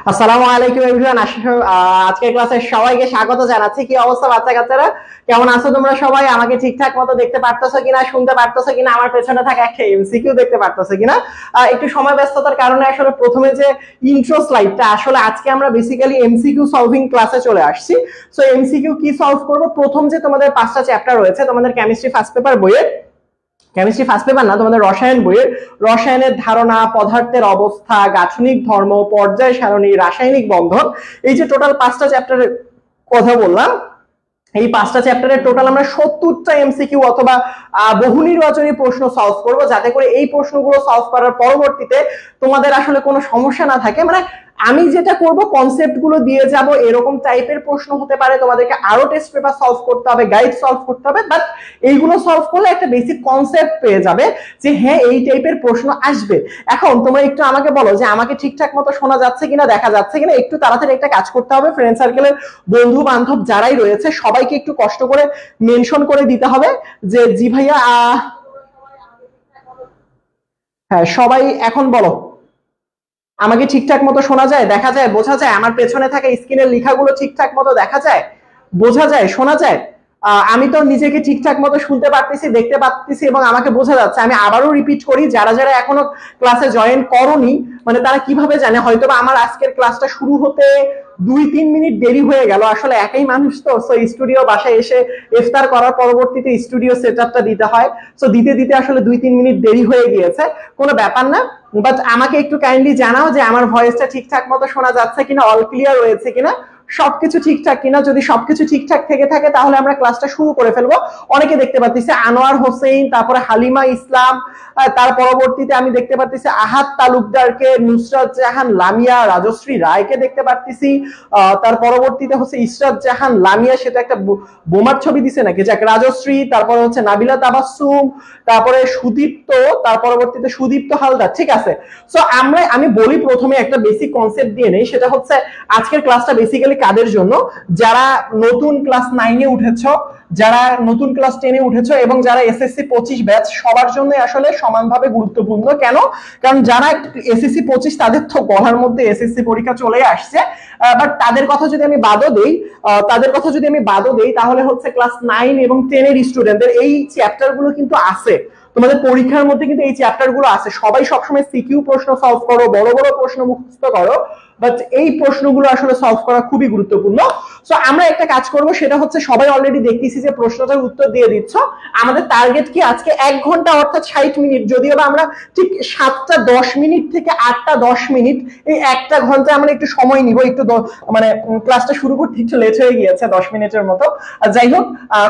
আসসালামু আলাইকুম এভরিওয়ান। আজকের ক্লাসে সবাইকে স্বাগত জানাচ্ছি। কি অবস্থা বাচ্চা কাচ্চারা, কেমন আছো তোমরা সবাই? আমাকে ঠিকঠাক মতো দেখতে পারতেছো কিনা, শুনতে পারতেছো কিনা, আমার পেছনে থাকা একটা এমসিকিউ দেখতে পারতেছো কিনা? একটু সময় ব্যস্ততার কারণে আসলে প্রথমে যে ইন্ট্রো স্লাইডটা, আসলে আজকে আমরা বেসিক্যালি এমসিকিউ সলভিং ক্লাসে চলে আসছি। সো এমসিকিউ কি সলভ করব? প্রথম যে তোমাদের 5টা চ্যাপ্টার রয়েছে তোমাদের কেমিস্ট্রি ফার্স্ট পেপার বইয়ের, কেমিস্ট্রি ফার্স্ট পেপার না, তোমাদের রসায়ন বইয়ের রসায়নের ধারণা, পদার্থের অবস্থা, গাঠনিক ধর্ম, পর্যায় সারণী, রাসায়নিক বন্ধন, এই যে টোটাল 5টা চ্যাপ্টারের কথা বললাম, এই 5টা চ্যাপ্টারের টোটাল আমরা 70টা এমসিকিউ অথবা বহু নির্বাচনী প্রশ্ন সলভ করব, যাতে করে এই প্রশ্নগুলো সলভ করার পরবর্তীতে তোমাদের আসলে কোনো সমস্যা না থাকে। মানে আমি যেটা করব, কনসেপ্ট গুলো দিয়ে যাব, এরকম টাইপের প্রশ্ন হতে পারে, তোমাদেরকে আরো টেস্ট পেপার সলভ করতে হবে, গাইড সলভ করতে হবে, বাট এইগুলো সলভ করলে একটা বেসিক কনসেপ্ট পেয়ে যাবে যে হ্যাঁ এই টাইপের প্রশ্ন আসবে। এখন তোমরা একটু আমাকে বলো যে আমাকে ঠিকঠাক মতো শোনা যাচ্ছে কিনা, দেখা যাচ্ছে কিনা। একটু তাড়াতাড়ি একটা কাজ করতে হবে, ফ্রেন্ড সার্কেলের বন্ধু বান্ধব যারাই রয়েছে সবাইকে একটু কষ্ট করে মেনশন করে দিতে হবে যে জি ভাইয়া। হ্যাঁ, সবাই এখন বলো আমাকে ঠিকঠাক মতো শোনা যায়, দেখা যায়, বোঝা যায়? আমার পেছনে থাকা স্ক্রিনের লেখাগুলো ঠিকঠাক মতো দেখা যায়, বোঝা যায়, শোনা যায়? আমি তো নিজেকে ঠিকঠাক মতো শুনতে পারতেছি, দেখতে পাচ্ছি এবং আমাকে বোঝা যাচ্ছে। আমি আবারও রিপিট করি, যারা যারা এখনো ক্লাসে জয়েন করোনি, মানে তারা কিভাবে জানে? হয়তোবা আমার আজকের ক্লাসটা শুরু হতে 2-3 মিনিট দেরি হয়ে গেল। আসলে একই মানুষ তো, সো স্টুডিও বাসায় এসে ইফতার করার পরবর্তীতে স্টুডিও সেটআপটা দিতে হয়, সো দিতে দিতে আসলে 2-3 মিনিট দেরি হয়ে গিয়েছে। কোনো ব্যাপার না, বাট আমাকে একটু কাইন্ডলি জানাও যে আমার ভয়েসটা ঠিকঠাক মতো শোনা যাচ্ছে কিনা, অল ক্লিয়ার রয়েছে কিনা, সবকিছু ঠিকঠাক কিনা। যদি সবকিছু ঠিকঠাক থেকে থাকে তাহলে আমরা ক্লাসটা শুরু করে ফেলবো। অনেকে দেখতে পাচ্ছি আনোয়ার হোসেন, তারপরে হালিমা ইসলাম, তার পরবর্তীতে আমি দেখতে পাচ্ছি আহাদ তালুকদারকে, নুসরাত জাহান লামিয়া, রাজশ্রী রায়কে দেখতে পাচ্ছি। তার পরবর্তীতে হচ্ছে ইসরাত জাহান লামিয়া, সেটা একটা বোমার ছবি দিছে নাকি, যাক, রাজশ্রী, তারপরে হচ্ছে নাবিলা তাবাসসুম, তারপরে সুদীপ্ত, তার পরবর্তীতে সুদীপ্ত হালদার। ঠিক আছে, সো আমি বলি প্রথমে একটা বেসিক কনসেপ্ট দিয়ে নেই, সেটা হচ্ছে আজকের ক্লাসটা বেসিক্যালি কাদের জন্য? যারা নতুন ক্লাস 9-এ উঠেছো, যারা নতুন ক্লাস 10-এ উঠেছো এবং যারা এসএসসি 25 ব্যাচ, সবার জন্য আসলে সমানভাবে গুরুত্বপূর্ণ। কেন? কারণ যারা এসএসসি 25 তাদের তো গলার মধ্যে এসএসসি পরীক্ষা চলে আসছে, বাট তাদের কথা যদি আমি বাদও দেই তাহলে হচ্ছে ক্লাস 9 এবং 10 এর স্টুডেন্টদের এই চ্যাপ্টার গুলো কিন্তু আছে, তোমাদের পরীক্ষার মধ্যে কিন্তু এই চ্যাপ্টার গুলো আছে। সবাই সবসময় সিকিউ প্রশ্ন সলভ করো, বড় বড় প্রশ্ন মুখস্থ করো, বাট এই প্রশ্নগুলো আসলে সলভ করা খুবই গুরুত্বপূর্ণ। সো আমরা একটা কাজ করব, সেটা হচ্ছে সবাই অলরেডি দেখতেছি যে প্রশ্নটার উত্তর দিয়ে দিচ্ছ। আমাদের টার্গেট কি আজকে 1 ঘন্টা অর্থাৎ 60 মিনিট, যদিও বা আমরা ঠিক 7টা 10 মিনিট থেকে 8টা 10 মিনিট, এই 1টা ঘন্টা আমরা একটু সময় নিব, একটু মানে ক্লাসটা শুরু করতে একটু লেট হয়ে গিয়েছে 10 মিনিটের মতো। যাই হোক,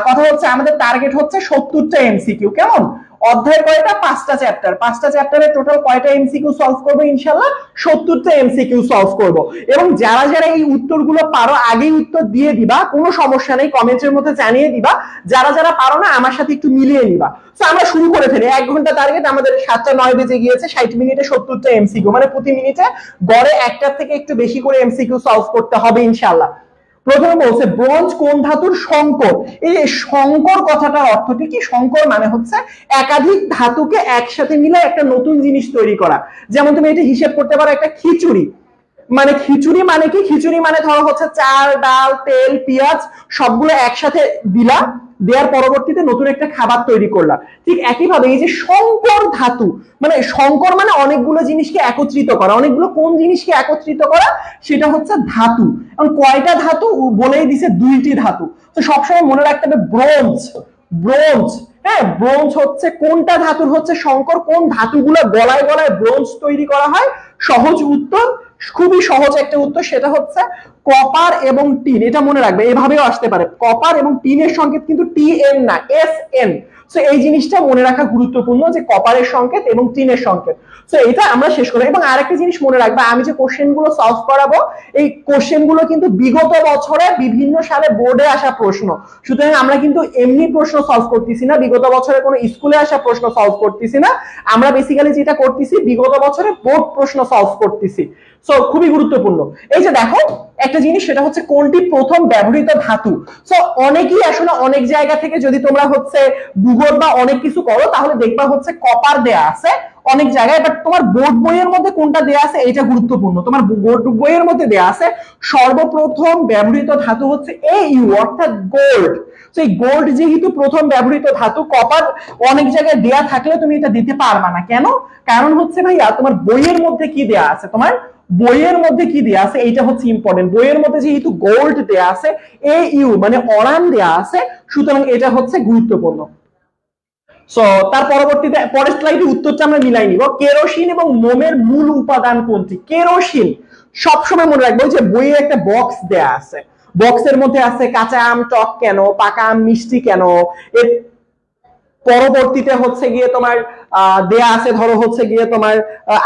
কথা হচ্ছে আমাদের টার্গেট হচ্ছে 70টা এমসিকিউ। কেমন? অধ্যায় কয়টা? 5টা চ্যাপ্টার, 5টা চ্যাপ্টারে টোটাল কয়টা এমসিকিউ সলভ করবো? ইনশাআল্লাহ 70টা এমসিকিউ সলভ করব। এবং যারা যারা এই উত্তরগুলো পারো আগেই উত্তর দিয়ে দিবা, কোনো সমস্যা নেই, কমেন্টের মধ্যে জানিয়ে দিবা। যারা যারা পারো না আমার সাথে একটু মিলিয়ে নিবা। তো আমরা শুরু করে ফেলি। 1 ঘন্টা টার্গেট, আমাদের 7টা 9 বেজে গিয়েছে। 60 মিনিটে 70টা এমসিকিউ, মানে প্রতি মিনিটে গড়ে একটার থেকে একটু বেশি করে এমসিকিউ সলভ করতে হবে ইনশাআল্লাহ। প্রথমে বলছে ব্রোঞ্জ কোন ধাতুর সংকর। এই সংকর কথাটার অর্থটি কি? সংকর মানে হচ্ছে একাধিক ধাতুকে একসাথে মিলে একটা নতুন জিনিস তৈরি করা। যেমন তুমি এটা হিসেব করতে পারো একটা খিচুড়ি, মানে খিচুড়ি মানে কি? খিচুড়ি মানে ধরো হচ্ছে চাল, ডাল, তেল, পেঁয়াজ সবগুলো একসাথে দিলা, দেওয়ার পরবর্তীতে নতুন একটা খাবার তৈরি করলা। ঠিক একইভাবে এই যে সংকর ধাতু, মানে সংকর মানে অনেকগুলো জিনিসকে একত্রিত করা। অনেকগুলো কোন জিনিসকে একত্রিত করা? সেটা হচ্ছে ধাতু। এখন কয়টা ধাতু বলেই দিছে? 2টি ধাতু। তো সবসময় মনে রাখতে হবে ব্রোঞ্জ, ব্রোঞ্জ, হ্যাঁ, ব্রোঞ্জ হচ্ছে কোনটা ধাতুর হচ্ছে সংকর? কোন ধাতুগুলো গলায় গলায় ব্রোঞ্জ তৈরি করা হয়? সহজ উত্তর, খুবই সহজ একটা উত্তর, সেটা হচ্ছে কপার এবং টিন। এটা মনে রাখবে, এভাবেও আসতে পারে। কপার এবং টিনের সংকেত কিন্তু টিএন না, এসএন। সো এই জিনিসটা মনে রাখা গুরুত্বপূর্ণ যে কপারের সংকেত এবং টিনের সংকেত। সো এটা আমরা শেষ করি। এবং আরেকটা জিনিস মনে রাখবে, আমি যে কোশ্চেন গুলো সলভ করাবো, এই কোশ্চেন গুলো কিন্তু বিগত বছরে বিভিন্ন সালে বোর্ডে আসা প্রশ্ন। সুতরাং আমরা কিন্তু এমনি প্রশ্ন সলভ করতেছি না, বিগত বছরে কোনো স্কুলে আসা প্রশ্ন সলভ করতেছি না। আমরা বেসিক্যালি যেটা করতেছি, বিগত বছরে বোর্ড প্রশ্ন সলভ করতেছি। সো খুবই গুরুত্বপূর্ণ। এই যে দেখো একটা জিনিস, সেটা হচ্ছে কোনটি প্রথম ব্যবহৃত ধাতু। সো অনেকেই আসলে অনেক জায়গা থেকে যদি তোমরা হচ্ছে গুগল বা অনেক কিছু করো, তাহলে দেখবা হচ্ছে কপার দেয়া আছে, অনেক জায়গায়, বাট তোমার বোর্ড বইয়ের মধ্যে কোনটা দেয়া আছে এটা গুরুত্বপূর্ণ। তোমার বোর্ড বইয়ের মধ্যে দেয়া আছে সর্বপ্রথম ব্যবহৃত ধাতু হচ্ছে Au অর্থাৎ গোল্ড। সেই গোল্ড যেহেতু প্রথম ব্যবহৃত ধাতু, কপার অনেক জায়গায় দেয়া থাকলে তুমি এটা দিতে পারবা না। কেন? কারণ হচ্ছে ভাইয়া তোমার বইয়ের মধ্যে কি দেয়া আছে, তোমার বইয়ের মধ্যে কি দেয়া আছে এইটা হচ্ছে ইম্পর্টেন্ট। বইয়ের মধ্যে যেহেতু গোল্ড দেয়া আছে, Au মানে অরান দেয়া আছে, সুতরাং এটা হচ্ছে গুরুত্বপূর্ণ। সো তার পরবর্তীতে পরের স্লাইডে উত্তরটা আমরা মিলাই নিব। কেরোসিন এবং মোমের মূল উপাদান কোনটি? কেরোসিন সবসময় মনে রাখবো যে বইয়ে একটা বক্স দেয়া আছে, বক্সের মধ্যে আছে কাঁচা আম টক কেন, পাকা আম মিষ্টি কেন। এর পরবর্তীতে হচ্ছে গিয়ে তোমার দেয়া আছে ধরো হচ্ছে গিয়ে তোমার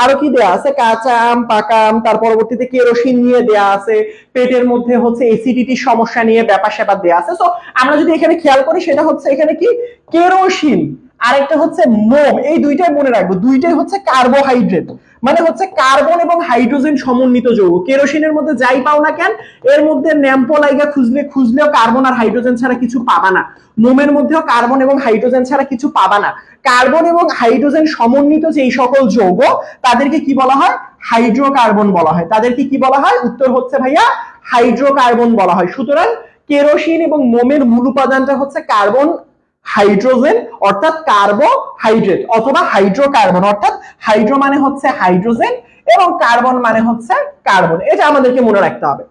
আরো কি দেয়া আছে, কাঁচা আম পাকা আম, তার পরবর্তীতে কেরোসিন নিয়ে দেয়া আছে, পেটের মধ্যে হচ্ছে অ্যাসিডিটির সমস্যা নিয়ে ব্যাপার স্যাপার দেয়া আছে। সো আমরা যদি এখানে খেয়াল করি সেটা হচ্ছে এখানে কি কেরোসিন, আরেকটা হচ্ছে মোম, এই দুইটাই মনে রাখবো, দুইটাই হচ্ছে কার্বোহাইড্রেট, মানে হচ্ছে কার্বন এবং হাইড্রোজেন সমন্বিত যৌগ। কেরোসিনের মধ্যে যাই পাও না কেন এর মধ্যে ন্যাম্পোলাইগা খুঁজলেও কার্বন আর হাইড্রোজেন ছাড়া কিছু পাবা না। মোমের মধ্যেও কার্বন এবং হাইড্রোজেন ছাড়া কিছু পাবা না। কার্বন এবং হাইড্রোজেন সমন্বিত যে সকল যৌগ তাদেরকে কি বলা হয়? হাইড্রোকার্বন বলা হয়। তাদেরকে কি বলা হয়? উত্তর হচ্ছে ভাইয়া হাইড্রোকার্বন বলা হয়। সুতরাং কেরোসিন এবং মোমের মূল উপাদানটা হচ্ছে কার্বন হাইড্রোজেন অর্থাৎ কার্বোহাইড্রেট, অথবা হাইড্রোকার্বন অর্থাৎ হাইড্রো মানে হচ্ছে হাইড্রোজেন এবং কার্বন মানে হচ্ছে কার্বন। এটা আমাদেরকে মনে রাখতে হবে।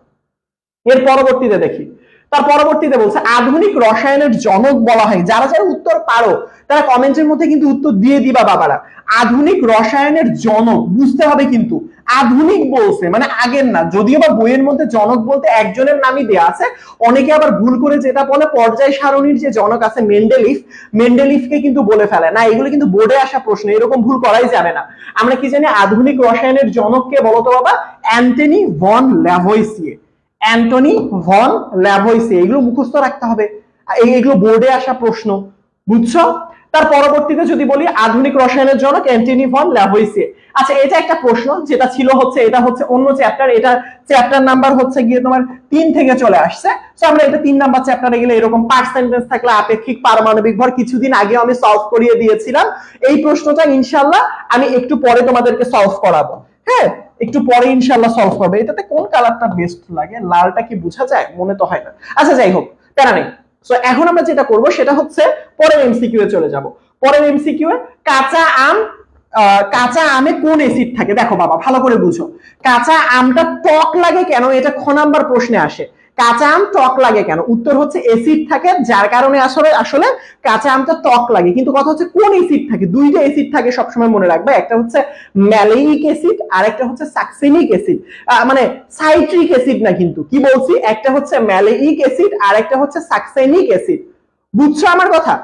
এর পরবর্তীতে দেখি, তার পরবর্তীতে বলছে আধুনিক রসায়নের জনক বলা হয়। যারা যারা উত্তর পারো তারা কমেন্টের মধ্যে কিন্তু উত্তর দিয়ে দিবা বাবারা। আধুনিক রসায়নের জনক বুঝতে হবে, কিন্তু আধুনিক বলছে মানে আগের না, যদিও বা বইয়ের মধ্যে জনক বলতে একজনের নামই দেয়া আছে। অনেকে আবার ভুল করে যেটা বলে পর্যায় সারণীর যে জনক আছে মেন্ডেলিফকে কিন্তু বলে ফেলে না। এগুলো কিন্তু বোর্ডে আসা প্রশ্ন, এরকম ভুল করাই যাবে না। আমরা কি জানি আধুনিক রসায়নের জনককে বলতো বাবা? Antoine von Lavoisier. Antoine von Lavoisier, এগুলো মুখস্থ রাখতে হবে, এগুলো বোর্ডে আসা প্রশ্ন, বুঝছো? তার পরবর্তীতে যদি বলি আধুনিক রসায়নের জনক অ্যান্টনি ভন ল্যাভয়েসিয়ে। আচ্ছা এটা একটা প্রশ্ন যেটা ছিল হচ্ছে, এটা হচ্ছে অন্য চ্যাপ্টার, এটা চ্যাপ্টার নাম্বার হচ্ছে গিয়ে তোমার 3 থেকে চলে আসছে। সো আমরা এটা 3 নাম্বার চ্যাপ্টারে গেলে এরকম পার্ট সেন্টেন্স থাকলে আপেক্ষিক পারমাণবিক ভর কিছুদিন আগে আমি সলভ করিয়ে দিয়েছিলাম। এই প্রশ্নটা ইনশাআল্লাহ আমি একটু পরে তোমাদেরকে সলভ করাবো। হ্যাঁ একটু পরে ইনশাআল্লাহ সলভ করবে। এটাতে কোন কালারটা বেস্ট লাগে? লালটা কি বোঝা যায়? মনে তো হয় না। আচ্ছা যাই হোক, প্যারা নেই। সো এখন আমরা যেটা করব সেটা হচ্ছে পরের এমসিকিউ এ চলে যাব। পরের এমসিকিউ এ কাঁচা আমে কোন অ্যাসিড থাকে? দেখো বাবা ভালো করে বুঝো, কাঁচা আমটা টক লাগে কেন? এটা খ নাম্বার প্রশ্নে আসে। কাঁচা আম টক লাগে কেন? উত্তর হচ্ছে অ্যাসিড থাকে, যার কারণে আসলে কাঁচা আমটা টক লাগে। কিন্তু কথা হচ্ছে কোন অ্যাসিড থাকে? দুইটা অ্যাসিড থাকে সবসময় মনে রাখবে, একটা হচ্ছে ম্যালেইক অ্যাসিড আর একটা হচ্ছে সাকসেনিক অ্যাসিড, মানে সাইট্রিক অ্যাসিড না, কিন্তু কি বলছি, একটা হচ্ছে ম্যালেইক অ্যাসিড আর একটা হচ্ছে সাকসেনিক অ্যাসিড। বুঝছো আমার কথা?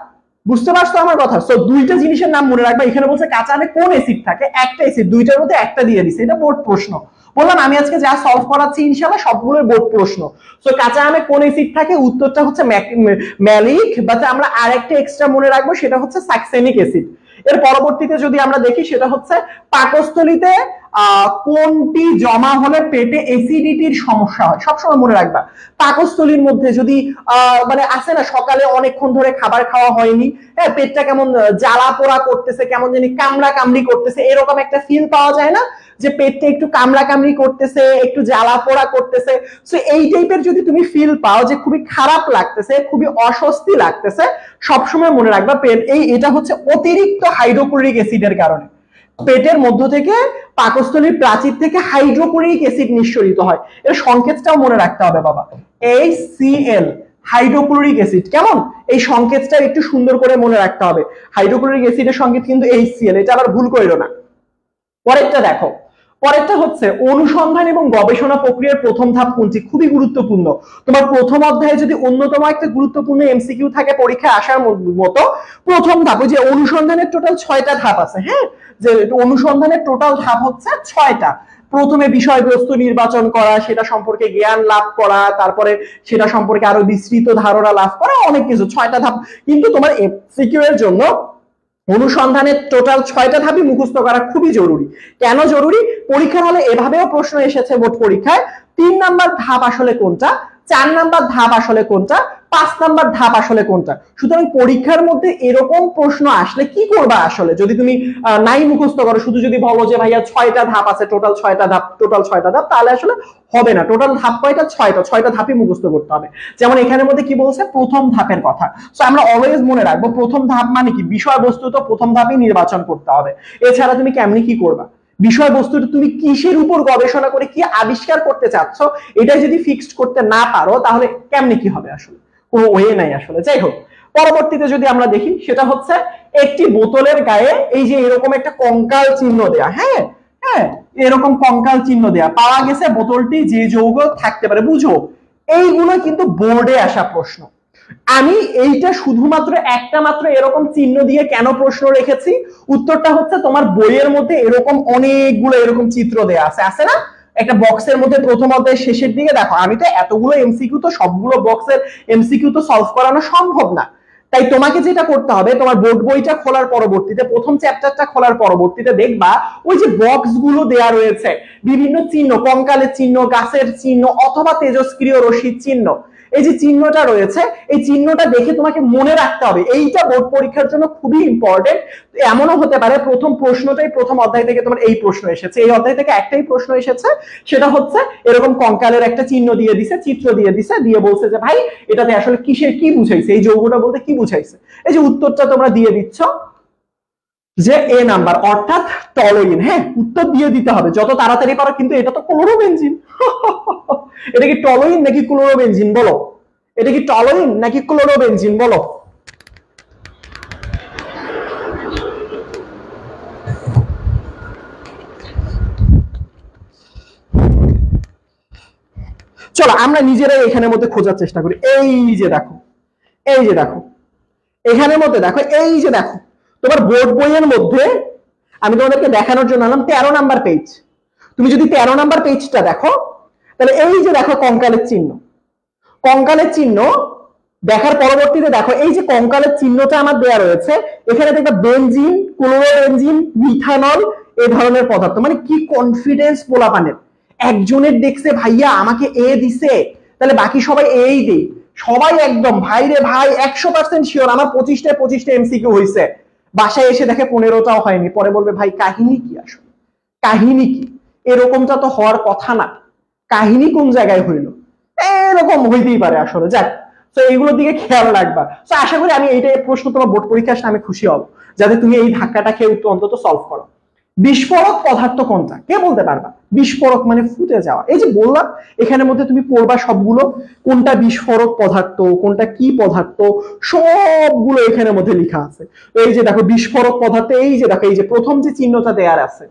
বুঝতে পারছো আমার কথা? সো দুইটা জিনিসের নাম মনে রাখবা। এখানে বলছে কাঁচা আমে কোন অ্যাসিড থাকে, একটা অ্যাসিড, দুইটার মধ্যে একটা দিয়ে দিছে। এটা বোর্ড প্রশ্ন। বললাম আমি আজকে যা সলভ করাচ্ছি ইনশাআল্লাহ সবগুলোর বোর্ড প্রশ্ন। সো কাঁচা আমে কোন অ্যাসিড থাকে? উত্তরটা হচ্ছে ম্যালিক, বাট আমরা আরেকটা এক্সট্রা মনে রাখবো সেটা হচ্ছে সাকসেনিক অ্যাসিড। এর পরবর্তীতে যদি আমরা দেখি সেটা হচ্ছে পাকস্থলীতে কোনটি জমা হলে পেটে অ্যাসিডিটির সমস্যা হয়? সবসময় মনে রাখবা পাকস্থলীর মধ্যে যদি মানে আছে না সকালে অনেকক্ষণ ধরে খাবার খাওয়া হয়নি, হ্যাঁ পেটটা কেমন জ্বালা পোড়া করতেছে, কেমন জানি কামড়া কামড়ি করতেছে, এরকম একটা ফিল পাওয়া যায় না যে পেটটা একটু কামড়া কামড়ি করতেছে, একটু জ্বালা পোড়া করতেছে। সো এই টাইপের যদি তুমি ফিল পাও যে খুবই খারাপ লাগতেছে, খুবই অস্বস্তি লাগতেছে, সবসময় মনে রাখবা এটা হচ্ছে অতিরিক্ত হাইড্রোক্লোরিক অ্যাসিডের কারণে। পেটের মধ্য থেকে পাকস্থলীর প্রাচীর থেকে হাইড্রোক্লোরিক অ্যাসিড নিঃসরিত হয়। এর সংকেতটাও মনে রাখতে হবে বাবা, HCl, হাইড্রোক্লোরিক অ্যাসিড। কেমন? এই সংকেতটা একটু সুন্দর করে মনে রাখতে হবে। হাইড্রোক্লোরিক অ্যাসিডের সংকেত কিন্তু HCl, এটা আবার ভুল কইরো না। পরেরটা দেখো, পরেরটা হচ্ছে অনুসন্ধান এবং গবেষণা প্রক্রিয়ার প্রথম ধাপ কোনটি? খুবই গুরুত্বপূর্ণ। তোমার প্রথম অধ্যায়ে যদি অন্যতম একটা গুরুত্বপূর্ণ এমসিকিউ থাকে পরীক্ষায় আসার মতো, প্রথম ধাপ ওই যে অনুসন্ধানের টোটাল 6টা ধাপ আছে। হ্যাঁ যে অনুসন্ধানের টোটাল ধাপ হচ্ছে 6টা। প্রথমে বিষয়বস্তু নির্বাচন করা, সেটা সম্পর্কে জ্ঞান লাভ করা, তারপরে সেটা সম্পর্কে আরো বিস্তৃত ধারণা লাভ করা, অনেক কিছু 6টা ধাপ। কিন্তু তোমার এমসিকিউ এর জন্য অনুসন্ধানের টোটাল 6টা ধাপই মুখস্থ করা খুবই জরুরি। কেন জরুরি? পরীক্ষার হলে এভাবেও প্রশ্ন এসেছে বোর্ড পরীক্ষায়, 3 নাম্বার ধাপ আসলে কোনটা, 4 নাম্বার ধাপ আসলে কোনটা, 5 নাম্বার ধাপ আসলে কোনটা। সুতরাং পরীক্ষার মধ্যে এরকম প্রশ্ন আসলে কি করবা আসলে, যদি তুমি নাই মুখস্থ করো, শুধু যদি বলো যে ভাইয়া 6টা ধাপ আছে, টোটাল 6টা ধাপ, তাহলে আসলে হবে না। টোটাল ধাপ কয়টা? 6টা ধাপই মুখস্থ করতে হবে। যেমন এখানের মধ্যে কি বলছে, প্রথম ধাপের কথা। সো আমরা অলওয়েজ মনে রাখবো প্রথম ধাপ মানে কি, বিষয়বস্তু তো প্রথম ধাপেই নির্বাচন করতে হবে। এছাড়া তুমি কেমনি কি করবা, বিষয়বস্তুটা তুমি কিসের উপর গবেষণা করে কি আবিষ্কার করতে চাচ্ছ, এটা যদি ফিক্সড করতে না পারো তাহলে কেমনি কি হবে, আসলে কোনো ওয়ে নাই আসলে। যাই হোক, পরবর্তীতে যদি আমরা দেখি, সেটা হচ্ছে একটি বোতলের গায়ে এই যে এরকম একটা কঙ্কাল চিহ্ন দেয়া, হ্যাঁ হ্যাঁ, এরকম কঙ্কাল চিহ্ন দেয়া, পাওয়া গেছে বোতলটি যে যৌগ থাকতে পারে। বুঝো, এইগুলো কিন্তু বোর্ডে আসা প্রশ্ন। আমি এইটা শুধুমাত্র একটা মাত্র এরকম চিহ্ন দিয়ে কেন প্রশ্ন রেখেছি, উত্তরটা হচ্ছে তোমার বইয়ের মধ্যে এরকম অনেকগুলো এরকম চিত্র দেয়া আছে, আছে না? একটা বক্সের মধ্যে প্রথম অধ্যায়ের শেষের দিকে দেখো, আমি তো এতগুলো এমসিকিউ তো সবগুলো বক্সের এমসিকিউ তো সলভ করানো সম্ভব না। তাই তোমাকে যেটা করতে হবে, তোমার বোর্ড বইটা খোলার পরবর্তীতে, প্রথম চ্যাপ্টারটা খোলার পরবর্তীতে দেখবা ওই যে বক্স গুলো দেয়া রয়েছে, বিভিন্ন চিহ্ন, কঙ্কালের চিহ্ন, গাছের চিহ্ন, অথবা তেজস্ক্রিয় রশ্মির চিহ্ন, এই যে চিহ্নটা রয়েছে, এই চিহ্নটা দেখে তোমাকে মনে রাখতে হবে। এইটা বোর্ড পরীক্ষার জন্য খুবই ইম্পর্টেন্ট। এমনও হতে পারে প্রথম প্রশ্নটাই প্রথম অধ্যায় থেকে তোমার এই প্রশ্ন এসেছে, এই অধ্যায় থেকে একটাই প্রশ্ন এসেছে, সেটা হচ্ছে এরকম কঙ্কালের একটা চিহ্ন দিয়ে দিছে, চিত্র দিয়ে দিছে, দিয়ে বলছে যে ভাই এটাতে আসলে কিসের কি বুঝাইছে, এই যৌগটা বলতে কি বুঝাইছে। এই যে উত্তরটা তোমরা দিয়ে দিচ্ছ যে এ নাম্বার, অর্থাৎ টলোইন। হ্যাঁ, উত্তর দিয়ে দিতে হবে যত তাড়াতাড়ি পারো, কিন্তু এটা তো ক্লোরোবেনজিন। এটা কি টলোইন নাকি ক্লোরোবেনজিন বলো, এটা কি টলোইন নাকি ক্লোরোবেনজিন বলো। চলো আমরা নিজেরাই এখানের মধ্যে খোঁজার চেষ্টা করি। এই যে দেখো, এই যে দেখো, এখানের মধ্যে দেখো, এই যে দেখো, তোমার বোর্ড বইয়ের মধ্যে আমি তোমাদেরকে দেখানোর জন্য আনলাম 13 নাম্বার পেজ। তুমি যদি 13 নাম্বার পেজটা দেখো, তাহলে এই যে দেখো কঙ্কালের চিহ্ন, কঙ্কালের চিহ্ন দেখার পরবর্তীতে দেখো এই যে কঙ্কালের চিহ্নটা আমার দেয়া রয়েছে, এখানে দেখো বেনজিন, ক্লোরোবেনজিন, মিথানল, এই ধরনের পদার্থ। মানে কি কনফিডেন্স পোলাপানের, একজনের দেখছে ভাইয়া আমাকে এ দিছে, তাহলে বাকি সবাই এই দেই, সবাই একদম ভাই রে ভাই 100% শিওর আমার 25টা এমসিকিউ হয়েছে। বাসায় এসে দেখে 15টাও হয়নি, পরে বলবে ভাই কাহিনী কি, আসলে কাহিনী কি, এরকমটা তো হওয়ার কথা না, কাহিনী কোন জায়গায় হইলো, এরকম হইতেই পারে আসলে। যাক, তো এইগুলোর দিকে খেয়াল রাখবা। তো আশা করি আমি এইটা প্রশ্ন তোমার বোর্ড পরীক্ষা আসলে আমি খুশি হব, যাতে তুমি এই ধাক্কাটা খেয়ে অন্তত সলভ করো। বিস্ফোরক পদার্থ কোনটা, কে বলতে পারবা? বিস্ফোরক মানে ফুটে যাওয়া। এই যে বললাম, এখানের মধ্যে তুমি পড়বা সবগুলো, কোনটা বিস্ফোরক পদার্থ, কোনটা কি পদার্থ, সবগুলো এখানের মধ্যে লেখা আছে। এই যে দেখো বিস্ফোরক পদার্থ, এই যে দেখো, এই যে প্রথম যে চিহ্নটা দেয়ার আছে,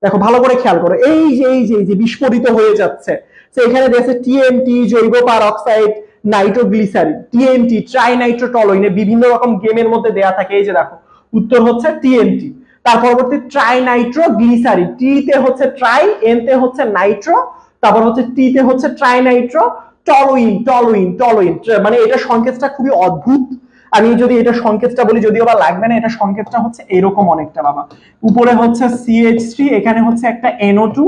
দেখো ভালো করে খেয়াল করো, এই যে এই যে এই যে বিস্ফোরিত হয়ে যাচ্ছে, তো এখানে দেখছে টিএনটি, জৈব পারঅক্সাইড, নাইট্রোগ্লিসারিন, টিএনটি ট্রাইনাইট্রোটলুইন, বিভিন্ন রকম গেমের মধ্যে দেয়া থাকে। এই যে দেখো উত্তর হচ্ছে টিএনটি। তার পরবর্তী ট্রাইনাইট্রোগ্লিসারিন, টি তে হচ্ছে ট্রাই, এন তে হচ্ছে নাইট্রো, তারপর হচ্ছে টি তে হচ্ছে ট্রাইনাইট্রো টলুইন, টলুইন টলুইন। মানে এটা সংকেতটা খুবই অদ্ভুত, আমি যদি এটা সংকেতটা বলি যদিও বা লাগবে না, এটা সংকেতটা হচ্ছে এরকম অনেকটা বাবা, উপরে হচ্ছে CH3, এখানে হচ্ছে একটা NO2,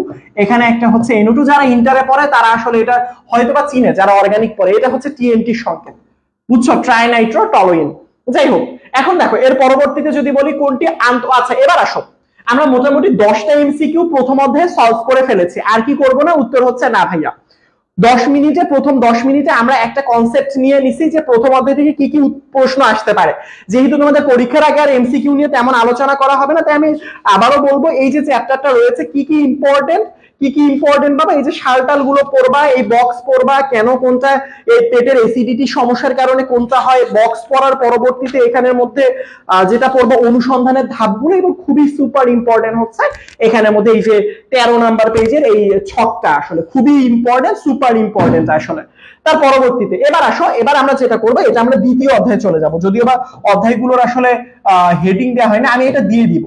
এখানে একটা হচ্ছে NO2। যারা ইন্টারে পড়ে তারা আসলে এটা হয়তো বা চিনে, যারা অর্গানিক পড়ে, এটা হচ্ছে TNT সংকেত, বুঝছো, ট্রাইনাইট্রোটলুইন। যাই হোক, এখন দেখো এর পরবর্তীতে যদি বলি কোনটি আচ্ছা এবার আসো, আমরা মোটামুটি 10টা এমসিকিউ প্রথম অধ্যায়ে সলভ করে ফেলেছি, আর কি করব না? উত্তর হচ্ছে না ভাইয়া। 10 মিনিটে, প্রথম 10 মিনিটে আমরা একটা কনসেপ্ট নিয়ে নিছি যে প্রথম অধ্যায় থেকে কি কি প্রশ্ন আসতে পারে। যেহেতু তোমাদের পরীক্ষার আগে আর এমসিকিউ নিয়ে তেমন আলোচনা করা হবে না, তাই আমি আবারও বলবো এই যে চ্যাপ্টারটা রয়েছে কি কি ইম্পর্টেন্ট, কি কি ইম্পর্টেন্ট বাবা, এই যে সালটাল গুলো পড়বা, এই বক্স পড়বা, কেন কোনটা এই পেটের অ্যাসিডিটি সমস্যার কারণে কোনটা হয়, বক্স পড়ার পরবর্তীতে এখানের মধ্যে যেটা পড়বো অনুসন্ধানের ধাপগুলো, এবং খুবই সুপার ইম্পর্টেন্ট হচ্ছে এখানের মধ্যে এই যে 13 নাম্বার পেজের এই ছকটা, আসলে খুবই ইম্পর্টেন্ট, সুপার ইম্পর্টেন্ট আসলে। তার পরবর্তীতে এবার আসো, এবার আমরা যেটা করবো, এটা আমরা দ্বিতীয় অধ্যায়ে চলে যাব, যদিও বা অধ্যায়গুলোর আসলে হেডিং দেওয়া হয় না, আমি এটা দিয়ে দিব,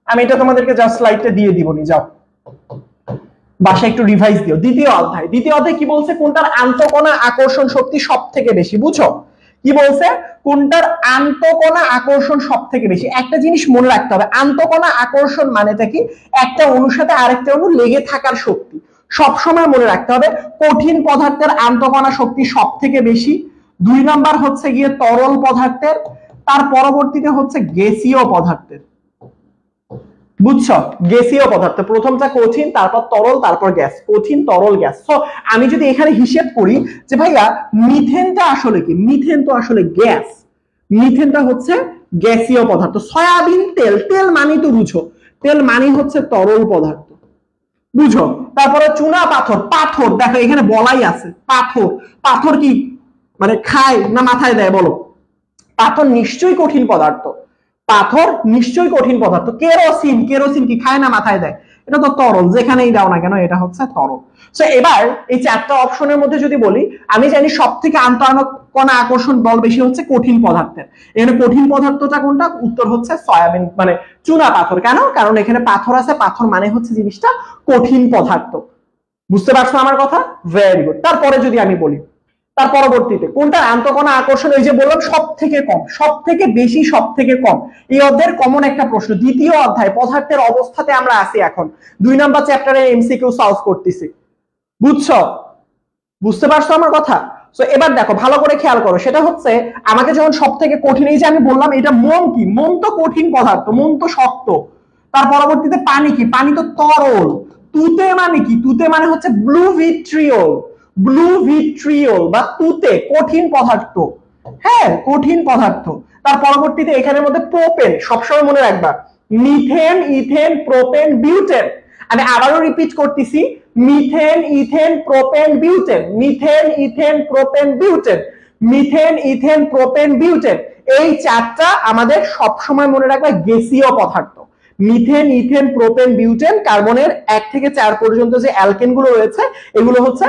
আমি এটা তোমাদেরকে জাস্ট স্লাইডটা দিয়ে দিব নি, যাও বাসায় একটু রিভাইজ দিও। দ্বিতীয় অধ্যায়, দ্বিতীয় অধ্যায় কি বলছে, কোনটার আন্তঃকণা আকর্ষণ শক্তি সব থেকে বেশি, বুঝছো কি বলছে, কোনটার আন্তঃকণা আকর্ষণ সব থেকে বেশি। একটা জিনিস মনে রাখতে হবে, আন্তঃকণা আকর্ষণ মানেটা কি, একটা অণুর সাথে আরেকটা অণু লেগে থাকার শক্তি। সবসময় মনে রাখতে হবে কঠিন পদার্থের আন্তঃকণা শক্তি সব থেকে বেশি, 2 নাম্বার হচ্ছে গিয়ে তরল পদার্থের, তার পরবর্তীতে হচ্ছে গ্যাসীয় পদার্থের। বুঝছো? গ্যাসীয় পদার্থ, প্রথমটা কঠিন, তারপর তরল, তারপর গ্যাস, কঠিন তরল গ্যাস। সো আমি যদি এখানে হিসেব করি যে ভাইয়া মিথেনটা আসলে কি, মিথেন তো আসলে গ্যাস, মিথেনটা হচ্ছে গ্যাসীয় পদার্থ। সয়াবিন তেল, তেল মানে তো বুঝো, তেল মানে হচ্ছে তরল পদার্থ, বুঝো। তারপরে চুনা পাথর, পাথর দেখো এখানে বলাই আছে পাথর, পাথর কি মানে খায় না মাথায় দেয় বলো? পাথর নিশ্চয়ই কঠিন পদার্থ, পাথর নিশ্চয়ই কঠিন পদার্থ। কেরোসিন, কেরোসিন কি খায় না মাথায় দেয়? এটা তো তরল, যেখানেই দাও না কেন এটা হচ্ছে তরল। সো এবার এই চারটা অপশনের মধ্যে যদি বলি, আমি জানি সব থেকে আন্তঃআণবিক কণা আকর্ষণ বল বেশি হচ্ছে কঠিন পদার্থের। এখানে কঠিন পদার্থটা কোনটা? উত্তর হচ্ছে সয়াবিন মানে চুনা পাথর। কেন? কারণ এখানে পাথর আছে, পাথর মানে হচ্ছে জিনিসটা কঠিন পদার্থ। বুঝতে পারছো আমার কথা? Very good. তারপরে যদি আমি বলি, তার পরবর্তীতে কোনটার আন্তঃকণা আকর্ষণ, ওই যে বললাম সব থেকে কম, সব থেকে বেশি, সব থেকে কম। এই অধ্যায়ের কমন একটা প্রশ্ন, দ্বিতীয় অধ্যায় পদার্থের অবস্থাতে আমরা আছি এখন, 2 নাম্বার চ্যাপ্টারে এমসিকিউ সলভ করতেছি। বুঝছো? বুঝতে পারছো আমার কথা? তো এবার দেখো ভালো করে খেয়াল করো, সেটা হচ্ছে আমাকে যখন সব থেকে কঠিন, এই যে আমি বললাম এটা মোম, কি মোম তো কঠিন পদার্থ, মোম তো শক্ত। তার পরবর্তীতে পানি, কি পানি তো তরল। তুতে মানে কি? তুতে মানে হচ্ছে ব্লু ভিট্রিয়ল, ব্লু ভিট্রিয়ল বা তুতে কঠিন পদার্থ, হ্যাঁ কঠিন পদার্থ। তার পরবর্তীতে এখানের মধ্যে প্রোপেন, সবসময় মনে রাখবা, মিথেন, ইথেন, প্রোপেন, বিউটেন। আমি আবারও রিপিট করতেছি, methane, ethane, propane, butane, methane, ethane, propane, butane, methane, ethane, propane, butane. এই চারটা আমাদের সবসময় মনে রাখবা গ্যাসীয় পদার্থ। মিথেন, ইথেন, প্রোপেন, বিউটেন, কার্বনের 1 থেকে 4 পর্যন্ত যে অ্যালকেন গুলো রয়েছে এগুলো হচ্ছে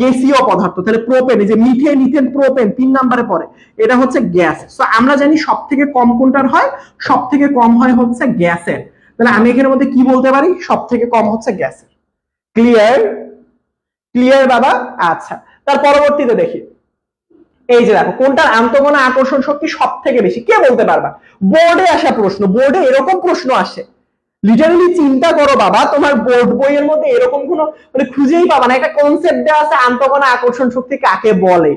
গ্যাসীয় পদার্থ। তাহলে প্রোপেন, এই যে মিথেন, ইথেন, প্রোপেন 3 নম্বরে পড়ে, এটা হচ্ছে গ্যাস। সো আমরা জানি সব থেকে কম কোনটার হয়? সব থেকে কম হয় হচ্ছে গ্যাসের। তাহলে আমি এখানের মধ্যে কি বলতে পারি? সব থেকে কম হচ্ছে গ্যাসের। ক্লিয়ার? ক্লিয়ার বাবা? আচ্ছা, তার পরবর্তীতে দেখি, এই যে দেখো কোনটার আন্তঃকণা আকর্ষণ শক্তি সব থেকে বেশি, কে বলতে পারবা? বোর্ডে আসা প্রশ্ন, বোর্ডে এরকম প্রশ্ন আসে, লিটারালি চিন্তা করো বাবা, তোমার বোর্ড বইয়ের মধ্যে এরকম কোনো মানে খুঁজেই পাবা না। একটা কনসেপ্ট দেওয়া আছে আন্তঃকণা আকর্ষণ শক্তি কাকে বলে,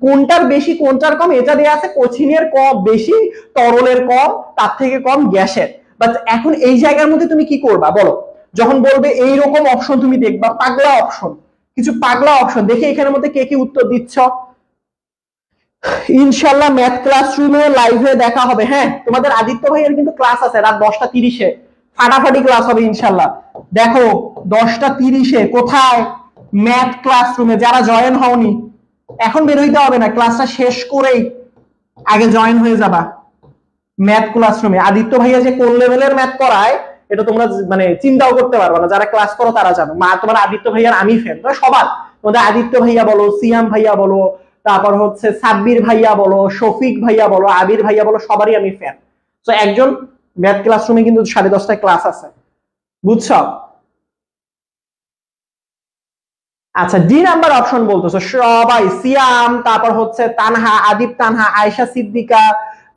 কোনটার বেশি কোনটার কম এটা দেওয়া আছে, কঠিনের কম বেশি, তরলের কম, তার থেকে কম গ্যাসের। বাট এখন এই জায়গার মধ্যে তুমি কি করবা বলো? যখন বলবে এইরকম অপশন তুমি দেখবা, পাগলা অপশন, কিছু পাগলা অপশন দেখে এখানের মধ্যে কে কি উত্তর দিচ্ছ। ইনশাআল্লাহ ম্যাথ ক্লাসরুমে লাইভে দেখা হবে। হ্যাঁ, তোমাদের আদিত্য ভাইয়ের কিন্তু ক্লাস আছে রাত 10টা 30-এ, ফাটাফাটি ক্লাস হবে ইনশাআল্লাহ। দেখো 10টা 30-এ কোথায়? ম্যাথ ক্লাসরুমে। যারা জয়েন হওনি এখন বের হইতে হবে না, ক্লাসটা শেষ করেই আগে জয়েন হয়ে যাবা ম্যাথ ক্লাসরুমে। আদিত্য ভাইয়া যে কোন লেভেলের ম্যাথ করায় এটা তোমরা মানে চিন্তাও করতে পারবে না, যারা ক্লাস করো তারা জানো। তোমার আদিত্য ভাইয়ার আমি ফ্যান, সবার তোমাদের আদিত্য ভাইয়া বলো, সিয়াম ভাইয়া বলো, তারপর হচ্ছে সাব্বির ভাইয়া বলো, শফিক ভাইয়া বলো, আবির ভাইয়া বলো, সবারই আমি ফ্যান। তো একজন ম্যাথ ক্লাসরুমে কিন্তু 10:30টায় ক্লাস আছে, বুঝছো? আচ্ছা, ডি নাম্বার অপশন বলতেছো সবাই, সিয়াম, তারপর হচ্ছে তানহা, আদিব তানহা, আয়েশা সিদ্দিকা,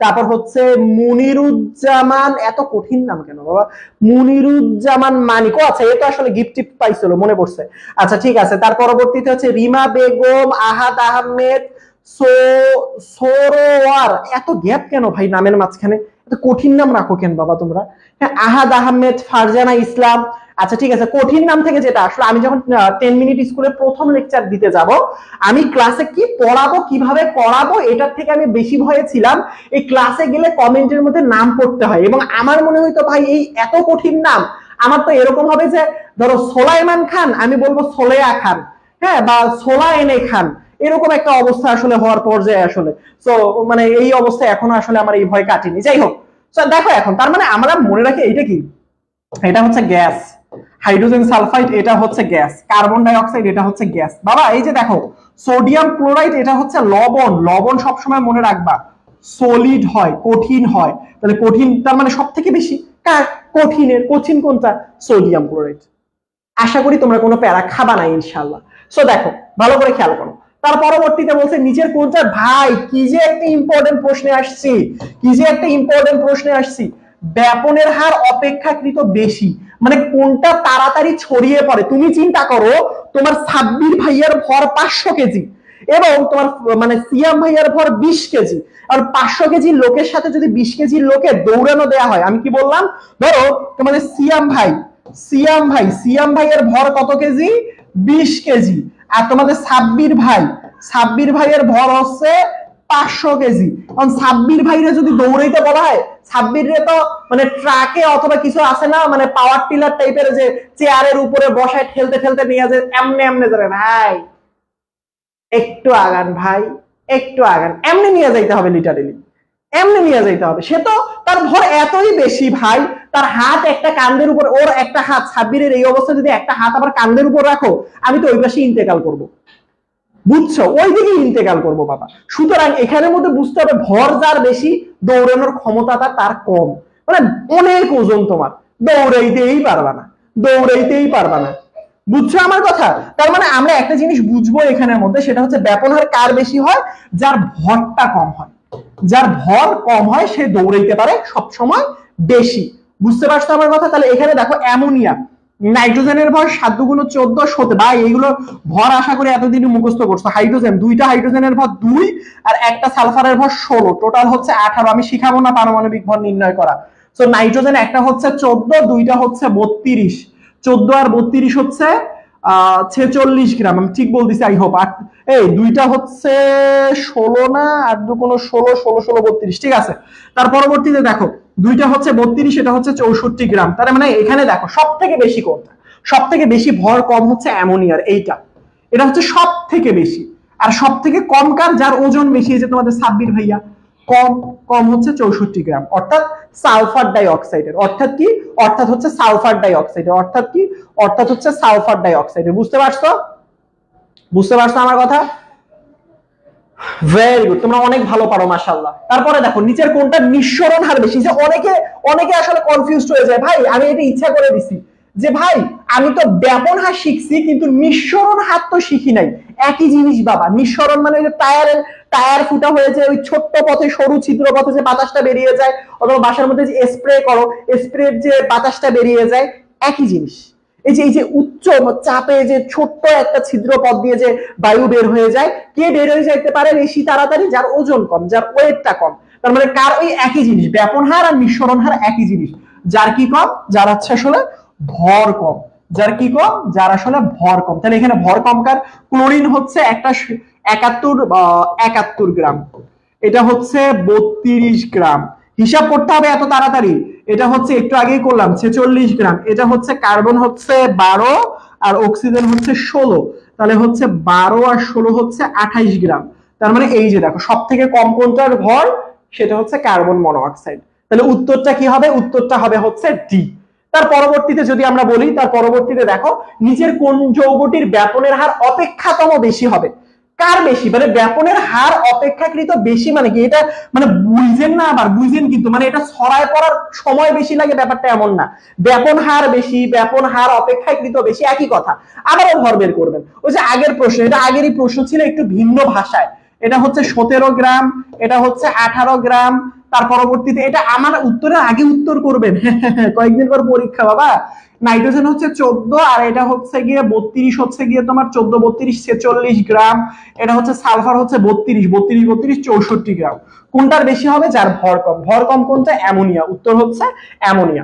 তারপর হচ্ছে মুনিরুজ্জামান, এত কঠিন নাম কেন বাবা? মুনিরুজ্জামান মানিক, আচ্ছা এ তো আসলে গিফট টিপ পাইছিল মনে পড়ছে। আচ্ছা ঠিক আছে, তার পরবর্তীতে হচ্ছে রিমা বেগম, আহাদ আহমেদ, সোরোয়ার। এত গ্যাপ কেন ভাই নামের মাঝখানে? এত কঠিন নাম রাখো কেন বাবা তোমরা? হ্যাঁ, আহাদ আহমেদ, ফারজানা ইসলাম। আচ্ছা ঠিক আছে, কঠিন নাম থেকে যেটা আসলে, আমি যখন 10 মিনিট স্কুলে প্রথম লেকচার দিতে যাব, আমি ক্লাসে কি পড়াবো কিভাবে পড়াবো এটার থেকে আমি বেশি ভয়ে ছিলাম এই ক্লাসে গেলে কমেন্টের মধ্যে নাম পড়তে হয়। এবং আমার মনে হইতো ভাই এই এত কঠিন নাম, আমার তো এরকম হবে যে ধরো সোলাইমান খান আমি বলবো সোলেয়া খান, হ্যাঁ, বা সোলায়েনে খান, এরকম একটা অবস্থা আসলে হওয়ার পর্যায়ে আসলে। তো মানে এই অবস্থা এখনো আসলে আমার এই ভয় কাটেনি। যাই হোক, দেখো এখন তার মানে আমরা মনে রাখি এইটা কি, এটা হচ্ছে গ্যাস। হাইড্রোজেন সালফাইড এটা হচ্ছে গ্যাস, কার্বন ডাই অক্সাইড এটা হচ্ছে গ্যাস। বাবা এই যে দেখো সোডিয়াম ক্লোরাইড এটা হচ্ছে লবণ, লবণ সবসময় মনে রাখবা সলিড হয়, কঠিন হয়। তাহলে কঠিন তার মানে সব থেকে বেশি কার? কঠিনের। কঠিন কোনটা? Sodium chloride. আশা করি তোমরা কোনো প্যারা খাবা না ইনশাআল্লাহ। সো দেখো ভালো করে খেয়াল করো, তার পরবর্তীতে বলছে নিচের কোনটা, ভাই কি যে একটা ইম্পর্টেন্ট প্রশ্নে আসছি, কি যে একটা ইম্পর্টেন্ট প্রশ্নে আসছি, ব্যাপনের হার অপেক্ষাকৃত বেশি মানে কোনটা তাড়াতাড়ি ছড়িয়ে পড়ে? তুমি চিন্তা করো তোমার সাব্বির ভাইয়ার ভর 500 কেজি, এবং তোমার মানে সিয়াম ভাইয়ার ভর 20 কেজি। আর 500 কেজি লোকের সাথে যদি 20 কেজি লোকে দৌড়ানো দেয়া হয়, আমি কি বললাম, ধরো তোমাদের সিয়াম ভাইয়ের ভর কত কেজি, 20 কেজি। আর তোমাদের সাব্বির ভাইয়ের ভর হচ্ছে 500 কেজি। কারণ সাব্বির ভাইরে যদি দৌড়াইতে বলা হয়, সাব্বিরে তো মানে ট্রাকে অথবা কিছু আছে না, মানে পাওয়ার টিলার টাইপের যে চেয়ারের উপরে বসায় ঠেলতে ঠেলতে নিয়ে যায়, এমনি যাবে ভাই, একটু আগান ভাই, একটু আগান, এমনি নিয়ে যাইতে হবে, লিটারেলি এমনি নিয়ে যাইতে হবে। সে তো তার ভর এতই বেশি ভাই, তার হাত একটা কান্দের উপর, ওর একটা হাত, সাব্বিরের এই অবস্থা যদি একটা হাত আবার কান্দের উপর রাখো, আমি তো ওই পাশে ইন্তেকাল করবো, বুঝছো, ওই দিকে ইন্তেকাল করবো বাবা। সুতরাং এখানের মধ্যে বুঝতে হবে ভর যার বেশি, দৌড়ানোর ক্ষমতাটা তার কম, মানে অনেক ওজন তোমার, দৌড়াইতেই পারবা না, বুঝছো আমার কথা? তার মানে আমরা একটা জিনিস বুঝবো এখানের মধ্যে, সেটা হচ্ছে ব্যাপন হার কার বেশি হয়, যার ভরটা কম হয়। যার ভর কম হয় সে দৌড়াইতে পারে সব সময় বেশি, বুঝতে পারছো আমার কথা? তাহলে এখানে দেখো অ্যামোনিয়া, নাইট্রোজেনের ভর 7 × 14 17, ভাই এইগুলো ভর আশা করি এতদিন মুখস্থ করছো। হাইড্রোজেন, দুইটা হাইড্রোজেনের ভর 2 আর একটা সালফারের ভর 16, টোটাল হচ্ছে 18। আমি শিখাবো না পারমাণবিক ভর নির্ণয় করা। সো নাইট্রোজেন একটা হচ্ছে 14, দুইটা হচ্ছে 32, 14 আর 32 হচ্ছে 46 গ্রাম, আমি ঠিক বলতেছি আই হোপ। এই দুইটা হচ্ছে 16 না, আর দু কোনো 16 16 16 32, ঠিক আছে। তার পরবর্তীতে দেখো দুইটা হচ্ছে 32, এটা হচ্ছে 64 গ্রাম। তার মানে এখানে দেখো সব থেকে বেশি কোনটা, সব থেকে বেশি ভর কম হচ্ছে অ্যামোনিয়ার, এটা হচ্ছে সব থেকে বেশি। আর সব থেকে কম কার, যার ওজন বেশি, যে তোমাদের সাব্বির ভাইয়া, কম হচ্ছে 64 গ্রাম, অর্থাৎ সালফার ডাই অক্সাইডের। অর্থাৎ কি, অর্থাৎ হচ্ছে সালফার ডাই অক্সাইডের, অর্থাৎ কি, অর্থাৎ হচ্ছে সালফার ডাই অক্সাইডের। বুঝতে পারছো আমার কথা? ভেরি গুড, তোমরা অনেক ভালো পারো মাশাআল্লাহ। তারপরে দেখো নিচের কোনটা নিঃসরণ হার বেশি, যে অনেকে আসলে কনফিউজড হয়ে যায়, ভাই আমি এটা ইচ্ছা করে দিছি যে ভাই আমি তো ব্যাপন হার শিখছি কিন্তু নিঃসরণ হার তো শিখি নাই। একই জিনিস বাবা, নিঃসরণ মানে যে টায়ার ফুটা হয়েছে, ওই ছোট্ট পথে, সরু ছিদ্র পথে যে বাতাসটা বেরিয়ে যায়, অথবা বাসার মধ্যে যে স্প্রে করো, স্প্রের যে বাতাসটা বেরিয়ে যায়, একই জিনিস। এই যে উচ্চ চাপে যে ছোট্ট একটা ছিদ্র পথ দিয়ে যে বায়ু বের হয়ে যায়, কে বের হয়ে যেতে পারে বেশি তাড়াতাড়ি, যার ওজন কম, যার ওয়েটটা কম। তার মানে কার, ওই একই জিনিস, ব্যাপন হার আর নিঃসরণ হার একই জিনিস। যার কি কম, যার হচ্ছে আসলে ভর কম, যার কি কম, যার আসলে ভর কম। তাহলে এখানে ভর কম কার, ক্লোরিন হচ্ছে একটা 71 গ্রাম, এটা হচ্ছে 32 গ্রাম। হিসাব করতে হবে এত তাড়াতাড়ি, এটা হচ্ছে একটু আগেই করলাম 46 গ্রাম, এটা হচ্ছে কার্বন হচ্ছে 12 আর অক্সিজেন হচ্ছে 16, তাহলে হচ্ছে 12 আর 16 হচ্ছে 28 গ্রাম। তার মানে এই যে দেখো সব থেকে কম কোনটার ভর, সেটা হচ্ছে কার্বন মনোঅক্সাইড। তাহলে উত্তরটা কি হবে, উত্তরটা হবে হচ্ছে ডি। তার পরবর্তীতে যদি আমরা বলি, তার পরবর্তীতে দেখো নিচের কোন যৌগটির ব্যাপনের হার অপেক্ষাতম বেশি হবে, কার বেশি, মানে ব্যাপনের হার অপেক্ষাকৃত বেশি, মানে কি এটা মানে বুঝেন না, আবার বুঝেন কিন্তু মানে এটা ছড়ায় পড়ার সময় বেশি লাগে, ব্যাপারটা এমন না। ব্যাপন হার বেশি, ব্যাপন হার অপেক্ষাকৃত বেশি, একই কথা। আবারও ভর বের করবেন, ওই যে আগের প্রশ্ন, এটা আগেরই প্রশ্ন ছিল একটু ভিন্ন ভাষায়। এটা হচ্ছে 17 গ্রাম, এটা হচ্ছে 18 গ্রাম। তার পরবর্তীতে এটা আমার উত্তরের আগে উত্তর করবেন, কয়েকদিন পর পরীক্ষা বাবা। নাইট্রোজেন হচ্ছে 14, আর এটা হচ্ছে গিয়ে 32, হচ্ছে গিয়ে তোমার 14 32 46 গ্রাম। এটা হচ্ছে সালফার হচ্ছে 32 32 32 64 গ্রাম। কোনটার বেশি হবে, যার ভর কম। ভর কম কোনটা, অ্যামোনিয়া, উত্তর হচ্ছে অ্যামোনিয়া।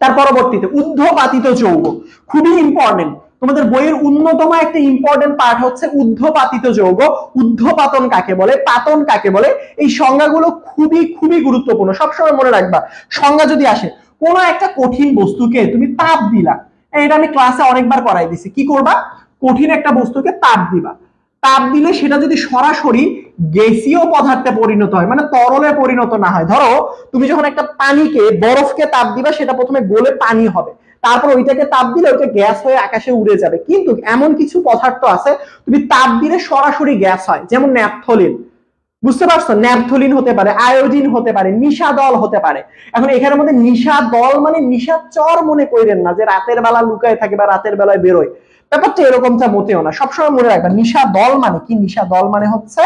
তার পরবর্তীতে ঊর্ধ্বপাতিত যৌগ, খুবই ইম্পর্টেন্ট, তোমাদের বইয়ের অন্যতম একটা ইম্পর্টেন্ট পার্ট হচ্ছে ঊর্ধ্বপাতিত যৌগ। ঊর্ধ্বপাতন কাকে বলে, পাতন কাকে বলে, এই সংজ্ঞাগুলো খুবই খুবই গুরুত্বপূর্ণ, সবসময় মনে রাখবা। সংজ্ঞা যদি আসে, কোনো একটা কঠিন বস্তুকে তুমি তাপ দিলা, এটা আমি ক্লাসে অনেকবার করাই দিছি, কি করবা, কঠিন একটা বস্তুকে তাপ দিবা, তাপ দিলে সেটা যদি সরাসরি গ্যাসীয় পদার্থে পরিণত হয়, মানে তরলে পরিণত না হয়। ধরো তুমি যখন একটা পানিকে, বরফকে তাপ দিবা, সেটা প্রথমে গলে পানি হবে, তারপর ওইটাকে তাপ দিলে ওইটা গ্যাস হয়ে আকাশে উড়ে যাবে। কিন্তু এমন কিছু পদার্থ আছে তুমি তাপ দিলে সরাসরি গ্যাস হয়, যেমন ন্যাপথলিন। বুঝতে পারছো, ন্যাপথলিন হতে পারে, আয়োডিন হতে পারে, নিশাদল হতে পারে। এখন এখানের মধ্যে নিশাদল মানে নিশাচর মনে করেন না, যে রাতের বেলা লুকায় থাকে বা রাতের বেলায় বেরোয়, ব্যাপারটা এরকমটা মোটেও না। সবসময় মনে রাখবা নিশাদল মানে কি, নিশাদল মানে হচ্ছে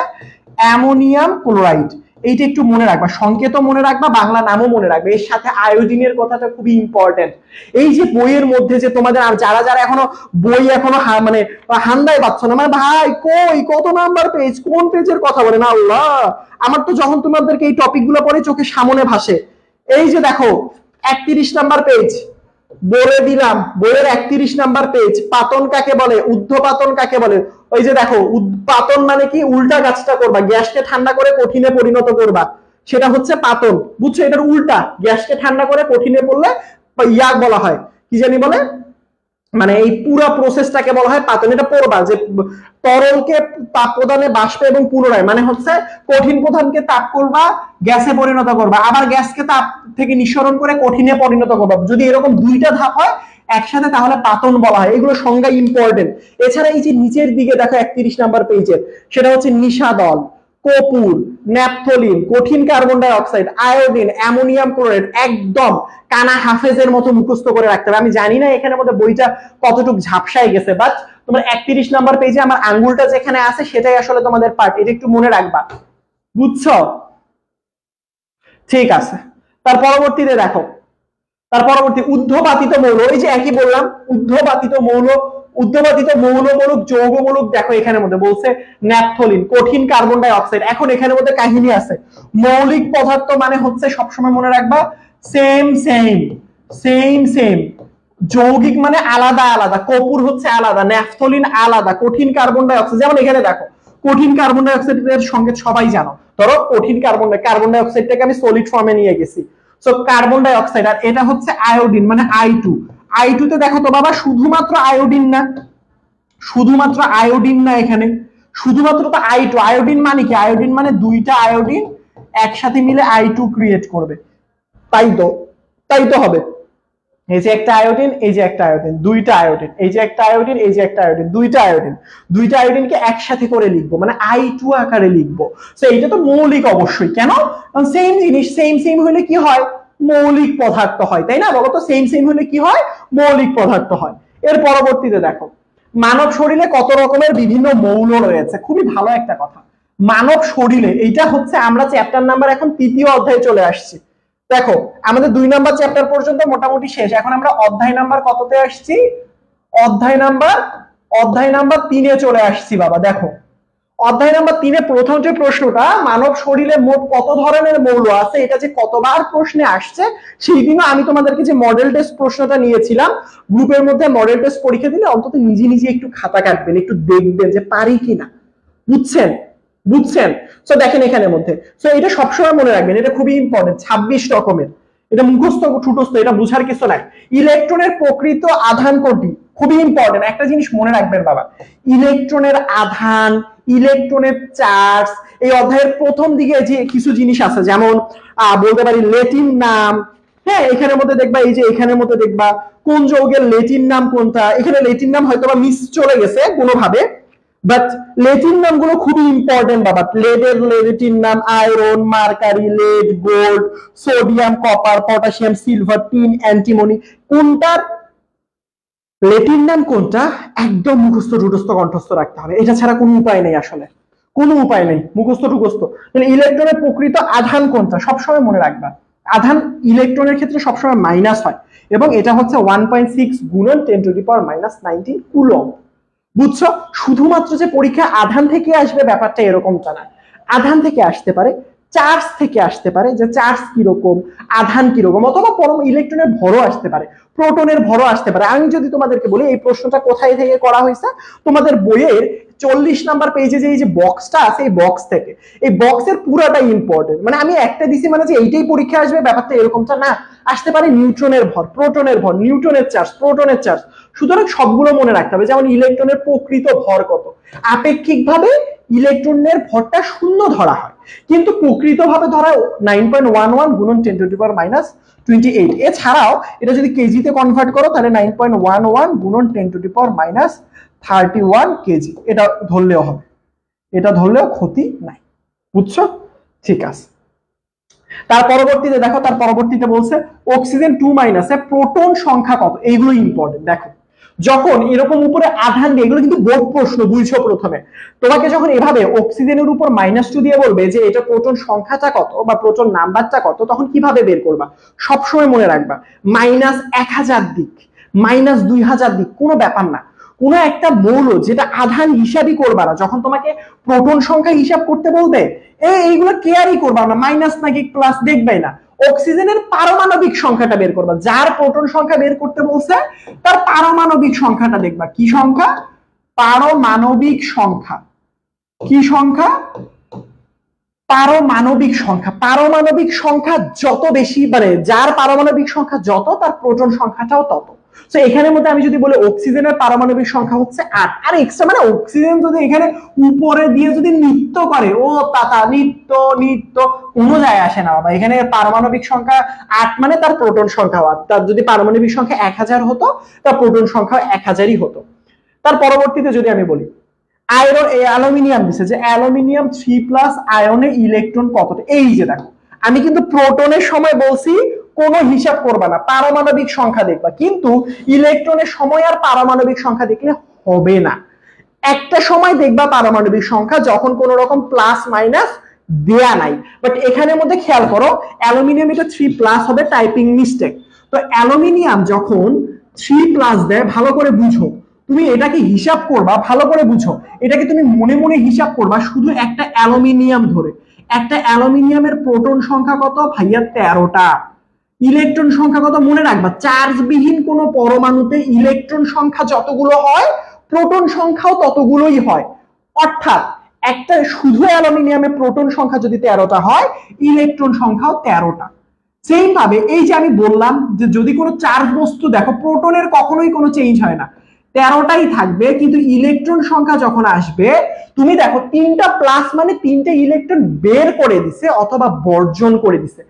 অ্যামোনিয়াম ক্লোরাইড। এইটা একটু মনে রাখবা, সংকেতও মনে রাখবা, বাংলা নামও মনে রাখবে, এর সাথে আয়োডিনের কথাটা খুবই ইম্পর্টেন্ট। এই যে বইয়ের মধ্যে যে তোমাদের যারা যারা এখনো বই এখনো মানে হান্দায় পাচ্ছ না, মানে ভাই কই কত নাম্বার পেজ, কোন পেজের কথা বলে না আল্লাহ। আমার তো যখন তোমাদেরকে এই টপিক গুলো পড়ে চোখের সামনে ভাসে। এই যে দেখো 31 নাম্বার পেজ বলে দিলাম, বইয়ের 31 নাম্বার পেজ। পাতন কাকে বলে, ঊর্ধ্বপাতন কাকে বলে? ওই যে দেখো, পাতন মানে কি, উল্টা কাজটা করবা, গ্যাসকে ঠান্ডা করে কঠিনে পরিণত করবা, সেটা হচ্ছে পাতন, বুঝছো? এটার উল্টা, গ্যাসকে ঠান্ডা করে কঠিনে পড়লে ইয়াক বলা হয়, কি জানি বলে, মানে এই পুরো প্রসেসটাকে বলা হয় পাতন। এটা পড়বা যে তরলকে তাপ প্রদানে বাষ্প এবং পুনরায়, মানে হচ্ছে কঠিন প্রধানকে তাপ করবা, গ্যাসে পরিণত করবা, আবার গ্যাসকে তাপ থেকে নিঃসরণ করে কঠিনে পরিণত করবা। যদি এরকম দুইটা ধাপ হয় একসাথে তাহলে পাতন বলা হয়। এগুলো সংজ্ঞা ইম্পর্টেন্ট। এছাড়া এই যে নিচের দিকে দেখো 31 নাম্বার পেজের, সেটা হচ্ছে নিশাদল, কপুর, ন্যাপথলিন, কঠিন carbon die oxide, iodine, ammonium chloride, একদম কানা হাফেজের মতো মুখস্থ করে রাখতে হবে। আমি জানি না এখানে মধ্যে বইটা কতটুকু ঝাপসায় গেছে, বাট তোমার 31 নাম্বার পেজে আমার আঙ্গুলটা যেখানে আছে সেটাই আসলে তোমাদের পার্ট, এটা একটু মনে রাখবা, বুঝছো? ঠিক আছে, তার পরবর্তীতে দেখো, তার পরবর্তী ঊর্ধ্বপাতিত মৌল, ওই যে একই বললাম ঊর্ধ্বপাতিত মৌল, ঊর্ধ্বপাতিত মৌলমূলক যৌগমূলক, দেখো এখানে মধ্যে বলছে ন্যাপথলিন, কঠিন কার্বন ডাই অক্সাইড। এখন এখানে মধ্যে কাহিনী আছে, মৌলিক পদার্থ মানে হচ্ছে সবসময় মনে রাখবা সেম সেম সেম সেম, যৌগিক মানে আলাদা আলাদা, কপুর হচ্ছে আলাদা, ন্যাপথলিন আলাদা, কঠিন কার্বন ডাই অক্সাইড। যেমন এখানে দেখো কঠিন কার্বন ডাই অক্সাইডের সংকেত সবাই জানো, ধরো কঠিন কার্বন ডাই অক্সাইডটাকে আমি সলিড ফর্মে নিয়ে গেছি, সো কার্বন ডাই অক্সাইড, আর এটা হচ্ছে আয়োডিন মানে I2। I2 তে দেখো তো বাবা শুধুমাত্র আয়োডিন না, শুধুমাত্র আয়োডিন না, এখানে শুধুমাত্র তো I2। আয়োডিন মানে কি, আয়োডিন মানে দুইটা আয়োডিন একসাথে মিলে I2 ক্রিয়েট করবে, তাই তো, তাই তো হবে। এই যে একটা আয়োডিন, এই যে একটা আয়োডিন, দুইটা আয়োডিন, এই যে একটা আয়োডিন, এই যে একটা আয়োডিন, দুইটা আয়োডিন, দুইটা আয়োডিনকে একসাথে করে লিখবো, মানে I2 আকারে লিখবো। তো এইটা তো মৌলিক অবশ্যই, কেন? কারণ সেম জিনিস, সেম সেম হলে কি হয়, মৌলিক পদার্থ হয়, তাই না? বলতো সেম সেম হলে কি হয়, মৌলিক পদার্থ হয়। এর পরবর্তীতে দেখো, মানব শরীরে কত রকমের বিভিন্ন মৌল রয়েছে, খুবই ভালো একটা কথা। মানব শরীরে, এইটা হচ্ছে আমরা চ্যাপ্টার নাম্বার এখন 3য় অধ্যায়ে চলে আসছি। দেখো আমাদের 2 নাম্বার চ্যাপ্টার পর্যন্ত মোটামুটি শেষ, এখন আমরা অধ্যায় নাম্বার কততে আসছি, অধ্যায় নাম্বার 3-এ চলে আসছি বাবা। দেখো অধ্যায় নাম্বার 3-এ প্রথম যে প্রশ্নটা, মানব শরীরে মোট কত ধরনের মৌল আছে, এটা যে কতবার প্রশ্নে আসছে, সেই দিনও আমি তোমাদেরকে যে মডেল টেস্ট প্রশ্নটা নিয়েছিলাম, গ্রুপের মধ্যে মডেল টেস্ট পরীক্ষা দিলে অন্তত নিজে নিজে একটু খাতা কাটবেন, একটু দেখবেন যে পারি কিনা, বুঝছেন? বুঝছেন? সো দেখেন এখানের মধ্যে, সো এটা সবসময় মনে রাখবেন, এটা খুবই ইম্পর্টেন্ট, 26 রকমের, এটা মুখস্থ ঠুটস্থ, এটা বুঝার কিছু নাই। ইলেকট্রনের প্রকৃত আধান কোনটি, খুবই ইম্পর্টেন্ট, একটা জিনিস মনে রাখবেন বাবা, ইলেকট্রনের আধান, ইলেকট্রনের চার্জ, এই অধ্যায়ের প্রথম দিকে যে কিছু জিনিস আছে, যেমন বলতে পারি ল্যাটিন নাম, হ্যাঁ এখানের মধ্যে দেখবা, এই যে এখানের মধ্যে দেখবা কোন যৌগের ল্যাটিন নাম কোনটা, এখানে ল্যাটিন নাম হয়তো বা মিস চলে গেছে কোনোভাবে, বাট ল্যাটিন নামগুলো খুবই ইম্পর্টেন্ট বাবা। লেডের ল্যাটিন নাম iron, mercury, lead, gold, sodium, copper, potassium, silver, tin, antimony, কোনটার ল্যাটিন নাম কোনটা একদম মুখস্থ টুটস্থ কণ্ঠস্থ রাখতে হবে, এটা ছাড়া কোনো উপায় নেই, আসলে কোনো উপায় নেই, মুখস্থ টুকস্থ। তাহলে ইলেকট্রনের প্রকৃত আধান কোনটা সবসময় মনে রাখবা, আধান ইলেকট্রনের ক্ষেত্রে সবসময় মাইনাস হয়, এবং এটা হচ্ছে 1.6 গুণন 10⁻⁹ কুলম্ব, বুঝছো? শুধুমাত্র যে পরীক্ষা আধান থেকে আসবে ব্যাপারটা এরকমটা না, আধান থেকে আসতে পারে, চার্জ থেকে আসতে পারে, যে চার্জ কিরকম, আধান কিরকম, অথবা পরম ইলেকট্রনের ভরও আসতে পারে, প্রোটনের ভরও আসতে পারে। আমি যদি তোমাদেরকে বলি এই প্রশ্নটা কোথায় থেকে করা হয়েছে, তোমাদের বইয়ের 40 নাম্বার পেজে যে এই যে বক্সটা আছে, এই বক্স থেকে, এই বক্সের পুরাটাই ইম্পর্টেন্ট, মানে আমি একটা দিছি মানে যে এইটাই পরীক্ষা আসবে ব্যাপারটা এরকমটা না, আসতে পারে নিউট্রনের ভর, প্রোটনের ভর, নিউটনের চার্জ, প্রোটনের চার্জ, সুতরাং সবগুলো মনে রাখতে হবে। যেমন ইলেকট্রনের প্রকৃত ভর কত, আপেক্ষিকভাবে ইলেকট্রনের ভরটা 0 ধরা হয়, কিন্তু প্রকৃতভাবে ধরা 9.11 গুণন 10⁻⁻28। এছাড়াও এটা যদি কেজিতে কনভার্ট করো তাহলে 9.11 গুণন 10⁻31 কেজি, এটা ধরলেও হবে, এটা ধরলেও ক্ষতি নাই, বুঝছো? ঠিক আছে, তার পরবর্তীতে দেখো, তার পরবর্তীতে বলছে অক্সিজেন 2- প্রোটন সংখ্যা কত, এইগুলো ইম্পর্টেন্ট। দেখো যখন এরকম উপরে আধান দিয়ে, এগুলো কিন্তু বোর্ড প্রশ্ন, বুঝছো প্রথমে তোমাকে যখন এভাবে অক্সিজেনের উপর -2 দিয়ে বলবে যে এটা প্রোটন সংখ্যাটা কত বা প্রোটন নাম্বারটা কত, তখন কিভাবে বের করবা? সবসময় মনে রাখবা -1000 দিক, -2000 দিক কোনো ব্যাপার না। কোন একটা মৌল যেটা আধান হিসাবই করবা না, যখন তোমাকে প্রোটন সংখ্যা হিসাব করতে বলবে এইগুলো কেয়ারই করবা না, মাইনাস নাকি প্লাস দেখবাই না। অক্সিজেনের পারমাণবিক সংখ্যাটা বের করবা, যার প্রোটন সংখ্যা বের করতে বলছে তার পারমাণবিক সংখ্যাটা দেখবা। কি সংখ্যা? পারমাণবিক সংখ্যা। কি সংখ্যা? পারমাণবিক সংখ্যা। পারমাণবিক সংখ্যা যত বেশি, মানে যার পারমাণবিক সংখ্যা যত, তার প্রোটন সংখ্যাটাও তত। তো এখানের মধ্যে আমি যদি বলি অক্সিজেনের পারমাণবিক সংখ্যা হচ্ছে 8, আর এক্সট্রা মানে অক্সিজেন যদি এখানে উপরে দিয়ে যদি নৃত্য করে, ও তাতা নৃত্য নৃত্য, কোনো যায় আসে না বাবা। এখানে পারমাণবিক সংখ্যা 8 মানে তার প্রোটন সংখ্যা 8। তার যদি পারমাণবিক সংখ্যা 1000 হতো, তার প্রোটন সংখ্যা 1000ই হতো। তার পরবর্তীতে যদি আমি বলি আয়রন, অ্যালুমিনিয়াম দিছে যে অ্যালুমিনিয়াম 3+ আয়নে ইলেকট্রন কতটা। এই যে দেখো, আমি কিন্তু প্রোটনের সময় বলছি কোনো হিসাব করবা না, পারমাণবিক সংখ্যা দেখবা, কিন্তু ইলেকট্রনের সময় আর পারমাণবিক সংখ্যা দেখলে হবে না। একটা সময় দেখবা পারমাণবিক সংখ্যা যখন কোন রকম প্লাস মাইনাস দেয়া নাই। বাট এখানের মধ্যে খেয়াল করো, অ্যালুমিনিয়াম এটা 3+ হবে, টাইপিং মিস্টেক। তো অ্যালুমিনিয়াম যখন 3+ দেয়, ভালো করে বুঝো, তুমি এটাকে হিসাব করবা, ভালো করে বুঝো, এটাকে তুমি মনে মনে হিসাব করবা শুধু একটা অ্যালুমিনিয়াম ধরে। একটা অ্যালুমিনিয়ামের প্রোটন সংখ্যা কত ভাইয়া? 13টা। ইলেকট্রন সংখ্যা কত মনে রাখবা, চার্জবিহীন কোন পরমাণুতে ইলেকট্রন সংখ্যা যতগুলো হয়, প্রোটন সংখ্যাও ততগুলোই হয়। অর্থাৎ একটা শুধু অ্যালুমিনিয়ামের প্রোটন সংখ্যা যদি 13টা হয়, ইলেকট্রন সংখ্যাও 13টা। সেম ভাবে এই যে আমি বললাম যে যদি কোনো চার্জ বস্তু দেখো, প্রোটনের কখনোই কোনো চেঞ্জ হয় না, 13টাই থাকবে, কিন্তু ইলেকট্রন সংখ্যা যখন আসবে, তুমি দেখো 3টা প্লাস মানে 3টে ইলেকট্রন বের করে দিছে অথবা বর্জন করে দিছে।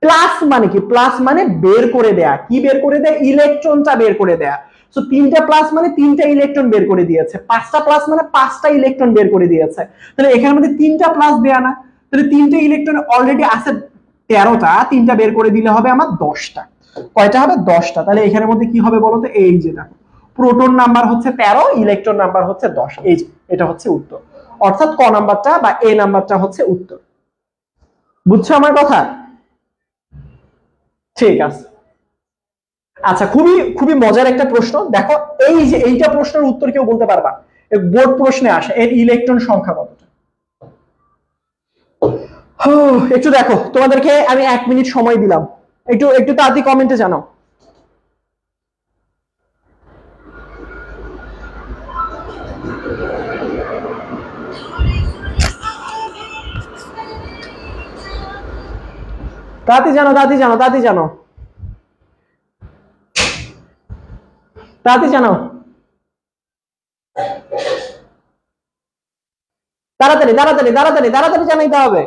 প্লাস মানে কি? প্লাস মানে বের করে দেয়া। কি বের করে দেয়া? ইলেকট্রনটা বের করে দেয়া। সো 3টা প্লাস মানে 3টা ইলেকট্রন বের করে দিয়েছে, 5টা প্লাস মানে 5টা ইলেকট্রন বের করে দিয়েছে। তাহলে এখানের মধ্যে 3টা প্লাস দেয়া না, তাহলে 3টে ইলেকট্রন অলরেডি আছে 13টা, 3টা বের করে দিলে হবে আমার 10টা। কয়টা হবে? 10টা। তাহলে এখানের মধ্যে কি হবে বলতো? এই যে দেখো, প্রোটন নাম্বার হচ্ছে 13, ইলেকট্রন নাম্বার হচ্ছে 10। এই যে এটা হচ্ছে উত্তর, অর্থাৎ ক নাম্বারটা বা এ নাম্বারটা হচ্ছে উত্তর। বুঝছো আমার কথা? ঠিক আছে। আচ্ছা, খুবই খুবই মজার একটা প্রশ্ন। দেখো এই যে এইটা প্রশ্নের উত্তর কেউ বলতে পারবা? বোর্ড প্রশ্নে আসে, এর ইলেকট্রন সংখ্যা কতটা? একটু দেখো, তোমাদেরকে আমি 1 মিনিট সময় দিলাম, একটু একটু তাড়াতাড়ি কমেন্টে জানাও। তাড়াতাড়ি জানো, তাড়াতাড়ি জানো, তাড়াতাড়ি জানো, তাড়াতাড়ি জানো, তাড়াতাড়ি তাড়াতাড়ি তাড়াতাড়ি তাড়াতাড়ি জানাইতে হবে।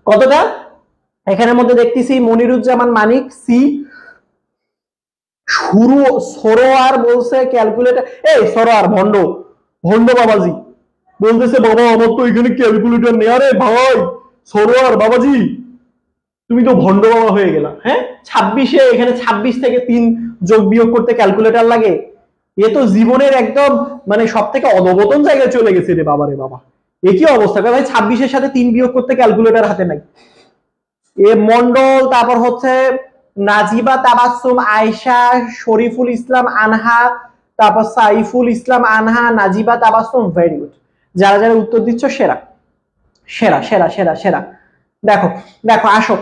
কতটা? এখানের মধ্যে দেখতেছি মনিরুজ্জামান মানিক সি, শুরু সরোয়ার বলছে ক্যালকুলেটর। এই সরোয়ার ভন্ড, ভন্ড বাবাজি বলতেছে বাবা আমার তো এখানে ক্যালকুলেটর নেই। আরে ভাই সরোয়ার বাবাজি, তুমি তো ভন্ড বাবা হয়ে গেলা। হ্যাঁ, 26-এ এখানে 26 থেকে 3 যোগ বিয়োগ করতে ক্যালকুলেটর লাগে? এ তো জীবনের একদম মানে সব থেকে অধবতন জায়গায় চলে গেছে রে বাবা রে বাবা। এ কি অবস্থা ভাই? 26-এর সাথে 3 বিয়োগ করতে ক্যালকুলেটর হাতে নাই। এ মন্ডল, তারপর হচ্ছে নাজিবা তাবাসসুম, আয়েশা, শরীফুল ইসলাম আনহা, তারপর সাইফুল ইসলাম আনহা, নাজিবা তাবাসসুম, ভেরি গুড। যারা যারা উত্তর দিচ্ছ সেরা সেরা সেরা সেরা সেরা। দেখো দেখো আসো,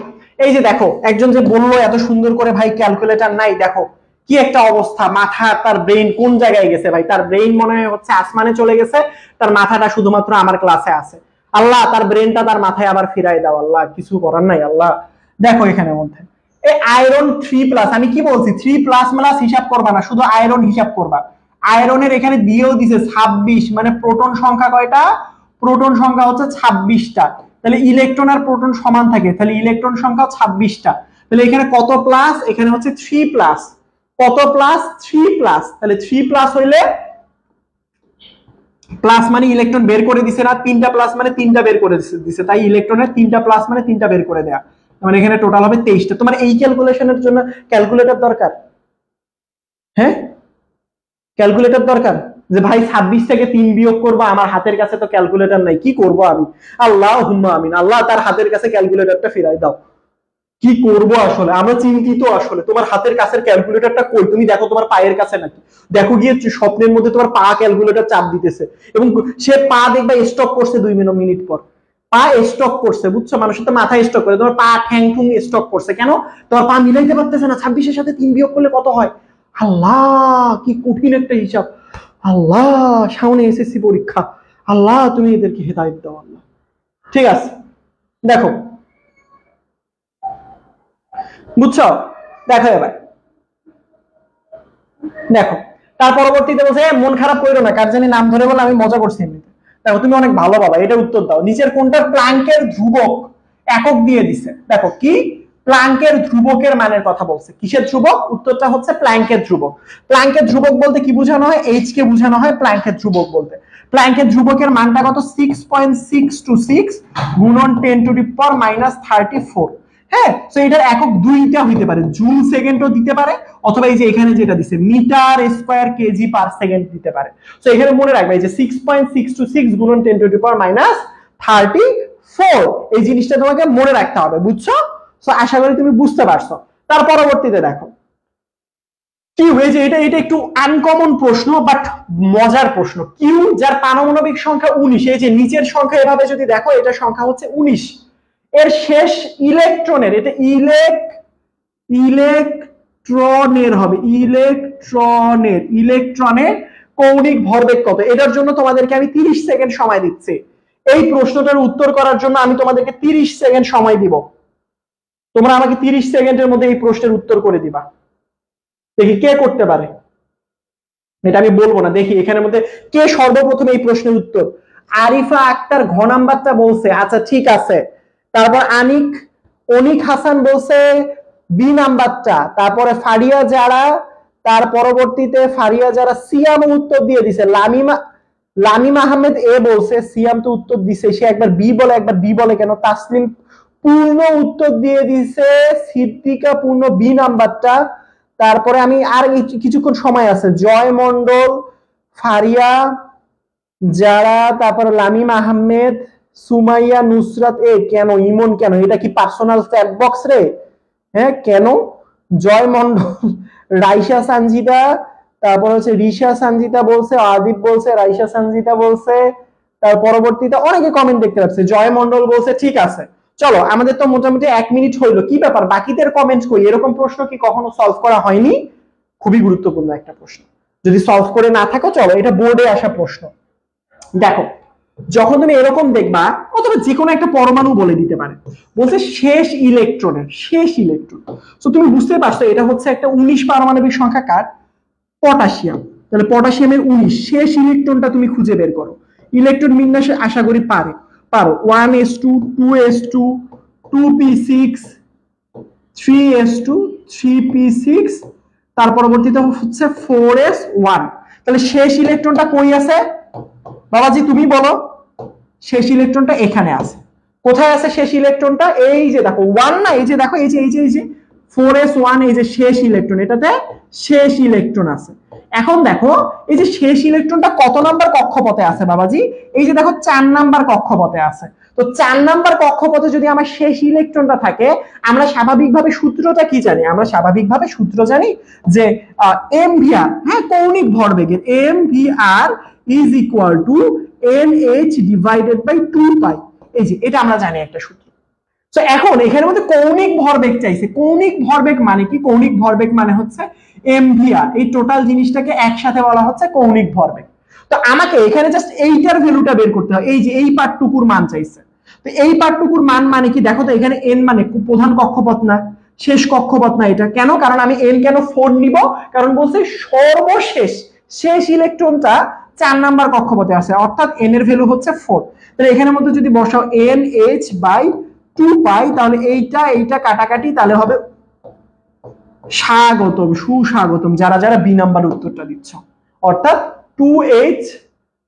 এই যে দেখো একজন যে বললো এত সুন্দর করে ভাই ক্যালকুলেটর নাই, দেখো কি একটা অবস্থা, মাথা তার ব্রেন কোন জায়গায় গেছে ভাই? তার ব্রেন মনে হচ্ছে আসমানে চলে গেছে, তার মাথাটা শুধুমাত্র আমার ক্লাসে আছে। আল্লাহ তার ব্রেনটা তার মাথায় আবার ফিরাই দাও আল্লাহ, কিছু করার নাই আল্লাহ। দেখো এখানের মধ্যে এই আয়রন 3+, আমি কি বলছি 3++ হিসাব করবা না, শুধু আয়রন হিসাব করবা। আয়রনের এখানে দিয়েও দিছে 26, মানে প্রোটন সংখ্যা কয়টা? প্রোটন সংখ্যা হচ্ছে 26টা। তাহলে ইলেকট্রন আর প্রোটন সমান থাকে, তাহলে ইলেকট্রন সংখ্যা 26টা। তাহলে এখানে কত প্লাস? এখানে হচ্ছে 3+। কত প্লাস? 3+। তাহলে 3+ হইলে প্লাস মানে ইলেকট্রন বের করে দিছে না, তিনটা প্লাস মানে তিনটা বের করে দিছে, তাই ইলেকট্রনের তিনটা প্লাস মানে তিনটা বের করে দেয়া, মানে এখানে টোটাল হবে 23টা। তোমার এই ক্যালকুলেশনের জন্য ক্যালকুলেটর দরকার? হ্যাঁ, ক্যালকুলেটর দরকার যে ভাই 26 থেকে 3 বিয়োগ করবো, আমার হাতের কাছে তো ক্যালকুলেটর নাই, কি করব আমি? আল্লাহুম্মা আমিন, আল্লাহ তার হাতের কাছে ক্যালকুলেটরটা ফিরাই দাও। কি করব আসলে, আমরা চিন্তিত আসলে। তোমার হাতের কাছের ক্যালকুলেটরটা কই? তুমি দেখো তোমার পায়ের কাছে নাকি? দেখো গিয়ে স্বপ্নের মধ্যে তোমার পা ক্যালকুলেটর চাপ দিতেছে, এবং সে পা দেখবা স্টক করছে 2 মিনিট পর, পা স্টক করছে, বুঝছো? মানুষের তো মাথায় স্টক করে, তোমার পা ঠ্যাং ঠুং স্টক করছে কেন? তোমার পা মিলাইতে পারতেছে না 26-এর সাথে 3 বিয়োগ করলে কত হয়। আল্লাহ কি কঠিন একটা হিসাব। আল্লাহ, সামনে এসএসসি পরীক্ষা, আল্লাহ তুমি এদেরকে হেদায়েত দাও আল্লাহ। ঠিক আছে, দেখো, বুঝছো? দেখো এবার, দেখো তার পরবর্তীতে বলছে মন খারাপ করো না, কার জানি নাম ধরে বলে, আমি মজা করছি এমনিতে। দেখো তুমি অনেক ভালো বাবা, এটা উত্তর দাও। নিচের কোনটার প্লাঙ্কের ধ্রুবক একক দিয়ে দিছে? দেখো কি প্লাঙ্কের ধ্রুবকের মানের কথা বলছে। কিসের ধ্রুবক? উত্তরটা হচ্ছে প্লাঙ্কের ধ্রুবক। প্লাঙ্কের ধ্রুবক বলতে কি বোঝানো হয়? এইচ কে বোঝানো হয় প্লাঙ্কের ধ্রুবক বলতে। প্লাঙ্কের ধ্রুবকের মানটা কত? 6.626 গুণন 10⁻⁻34। হ্যাঁ, তো এটার একক দুইটা হইতে পারে, জুল সেকেন্ডও দিতে পারে, অথবা এই যে এখানে যেটা দিছে meter square KG per second দিতে পারে। তো এখানে মনে রাখবে এই যে 6.626 গুণন 10⁻⁻34, এই জিনিসটা তোমাকে মনে রাখতে হবে, বুঝছো? তো আশা করি তুমি বুঝতে পারছো। তার পরবর্তীতে দেখো কি হয়েছে, এটা এটা একটু আনকমন প্রশ্ন, বাট মজার প্রশ্ন। কিউ যার পারমাণবিক সংখ্যা 19, এই যে নিচের সংখ্যা এভাবে যদি দেখো, এটা সংখ্যা হচ্ছে 19, এর শেষ ইলেকট্রনের, এটা ইলেকট্রনের হবে, ইলেকট্রনের কৌণিক ভরবেগ কত? এটার জন্য তোমাদেরকে আমি 30 সেকেন্ড সময় দিচ্ছি। এই প্রশ্নটার উত্তর করার জন্য আমি তোমাদেরকে 30 সেকেন্ড সময় দিব। তোমরা আমাকে 30 সেকেন্ডের মধ্যে এই প্রশ্নের উত্তর করে দিবা। দেখি কে করতে পারে, এটা আমি বলবো না। দেখি এখানের মধ্যে কে সর্বপ্রথম এই প্রশ্নের উত্তর। আরিফা আক্তার ঘ নাম্বারটা বলছে, আচ্ছা ঠিক আছে। তারপর অনিক হাসান বলছে বি নাম্বারটা। তারপরে ফারিয়া যারা, তার পরবর্তীতে ফারিয়া যারা সিয়াম উত্তর দিয়ে দিছে। লামিম আহমেদ এ বলছে, সিয়াম তো উত্তর দিছে, সে একবার বি বলে একবার বি বলে কেন। তাসলিম পূর্ণ উত্তর দিয়ে দিছে, সিদ্দিকা পূর্ণ বি নাম্বারটা। তারপরে আমি আর কিছুক্ষণ সময় আছে, জয় মন্ডল, ফারিয়া যারা, তারপর লামিম আহমেদ, সুমাইয়া, নুসরাত এ কেন, ইমন কেন, এটা কি পার্সোনাল চ্যাট বক্স রে? হ্যাঁ কেন? জয় মন্ডল, রাইসা সানজিদা, তারপর হচ্ছে রিশা সানজিদা বলছে, আদিব বলছে, রাইসা সানজিদা বলছে। তার পরবর্তীতে অনেকে কমেন্ট দেখতে পাচ্ছে, জয় মন্ডল বলছে। ঠিক আছে, চলো আমাদের তো মোটামুটি 1 মিনিট হইলো, কি ব্যাপার বাকিদের কমেন্ট কই? এরকম প্রশ্ন কি কখনো সলভ করা হয়নি? খুবই গুরুত্বপূর্ণ একটা প্রশ্ন, যদি সলভ করে না থাকো চলো, এটা বোর্ডে আসা প্রশ্ন। দেখো যখন তুমি এরকম দেখবা, অথবা যে কোনো একটা পরমাণু বলে দিতে পারে, বলছে শেষ ইলেকট্রন। তো তুমি বুঝতে পারছো এটা হচ্ছে একটা 19 পারমাণবিক সংখ্যা কার? পটাশিয়াম। তাহলে পটাশিয়ামের 19, শেষ ইলেকট্রনটা তুমি খুঁজে বের করো। ইলেকট্রন বিন্যাসে আশা করি পারো 1s2 2s2 2p6 3s2 3p6, তার পরবর্তীতে হচ্ছে 4s1। তাহলে শেষ ইলেকট্রনটা কই আছে বাবাজি? তুমি বলো। শেষ ইলেকট্রনটা এখানে আছে। কোথায় আছে শেষ ইলেকট্রনটা? এই যে দেখো 1 না, এই যে দেখো, এই যে 4s1, এই যে শেষ ইলেকট্রন, এটাতে শেষ ইলেকট্রন আছে। এখন দেখো এই যে শেষ ইলেকট্রনটা কত নাম্বার কক্ষপথে আছে বাবাজি? এই যে দেখো 4 নাম্বার কক্ষপথে আছে। তো 4 নাম্বার কক্ষপথে যদি আমার শেষ ইলেকট্রনটা থাকে, আমরা স্বাভাবিকভাবে সূত্রটা কি জানি? আমরা স্বাভাবিকভাবে সূত্র জানি যে mvr, হ্যাঁ, কৌণিক ভরবেগের mvr is equal to nh divided by 2 pi। এই যে এটা আমরা জানি একটা সূত্র। তো এখন এখানের মধ্যে কৌণিক ভরবেগ চাইছে। কৌণিক ভরবেগ মানে কি? কৌণিক ভরবেগ মানে হচ্ছে mvr, এই টোটাল জিনিসটাকে একসাথে বলা হচ্ছে কৌণিক ভরবেগ। তো আমাকে এখানে জাস্ট এইটার ভ্যালুটা বের করতে হবে। এই যে এই পার্টটুকুর মান চাইছে। তো এই পার্টটুকুর মান মানে কি? দেখো তো এখানে n মানে প্রধান কক্ষপথ না, শেষ কক্ষপথ না। এটা কেন? কারণ আমি n কেন 4 নিব? কারণ বলছে শেষ ইলেকট্রনটা 4 নাম্বার কক্ষপথে আছে, অর্থাৎ n এর ভ্যালু হচ্ছে 4। তাহলে এখানের মধ্যে যদি বসাও nh/2 পাই, তাহলে এইটা কাটাকাটি, তাহলে হবে সুস্বাগতম যারা যারা বি নাম্বার উত্তরটা দিচ্ছ, অর্থাৎ 2h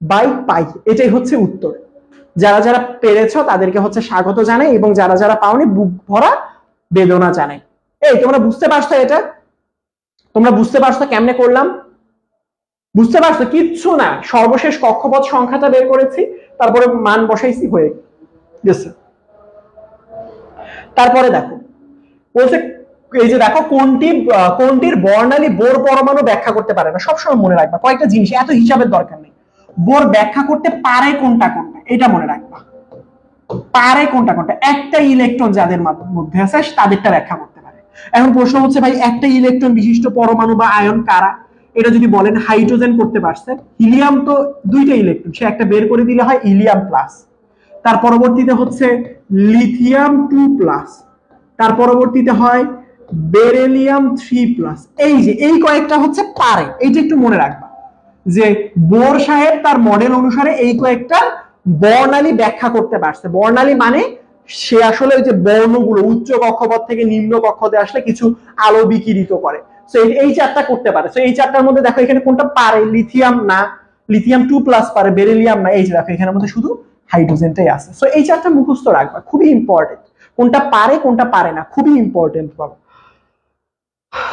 বাই পাই। এটাই হচ্ছে উত্তর। যারা যারা পেরেছো তাদেরকে হচ্ছে স্বাগত জানাই, এবং যারা যারা পাওনি বুক ভরা বেদনা জানাই। এই তোমরা বুঝতে পারছো এটা? তোমরা বুঝতে পারছো কেমনে করলাম? বুঝতে পারছো? কিচ্ছু না, সর্বশেষ কক্ষপথ সংখ্যাটা বের করেছি, তারপরে মান বসাইছি, হয়ে গেছে। তারপরে দেখো বলছে, এই যে দেখো, কোনটির বর্ণালী বোর পরমাণু ব্যাখ্যা করতে পারে না। সবসময় মনে রাখবা কয়েকটা জিনিস, এত হিসাবের দরকার নেই। বোর ব্যাখ্যা করতে পারে কোনটা কোনটা, এটা মনে রাখবা। পারে কোনটা কোনটা, একটা ইলেকট্রন যাদের মধ্যে আছে তাদেরটা ব্যাখ্যা করতে পারে। এখন প্রশ্ন হচ্ছে, ভাই একটা ইলেকট্রন বিশিষ্ট পরমাণু বা আয়ন কারা? এটা যদি বলেন হাইড্রোজেন করতে পারছে, হিলিয়াম তো দুইটা ইলেকট্রন, সে একটা বের করে দিলে হয় হিলিয়াম প্লাস। তার পরবর্তীতে হচ্ছে লিথিয়াম 2+, তার পরবর্তীতে হয় বেরিলিয়াম 3+। এই যে এই কয়েকটা হচ্ছে পারে, এইটা একটু মনে রাখবা যে বোর সাহেব তার মডেল অনুসারে এই কয়েকটা বর্ণালী ব্যাখ্যা করতে পারছে। বর্ণালী মানে সে আসলে ওই যে বর্ণগুলো উচ্চ কক্ষপথ থেকে নিম্ন কক্ষপথে আসলে কিছু আলো বিকিরিত করে, তো এই চারটা করতে পারে। তো এই চারটার মধ্যে দেখো এখানে কোনটা পারে? লিথিয়াম না, লিথিয়াম 2+ পারে, বেরিলিয়াম না। এই যে দেখো এখানের মধ্যে শুধু হাইড্রোজেনটাই আছে। তো এই চারটা মুখস্থ রাখবা, খুবই ইম্পর্টেন্ট। কোনটা পারে কোনটা পারে না, খুবই ইম্পর্টেন্ট বাবা।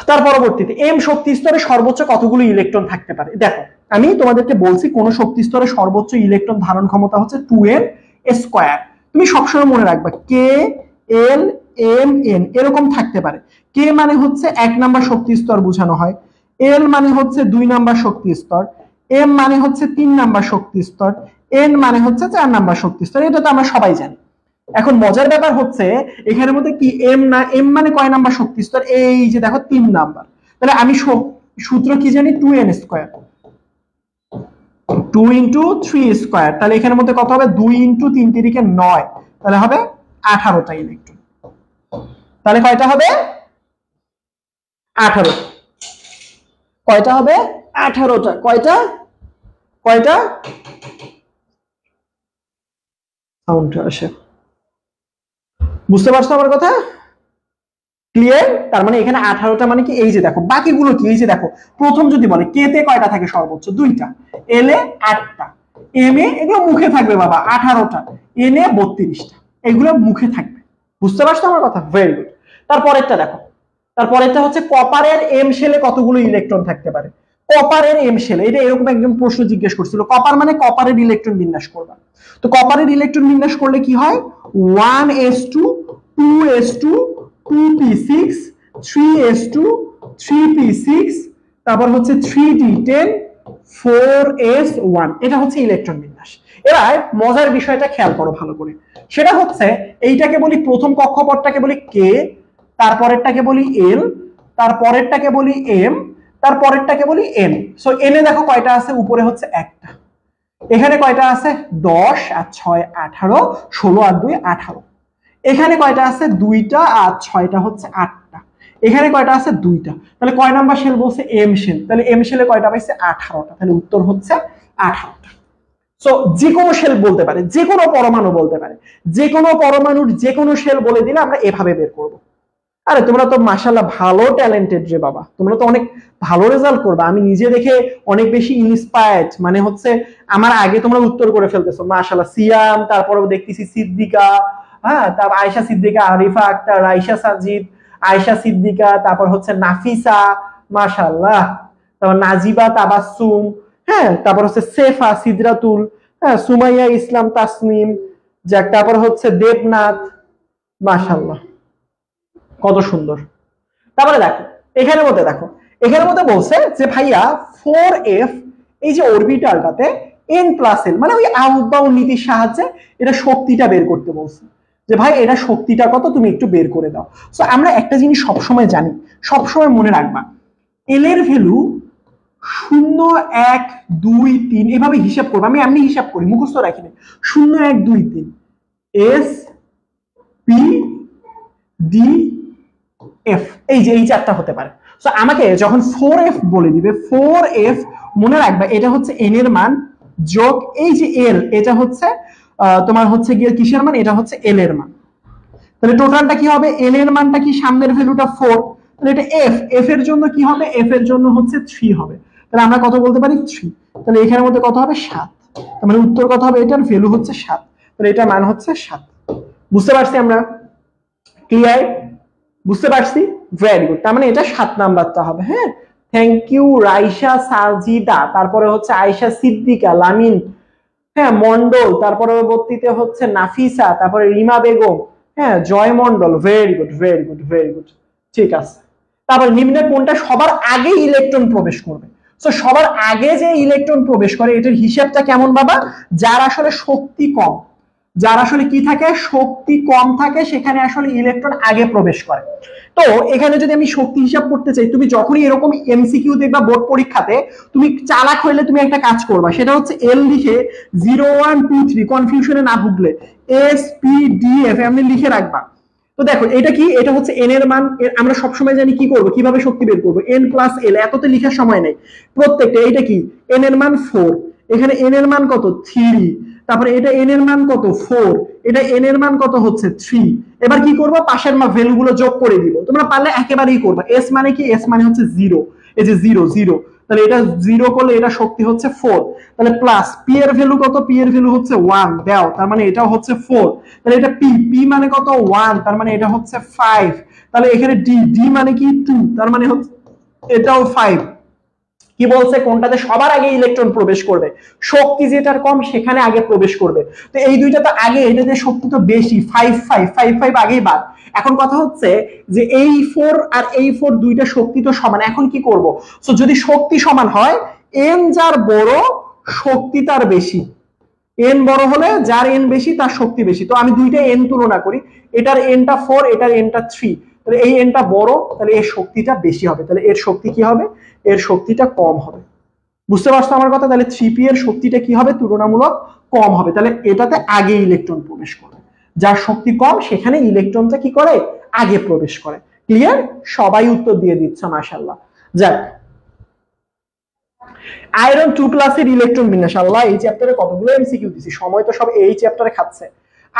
তার পরবর্তীতে এম শক্তি স্তরে সর্বোচ্চ কতগুলো ইলেকট্রন থাকতে পারে? দেখো আমি তোমাদেরকে বলছি কোন শক্তি স্তরে সর্বোচ্চ ইলেকট্রন ধারণ ক্ষমতা হচ্ছে 2n²। তুমি সবসময় মনে রাখবা কে এল এম এন এরকম থাকতে পারে। কে মানে হচ্ছে 1 নাম্বার শক্তি স্তর বোঝানো হয়, এল মানে হচ্ছে 2 নাম্বার শক্তি স্তর, এম মানে হচ্ছে 3 নাম্বার শক্তি স্তর, এন মানে হচ্ছে 4 নাম্বার শক্তি স্তর। এটা তো আমরা সবাই জানি। এখন মজার ব্যাপার হচ্ছে এখানের মধ্যে কি এম না, এম মানে কয় নাম্বার শক্তি স্তর? এই যে দেখো 3 নাম্বার। তাহলে আমি সূত্র কি জানি? 2n², 2 × 3²। তাহলে এখানের মধ্যে কত হবে? 2 × 3 × 9, তাহলে হবে 18টা ইলেকট্রন। তাহলে কয়টা হবে? 18। কয়টা হবে? 18টা। কয়টা কয়টা সাউন্ড আসে, বুঝতে পারছো আমার কথা? ক্লিয়ার? তার মানে এখানে 18টা মানে কি? এই যে দেখো বাকিগুলো কি? এই যে দেখো প্রথম যদি বলে কে তে কয়টা থাকে? সর্বোচ্চ 2টা, এল এ 8টা, এম এ এগুলো মুখে থাকবে বাবা 18টা, এন এ 32টা, এগুলো মুখে থাকবে। বুঝতে পারছো আমার কথা? Very good. তারপরেরটা দেখো, তারপরেরটা হচ্ছে কপারের এম শেলে কতগুলো ইলেকট্রন থাকতে পারে? কপারের এম শেলে, এটা এরকম একজন প্রশ্ন জিজ্ঞেস করছিল। কপার মানে কপারের ইলেকট্রন বিন্যাস করবা। তো কপারের ইলেকট্রন বিন্যাস করলে কি হয়? 1s2 2s2 2p6 3s2 3p6, তারপর হচ্ছে 3d10 4s1। এটা হচ্ছে ইলেকট্রন বিন্যাস। এবার মজার বিষয়টা খেয়াল করো ভালো করে, সেটা হচ্ছে এইটাকে বলি প্রথম কক্ষপথটাকে বলি কে, তারপরেরটাকে বলি এল, তারপরেরটাকে বলি এম, তারপরেরটাকে বলি এন। সো এনে দেখো কয়টা আছে? উপরে হচ্ছে একটা, এখানে কয়টা আছে? 10 আর 6 18, 16 আর 2 18। এখানে কয়টা আছে? 2টা, আর 6টা হচ্ছে 8টা। এখানে কয়টা আছে? 2টা। তাহলে কয় নাম্বার শেল বলছে? M shell. তাহলে এম শেলে কয়টা পাইছে? 18টা। তাহলে উত্তর হচ্ছে 18টা। সো যে কোনো শেল বলতে পারে, যে কোনো পরমাণু বলতে পারে, যে কোনো পরমাণুর যে কোনো শেল বলে দিলে আমরা এভাবে বের করব। আরে তোমরা তো মাশাআল্লাহ ভালো ট্যালেন্টেড রে বাবা, তোমরা তো অনেক ভালো রেজাল্ট করবা। আমি নিজে দেখে অনেক বেশি ইন্সপায়ার্ড, মানে হচ্ছে আমার আগে তোমরা উত্তর করে ফেলতেছো মাশাআল্লাহ। সিয়াম, তারপরে দেখতেছি সিদ্দিকা, হ্যাঁ, তারপর আয়েশা সিদ্দিকা, আরিফা আক্তার, রাইসা সাজিদ, আয়েশা সিদ্দিকা, তারপর হচ্ছে নাফিসা, মাশাআল্লাহ, তারপর নাজিবা তাবাসসুম, হ্যাঁ, তারপর হচ্ছে সেফা সিদরাতুল, হ্যাঁ, সুমাইয়া ইসলাম তাসনিম, যাক, তারপর হচ্ছে দেবনাথ, মাশাআল্লাহ কত সুন্দর। তারপরে দেখো এখানের মধ্যে, দেখো এখানের মধ্যে বলছে যে ভাইয়া 4f এই যে অরবিটালটাতে n+l মানে ওই আউটবাউন্ড নীতির সাহায্যে এটা শক্তিটা বের করতে বলছে, যে ভাই এটা শক্তিটা কত তুমি একটু বের করে দাও। সো আমরা একটা জিনিস সবসময় জানি, সবসময় মনে রাখবা, এল এর ভ্যালু 0 1 2 3 এভাবে হিসাব করবো। আমি এমনি হিসাব করি, মুখস্থ রাখিনি। 0 1 2 3 এস পি ডি এফ, এই যে এই চারটা হতে পারে। সো আমাকে যখন 4f বলে দিবে, 4f মনে রাখবে এটা হচ্ছে n এর মান যোগ এই যে l, এটা হচ্ছে তোমার হচ্ছে গিয়ে কিসের মান? এটা হচ্ছে l এর মান। তাহলে টোটালটা কি হবে? l এর মানটা কি? সামনের ভ্যালুটা 4, তাহলে এটা f এর জন্য কি হবে? f এর জন্য হচ্ছে 3 হবে। তাহলে আমরা কত বলতে পারি? 3। তাহলে এখানের মধ্যে কত হবে? 7। তার মানে উত্তর কত হবে, এটার ভ্যালু হচ্ছে 7, তাহলে এটার মান হচ্ছে 7। বুঝতে পারছি আমরা? ক্লিয়ার? বুঝতে পারছি? Very good. তার মানে এটা 7 নাম্বারটা হবে। হ্যাঁ, থ্যাংক ইউ রাইসা সাজিদা, তারপরে হচ্ছে আয়েশা সিদ্দিকা, লামিন, হ্যাঁ মন্ডল, তারপরে পরবর্তীতে হচ্ছে নাফিসা, তারপরে রিমা বেগম, হ্যাঁ Joy Mondal. Very good very good very good. ঠিক আছে, তারপর নিম্নে কোনটা সবার আগে ইলেকট্রন প্রবেশ করবে? তো সবার আগে যে ইলেকট্রন প্রবেশ করে এটার হিসাবটা কেমন বাবা? যার আসলে শক্তি কম, যার আসলে কি থাকে, শক্তি কম থাকে, সেখানে আসলে ইলেকট্রন আগে প্রবেশ করে। তো এখানে যদি আমি শক্তি হিসাব করতে চাই, তুমি যখনই এরকম এমসিকিউ দেখবা বোর্ড পরীক্ষাতে, তুমি চালাক হইলে তুমি একটা কাজ করবা, সেটা হচ্ছে এল লিখে 0 1 2 3 কনফিউশনে না ভুগলে এস পি ডি এফ এমনি লিখে রাখবা। তো দেখো এটা কি, এটা হচ্ছে এন এর মান। আমরা সবসময় জানি কি করব, কিভাবে শক্তি বের করবো, এন প্লাস এল, এততে লিখার সময় নেই প্রত্যেকটা। এটা কি, এন এর মান 4, এখানে এন এর মান কত 3, তারপরে এটা এন এর মান কত 4, এটা এন এর মান কত হচ্ছে 3। এবার কি করবো, পাশের ভ্যালু গুলো যোগ করে দিব। তোমরা পারলে একেবারেই করবা। এস মানে কি, এস মানে হচ্ছে 0, এই যে 0 0, তাহলে এটা 0 করলে এটা শক্তি হচ্ছে 4, তাহলে প্লাস পি এর ভ্যালু কত, পি এর ভ্যালু হচ্ছে 1 দাও, তার মানে এটাও হচ্ছে 4, তাহলে এটা পি, পি মানে কত 1, তার মানে এটা হচ্ছে 5, তাহলে এখানে ডি, ডি মানে কি 2, তার মানে হচ্ছে এটাও 5। কি বলছে, কোনটাতে সবার আগে ইলেকট্রন প্রবেশ করবে, শক্তি যেটার কম সেখানে আগে প্রবেশ করবে। তো এই দুইটা তো আগে, এটাতে শক্তি তো বেশি, 5 5 5 5 আগেই বাদ। এখন কথা হচ্ছে যে এই 4 আর এই 4 দুইটা শক্তি তো সমান, এখন কি করব? সো যদি শক্তি সমান হয়, এন যার বড় শক্তি তার বেশি, এন বড় হলে যার এন বেশি তার শক্তি বেশি। তো আমি দুইটা এন তুলনা করি, এটার এনটা 4, এটার এনটা 3, তাহলে এই এনটা বড়, তাহলে এর শক্তিটা বেশি হবে, তাহলে এর শক্তি কি হবে, এর শক্তিটা কম হবে। বুঝতে পারছো আমার কথা? তাহলে 3p এর শক্তিটা কি হবে, তুলনামূলক কম হবে, তাহলে এটাতে আগে ইলেকট্রন প্রবেশ করবে। যার শক্তি কম সেখানে ইলেকট্রনটা কি করে, আগে প্রবেশ করে। ক্লিয়ার? সবাই উত্তর দিয়ে দিচ্ছে মাশাআল্লাহ। যাক, আয়রন 2 ক্লাসের ইলেকট্রন বিন্যাস, আল্লাহ এই চ্যাপ্টারে কতগুলো এমসিকিউ দিছি, সময় তো সব এই চ্যাপ্টারে খাচ্ছে।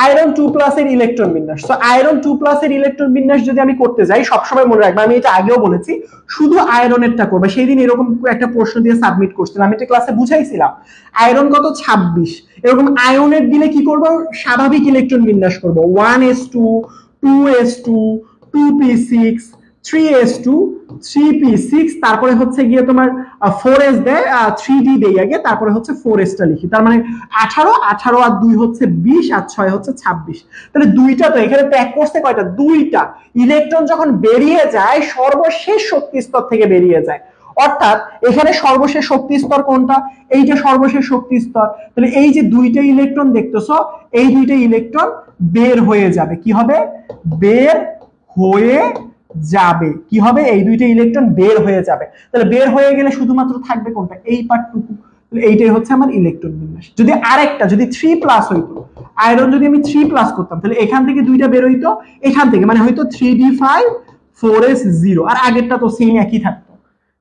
আয়রন 2 প্লাসের ইলেকট্রন বিন্যাস, তো আয়রন 2 প্লাসের ইলেকট্রন বিন্যাস যদি আমি করতে যাই, সবসময় মনে রাখবে, আমি এটা আগেও বলেছি, শুধু আয়রনেরটা করবে। সেই দিন এরকম একটা প্রশ্ন দিয়ে সাবমিট করছিলাম, আমি এটা ক্লাসে বুঝাইছিলাম। আয়রন কত 26, এরকম আয়নের দিলে কি করব, স্বাভাবিক ইলেকট্রন বিন্যাস করব, 1s2 2s2 2p6 3s2 3p6, তারপরে হচ্ছে গিয়ে তোমার 4s দেয়, 3d দেই আগে, তারপরে হচ্ছে 4s টা লিখি। তার মানে 18 18 আর 2 হচ্ছে 20 আর 6 হচ্ছে 26। তাহলে দুইটা তো এখানে ত্যাগ করছে কয়টা, দুইটা। ইলেকট্রন যখন বেরিয়ে যায় সর্বশেষ শক্তি স্তর থেকে বেরিয়ে যায়, অর্থাৎ এখানে সর্বশেষ শক্তি স্তর কোনটা, এইটা সর্বশেষ শক্তি স্তর। তাহলে এই যে দুইটা ইলেকট্রন দেখতেছো, এই দুইটা ইলেকট্রন বের হয়ে যাবে। কি হবে, বের হয়ে যাবে। কি হবে, এই দুইটা ইলেকট্রন বের হয়ে যাবে। তাহলে বের হয়ে গেলে শুধুমাত্র থাকবে কোনটা, এই পার্টটুকু। এইটাই হচ্ছে আমার ইলেকট্রন বিন্যাস। যদি আরেকটা, যদি 3+ হইতো, আয়রন যদি আমি 3+ করতাম, তাহলে এখান থেকে দুইটা বের হইতো, এখান থেকে মানে হয়তো 3d5 4s0, আর আগেরটা তো সেম একই থাকতো।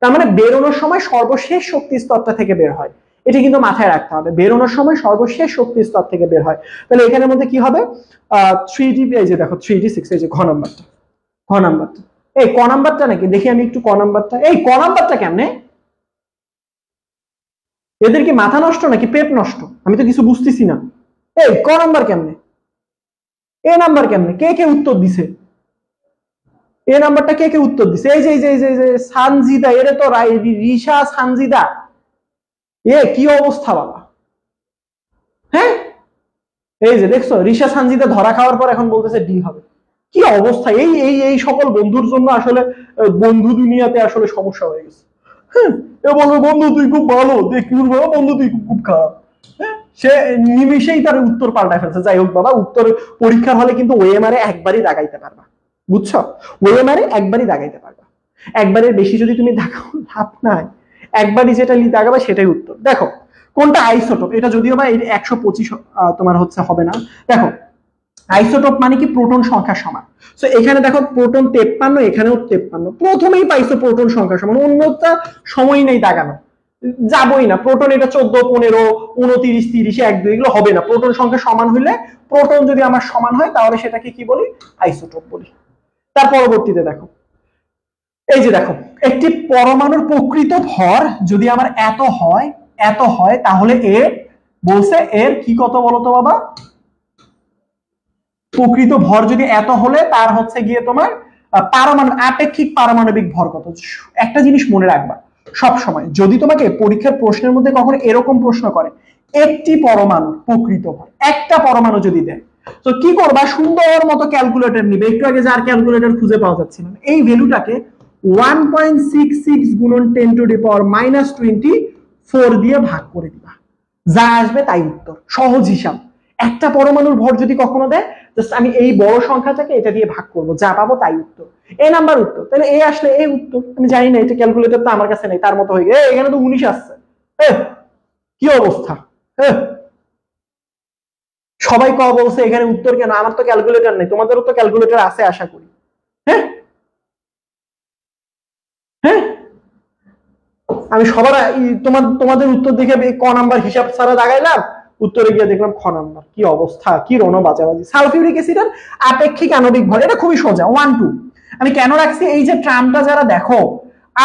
তার মানে বেরোনোর সময় সর্বশেষ শক্তি স্তরটা থেকে বের হয়, এটা কিন্তু মাথায় রাখতে হবে, বেরোনোর সময় সর্বশেষ শক্তি স্তর থেকে বের হয়। তাহলে এখানের মধ্যে কি হবে, 3d, এই যে দেখো 3d6, এই যে ঘ নাম্বারটা, ক নাম্বারটা, এই ক নাম্বারটা নাকি, দেখি আমি একটু ক নাম্বারটা, এই ক নাম্বারটা কেমনে, এদের কি মাথা নষ্ট নাকি পেট নষ্ট, আমি তো কিছু বুঝতেছি না। এই ক নাম্বার কেমনে, এ নাম্বার কেমনে, কে কে উত্তর দিছে, এ নাম্বারটা কে কে উত্তর দিছে, এই যে এই যে এই যে সানজিদা, এর তো রিশা সানজিদা, এ কি অবস্থা বাবা, হ্যাঁ এই যে দেখছো রিশা সানজিদা ধরা খাওয়ার পর এখন বলতেছে ডি হবে। কি অবস্থা, এই এই এই সকল বন্ধুর জন্য আসলে বন্ধু দুনিয়াতে আসলে সমস্যা হয়ে গেছে। হ্যাঁ, এ বলবে বন্ধু তুই খুব ভালো, দেখি বন্ধু তুই খুব খারাপ। হ্যাঁ, সে নিমিশেই তার উত্তর পাল্টায় ফেলছে। যাই হোক বাবা, উত্তর পরীক্ষার হলে কিন্তু ওএমআরে একবারই দাগাইতে পারবা, বুঝছো, ওএমআরে একবারই দাগাইতে পারবা, একবারের বেশি যদি তুমি দাগাও লাভ নাই, একবারই যেটা দাগাবে সেটাই উত্তর। দেখো কোনটা আইসোটোপ, এটা যদিও বা 125 তোমার হচ্ছে হবে না। দেখো আইসোটোপ মানে কি, প্রোটন সংখ্যা সমান। সো এখানে দেখো প্রোটন 53, এখানেও 53, প্রথমেই পাইছো প্রোটন সংখ্যা সমান, অন্যটা সময় নেই দাগানো, যাবই না। প্রোটন এটা 14 15 29 30 1 2 এগুলো হবে না, প্রোটন সংখ্যা সমান হইলে, প্রোটন যদি আমার সমান হয় তাহলে সেটাকে কি বলি, আইসোটোপ বলি। তার পরবর্তীতে দেখো, এই যে দেখো, একটি পরমাণুর প্রকৃত ভর যদি আমার এত হয় তাহলে এর বলছে এর কি কত বলো তো বাবা, প্রকৃত ভর যদি এত হলে তার হচ্ছে গিয়ে তোমার আপেক্ষিক পারমাণবিক ভর কত। একটা জিনিস মনে রাখবা সব সময়, যদি তোমাকে পরীক্ষার প্রশ্নের মধ্যে কখনো এরকম প্রশ্ন করে একটি পরমাণু প্রকৃত ভর, একটা পরমাণু যদি দেয়, তো কি করবা, সুন্দর মতো ক্যালকুলেটর নিবে, একটু আগে যার ক্যালকুলেটর খুঁজে পাওয়া যাচ্ছে না, এই ভ্যালুটাকে 1.66 গুণন 10 টু দি পাওয়ার -24 দিয়ে ভাগ করে দিবা, যা আসবে তাই উত্তর। সহজ হিসাব। একটা পরমাণুর ভর যদি কখনো দেয়, জাস্ট আমি এই বড় সংখ্যাটাকে এটা দিয়ে ভাগ করব, যা পাবো তাই উত্তর। এ নাম্বার উত্তর, তাহলে এ আসলে এই উত্তর। আমি জানি না, এটা ক্যালকুলেটর তো আমার কাছে নেই, তার মতো হয়ে গেছে। এখানে তো 19 আসছে, কি অবস্থা। সবাই ক বলছে, এখানে উত্তর কেন? আমার তো ক্যালকুলেটর নেই, তোমাদেরও তো ক্যালকুলেটর আছে আশা করি। হ্যাঁ হ্যাঁ, আমি সবার তোমাদের উত্তর দেখে ক নাম্বার হিসাব ছাড়া দাগাইলাম, উত্তরে গিয়ে দেখলাম খ নাম্বার। কি অবস্থা, কি রণ বাজাবাজি। সালফিউরিক অ্যাসিডের আপেক্ষিক আণবিক ভর, এটা খুবই সোজা, 1 2। আমি কেন রাখছি, এই যে ট্রামটা যারা দেখো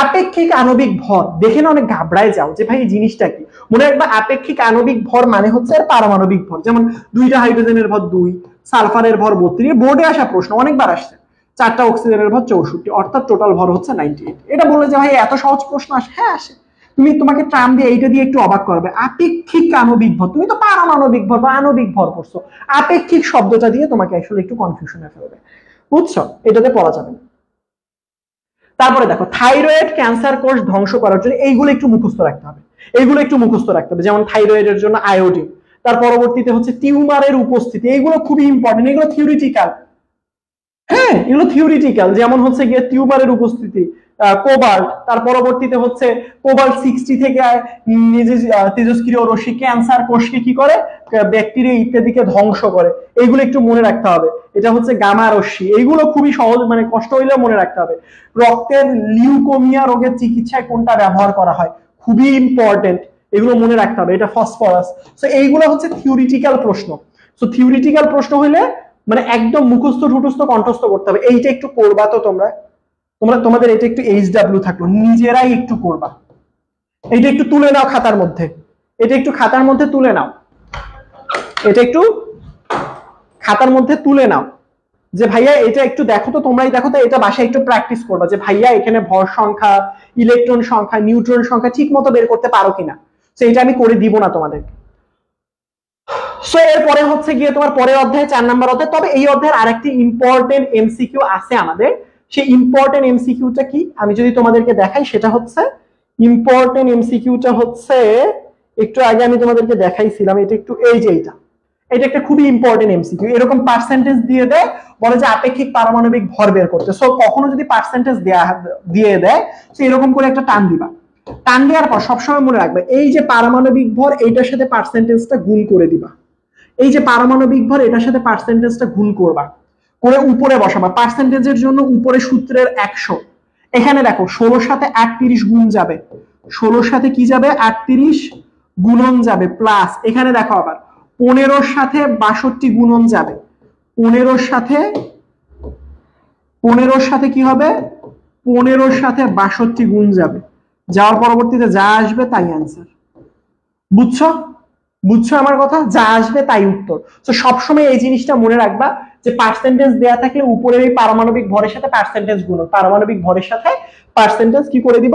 আপেক্ষিক আণবিক ভর দেখে না অনেক ঘাবড়ায় যাও যে ভাই এই জিনিসটা কি। মনে রাখবা আপেক্ষিক আণবিক ভর মানে হচ্ছে এর পারমাণবিক ভর। যেমন 2টা হাইড্রোজেনের ভর 2, সালফারের ভর 32, বোর্ডে আসা প্রশ্ন অনেকবার আসছে। 4টা অক্সিজেনের ভর 64, অর্থাৎ টোটাল ভর হচ্ছে 98। এটা বললে যে ভাই এত সহজ প্রশ্ন আসে, হ্যাঁ আসে। তুমি তোমাকে ট্রাম দিয়ে এইটা দিয়ে একটু অবাক করবে, আপেক্ষিক আণবিক ভর, তুমি তো পারমাণবিক ভর বা আণবিক ভর পড়ছো, আপেক্ষিক শব্দটা দিয়ে তোমাকে আসলে একটু কনফিউশনে ফেলবে, বুঝছো? এটাতে পড়া যাবে না। তারপরে দেখো, থাইরয়েড ক্যান্সার কোষ ধ্বংস করার জন্য এইগুলো একটু মুখস্থ রাখতে হবে, এইগুলো একটু মুখস্থ রাখতে হবে। যেমন থাইরয়েডের জন্য আয়োডিন, তার পরবর্তীতে হচ্ছে টিউমারের উপস্থিতি, এইগুলো খুবই ইম্পর্টেন্ট, এগুলো থিওরিটিক্যাল। হ্যাঁ, এগুলো থিওরিটিক্যাল। যেমন হচ্ছে গিয়ে টিউমারের উপস্থিতি, কোবাল্ট, তার পরবর্তীতে হচ্ছে কোবাল্ট 60 থেকে তেজস্ক্রিয় রশ্মি ক্যান্সার কোষকে কি করে, ব্যাকটেরিয়া ইত্যাদিকে ধ্বংস করে, এইগুলো একটু মনে রাখতে হবে। এটা হচ্ছে গামা রশ্মি, এইগুলো খুবই সহজ, মানে কষ্ট হইলেও মনে রাখতে হবে। রক্তের লিউকোমিয়া রোগের চিকিৎসায় কোনটা ব্যবহার করা হয়, খুবই ইম্পর্টেন্ট, এগুলো মনে রাখতে হবে। এটা ফসফরাস। সো এইগুলো হচ্ছে থিওরিটিক্যাল প্রশ্ন। সো থিওরিটিক্যাল প্রশ্ন হইলে মানে একদম মুখস্থ ঠুটস্থ কণ্ঠস্থ করতে হবে। এইটা একটু করবা তো তোমাদের এটা একটু HW থাকলো, নিজেরাই একটু করবা। এটা একটু তুলে নাও খাতার মধ্যে, এটা একটু খাতার মধ্যে তুলে নাও, এটা একটু খাতার মধ্যে তুলে নাও যে ভাইয়া এটা একটু দেখো তো, তোমরাই দেখো তো, এটা বাসায় একটু প্র্যাকটিস করবা যে ভাইয়া এখানে ভর সংখ্যা, ইলেকট্রন সংখ্যা, নিউট্রন সংখ্যা ঠিক মতো বের করতে পারো কিনা। তো এটা আমি করে দিব না তোমাদেরকে। সো এরপরে হচ্ছে গিয়ে তোমার পরের অধ্যায় 4 নাম্বার অধ্যায়। তবে এই অধ্যায়ের আরেকটি ইম্পর্টেন্ট এমসিকিউ আছে আমাদের। সেই ইম্পর্টেন্ট এমসিকিউটা কি আমি যদি তোমাদেরকে দেখাই, সেটা হচ্ছে ইম্পর্টেন্ট এমসিকিউটা হচ্ছে, একটু আগে আমি তোমাদেরকে দেখাইছিলাম, এটা একটু এই যে এটা একটা খুবই ইম্পর্টেন্ট এমসিকিউ। এরকম পার্সেন্টেজ দিয়ে দেয়, বলে যে আপেক্ষিক পারমাণবিক ভর বের করতে। সো কখনো যদি পার্সেন্টেজ দিয়ে দেয়, তো এরকম করে একটা টান দিবা। টান দেওয়ার পর সবসময় মনে রাখবে এই যে পারমাণবিক ভর, এইটার সাথে পার্সেন্টেজটা গুণ করে দিবা। এই যে পারমাণবিক ভর, এটার সাথে পার্সেন্টেজটা গুণ করবা, করে উপরে বসাবা। পার্সেন্টেজের জন্য উপরে সূত্রের 100। এখানে দেখো 16 সাথে 38 গুণ যাবে, 16 সাথে কি যাবে, 38 গুণন যাবে, প্লাস এখানে দেখো আবার 15 সাথে 62 গুণন যাবে, 15 সাথে কি হবে, 15 সাথে 62 গুণ যাবে, যাওয়ার পরবর্তীতে যা আসবে তাই অ্যান্সার। বুঝছো আমার কথা? যা আসবে তাই উত্তর। তো সবসময় এই জিনিসটা মনে রাখবা যে পার্সেন্টেজ দেয়া থাকলে উপরের এই পারমাণবিক ভরের সাথে পার্সেন্টেজ গুণন, পারমাণবিক ভরের সাথে পার্সেন্টেজ কি করে দিব,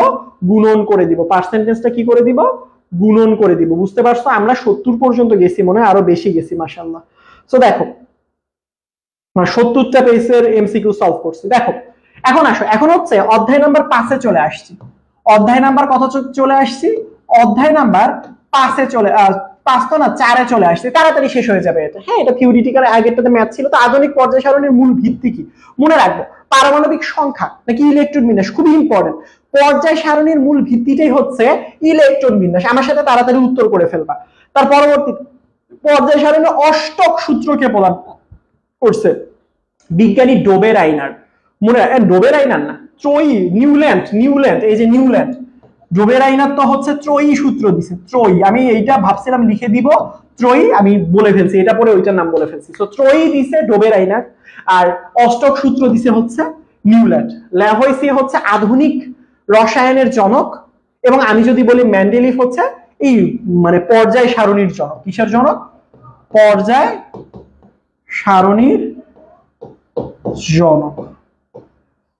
গুণন করে দিব। পার্সেন্টেজটা কি করে দিব, গুণন করে দিব। বুঝতে পারছো? আমরা 70 পর্যন্ত গেছি, মনে হয় আরো বেশি গেছি, মাশাআল্লাহ। সো দেখো 70টা পেজের এমসিকিউ সলভ করছি। দেখো এখন আসো, এখন হচ্ছে অধ্যায় নাম্বার 5-এ চলে আসছি। অধ্যায় নাম্বার কত চলে আসছি, অধ্যায় নাম্বার 5-এ চলে 5 তো না 4-এ চলে আসছে। তাড়াতাড়ি শেষ হয়ে যাবে এটা। হ্যাঁ, এটা থিওরিটিক্যাল, আগেরটাতে ম্যাথ ছিল। তো আধুনিক পর্যায় সারণীর মূল ভিত্তি কি মনে রাখবো, পারমাণবিক সংখ্যা নাকি ইলেকট্রন বিন্যাস, খুবই ইম্পর্টেন্ট। পর্যায় সারণীর মূল ভিত্তিটাই হচ্ছে ইলেকট্রন বিন্যাস। আমার সাথে তাড়াতাড়ি উত্তর করে ফেলবা। তার পরবর্তী পর্যায় সারণীর অষ্টক সূত্রকে প্রদান করছে বিজ্ঞানী ডোবেরাইনার। মনে ডোবেরাইনার না, ত্রয়ী, নিউল্যান্ড, এই যে নিউল্যান্ড, ডোবেরাইনার তো হচ্ছে ত্রয়ী সূত্র দিছে, ত্রয়ী। আমি এইটা ভাবছিলাম লিখে দিব ত্রয়ী, আমি বলে ফেলছি, এটা পরে ওইটার নাম বলে ফেলছি। তো ত্রয়ী দিছে ডোবেরাইনার, আর অষ্টক সূত্র দিছে হচ্ছে নিউল্যান্ড। ল্যাভয়েসিয়ে হচ্ছে আধুনিক রসায়নের জনক, এবং আমি যদি বলি মেন্ডেলিভ হচ্ছে এই মানে পর্যায় সারণীর জনক। কিসের জনক? পর্যায় সারণীর জনক।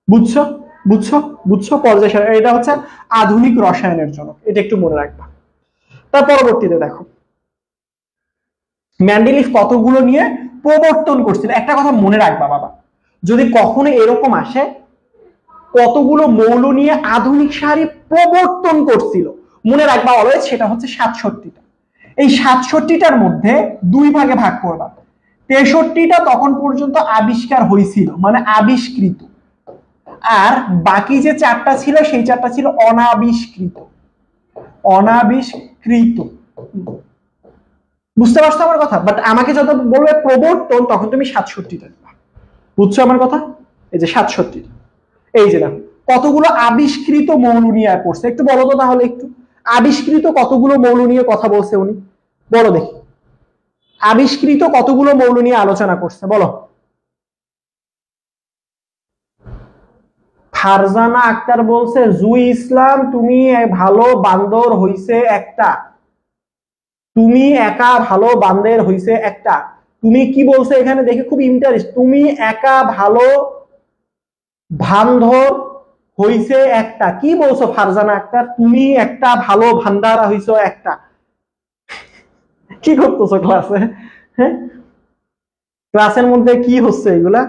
বুঝছো বুঝছো বুঝছো? পর্যায় সারণী, এটা হচ্ছে আধুনিক রসায়নের জনক, এটা একটু মনে রাখবা। তার পরবর্তীতে দেখো মেন্ডেলিভ কতগুলো নিয়ে প্রবর্তন করছিল। একটা কথা মনে রাখবা বাবা, যদি কখনো এরকম আসে কতগুলো মৌল নিয়ে আধুনিক সারি প্রবর্তন করছিল, মনে রাখবা অলওয়েজ সেটা হচ্ছে 67টা। এই 67টার মধ্যে দুই ভাগে ভাগ করবা। 63টা তখন পর্যন্ত আবিষ্কার হয়েছিল, মানে আবিষ্কৃত, আর বাকি যে 4টা ছিল সেই 4টা ছিল অনাবিষ্কৃত। অনাবিষ্কৃত, বুঝতে পারছো আমার কথা? বাট আমাকে যত বলবে প্রবর্তন তখন তুমি 67টা দিবা। বুঝছো আমার কথা? এই যে 67টা, এই যে দেখো কতগুলো আবিষ্কৃত মৌল নিয়ে পড়ছে, একটু বলো তো তাহলে। একটু আবিষ্কৃত কতগুলো মৌল নিয়ে কথা বলছে উনি, বলো দেখি। আবিষ্কৃত কতগুলো মৌল নিয়ে আলোচনা করছে বলো। ফারজানা আক্তার বলছে জুই ইসলাম তুমি ভালো বান্দর হইছে একটা, তুমি একা ভালো বান্দের হইছে একটা। তুমি কি বলছে এখানে দেখে খুব ইন্টারেস্ট, তুমি একা ভালো ভান্ধর হইছে একটা। কি বলছো ফারজানা আক্তার? তুমি একটা ভালো ভান্ডারা হইছো একটা। কি করতেছো ক্লাসে? হ্যাঁ, ক্লাসের মধ্যে কি হচ্ছে এগুলা?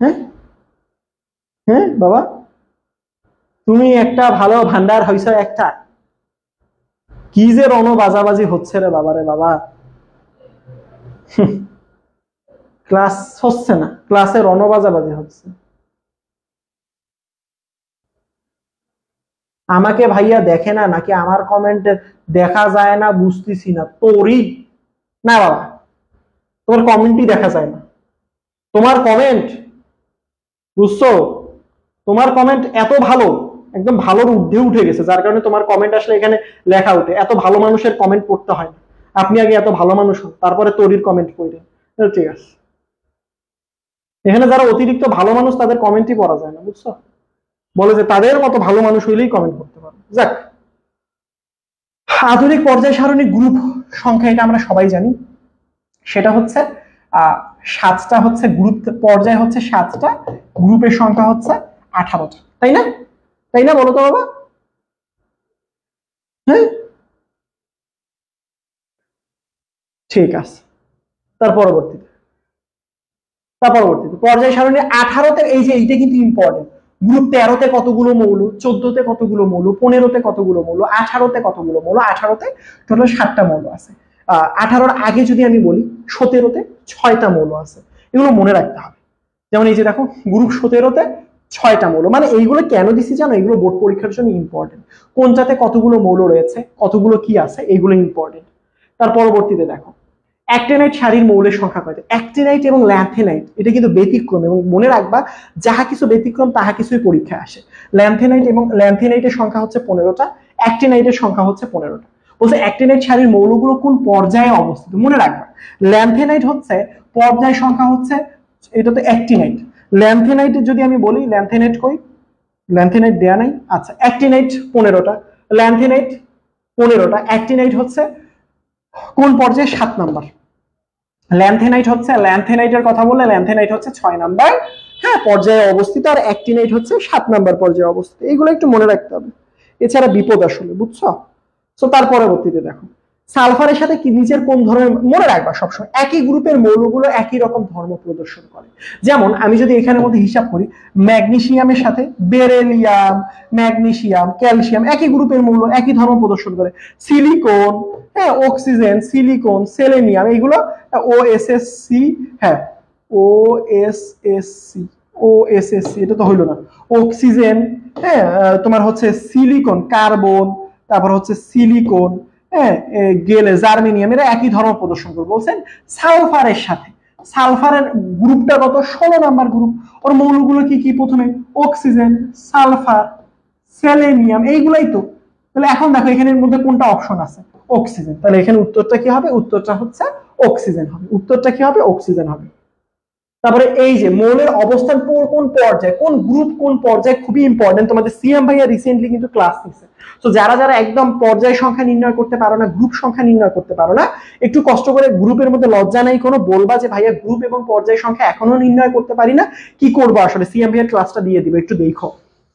হ্যাঁ হ্যাঁ বাবা, তুমি একটা ভালো ভান্ডার হইছো একটা। কি যে রণ বাজাবাজি হচ্ছে রে বাবা, রে বাবা। ক্লাস হচ্ছে না, ক্লাসে রণ বাজাবাজি হচ্ছে। আমাকে ভাইয়া দেখে না নাকি আমার কমেন্টে দেখা যায় না, বুঝতেছি না। তোরই না বাবা, তোমার কমেন্টই দেখা যায় না। তোমার কমেন্ট, বুঝছো, তোমার কমেন্ট এত ভালো, একদম ভালোর ঊর্ধ্বে উঠে গেছে, যার কারণে তোমার কমেন্ট আসলে এখানে লেখা উঠে। এত ভালো মানুষের কমেন্ট পড়তে হয় না, আপনি আগে এত ভালো মানুষ হন তারপরে তোরির কমেন্ট পড়েন। ঠিক আছে, এখানে যারা অতিরিক্ত ভালো মানুষ তাদের কমেন্টই পড়া যায় না, বুঝছো? বলে যে তাদের মতো ভালো মানুষ হইলেই কমেন্ট করতে পারে। যাক, আধুনিক পর্যায় সারণী গ্রুপ সংখ্যা এটা আমরা সবাই জানি, সেটা হচ্ছে 7টা, হচ্ছে গ্রুপ পর্যায় হচ্ছে 7টা, গ্রুপের সংখ্যা হচ্ছে 18টা, তাই না? তাই না, বলো তো বাবা? হ্যাঁ, ঠিক আছে। তার পরবর্তীতে পর্যায় সারণী 18তে, এই যে এইটা কিন্তু ইম্পর্টেন্ট। গ্রুপ 13তে কতগুলো মৌল, 14তে কতগুলো মৌল, 15তে কতগুলো মৌল, 18তে কতগুলো মৌল। 18তে টোটাল 7টা মৌল আছে। 18-র আগে যদি আমি বলি 17তে 6টা মৌল আছে, এগুলো মনে রাখতে হবে। যেমন এই যে দেখো গ্রুপ 17তে 6টা মৌল, মানে এইগুলো কেন দিছি জানো? এগুলো বোর্ড পরীক্ষার জন্য ইম্পর্টেন্ট। কোনটাতে কতগুলো মৌল রয়েছে, কতগুলো কি আছে, এইগুলো ইম্পর্টেন্ট। তার পরবর্তীতে দেখো অ্যাক্টিনাইট সারির মৌলের সংখ্যা কয়টা। অ্যাক্টিনাইট এবং ল্যান্থেনাইট এটা কিন্তু ব্যতিক্রম, এবং মনে রাখবা যাহা কিছু ব্যতিক্রম তাহা কিছুই পরীক্ষায় আসে। ল্যান্থেনাইটের সংখ্যা হচ্ছে 15টা, অ্যাক্টিনাইটের সংখ্যা হচ্ছে 15টা। বলছে অ্যাক্টিনাইট সারির মৌলগুলো কোন পর্যায়ে অবস্থিত, মনে রাখবা। ল্যান্থেনাইট হচ্ছে পর্যায় সংখ্যা হচ্ছে, এটা তো অ্যাক্টিনাইট। ল্যান্থেনাইটের যদি আমি বলি, ল্যান্থেনাইট কই, ল্যান্থেনাইট দেয়া নাই। আচ্ছা, অ্যাক্টিনাইট 15টা, ল্যান্থেনাইট 15টা, অ্যাক্টিনাইট হচ্ছে কোন পর্যায়ে? 7 নাম্বার। ল্যান্থেনাইটের কথা বললে ল্যান্থেনাইট হচ্ছে 6 নাম্বার, হ্যাঁ, পর্যায়ে অবস্থিত, আর অ্যাক্টিনাইট হচ্ছে 7 নাম্বার পর্যায়ে অবস্থিত। এইগুলো একটু মনে রাখতে হবে, এছাড়া বিপদ আসলে, বুঝছো? তো তার পরবর্তীতে দেখো সালফারের সাথে কি নিচের কোন ধরনের, মনে রাখবা সবসময় একই গ্রুপের মৌলগুলো একই রকম ধর্ম প্রদর্শন করে। যেমন আমি যদি এখানের মধ্যে হিসাব করি, ম্যাগনেসিয়ামের সাথে বেরিলিয়াম, ম্যাগনেসিয়াম, ক্যালসিয়াম একই গ্রুপের মৌল, একই ধর্ম প্রদর্শন করে। সিলিকন, হ্যাঁ, অক্সিজেন, সিলিকন, সেলেনিয়াম, এইগুলো OSSC, হ্যাঁ, OSSC, OSSC, এটা তো হইলো না। অক্সিজেন, হ্যাঁ, তোমার হচ্ছে সিলিকন, কার্বন, তারপর হচ্ছে সিলিকন, হ্যাঁ, গেলে জার্মেনিয়াম, এরা একই ধর্ম প্রদর্শন করে। বলছেন সালফারের সাথে, সালফারের গ্রুপটা কত? 16 নাম্বার গ্রুপ। ওর মৌলগুলো কি কি? প্রথমে অক্সিজেন, সালফার, সেলেনিয়াম, এইগুলাই তো। তাহলে এখন দেখো এখানের মধ্যে কোনটা অপশন আছে? অক্সিজেন। তাহলে এখানে উত্তরটা কি হবে? উত্তরটা হচ্ছে অক্সিজেন হবে। উত্তরটা কি হবে? অক্সিজেন হবে। তারপরে এই যে মৌলের অবস্থান কোন পর্যায়ে, কোন গ্রুপ কোন পর্যায়ে, খুবই ইম্পর্টেন্ট। তোমাদের সিএম ভাইয়া রিসেন্টলি কিন্তু ক্লাস নিচ্ছে। তো যারা যারা একদম পর্যায় সংখ্যা নির্ণয় করতে পারো না, গ্রুপ সংখ্যা নির্ণয় করতে পারো না, একটু কষ্ট করে, গ্রুপের মধ্যে লজ্জা নাই কোনো, বলবা যে ভাইয়া গ্রুপ এবং পর্যায় সংখ্যা এখনো নির্ণয় করতে পারি না, কি করবো আসলে, সিএম ভাইয়ার ক্লাসটা দিয়ে দিবে, একটু দেখো।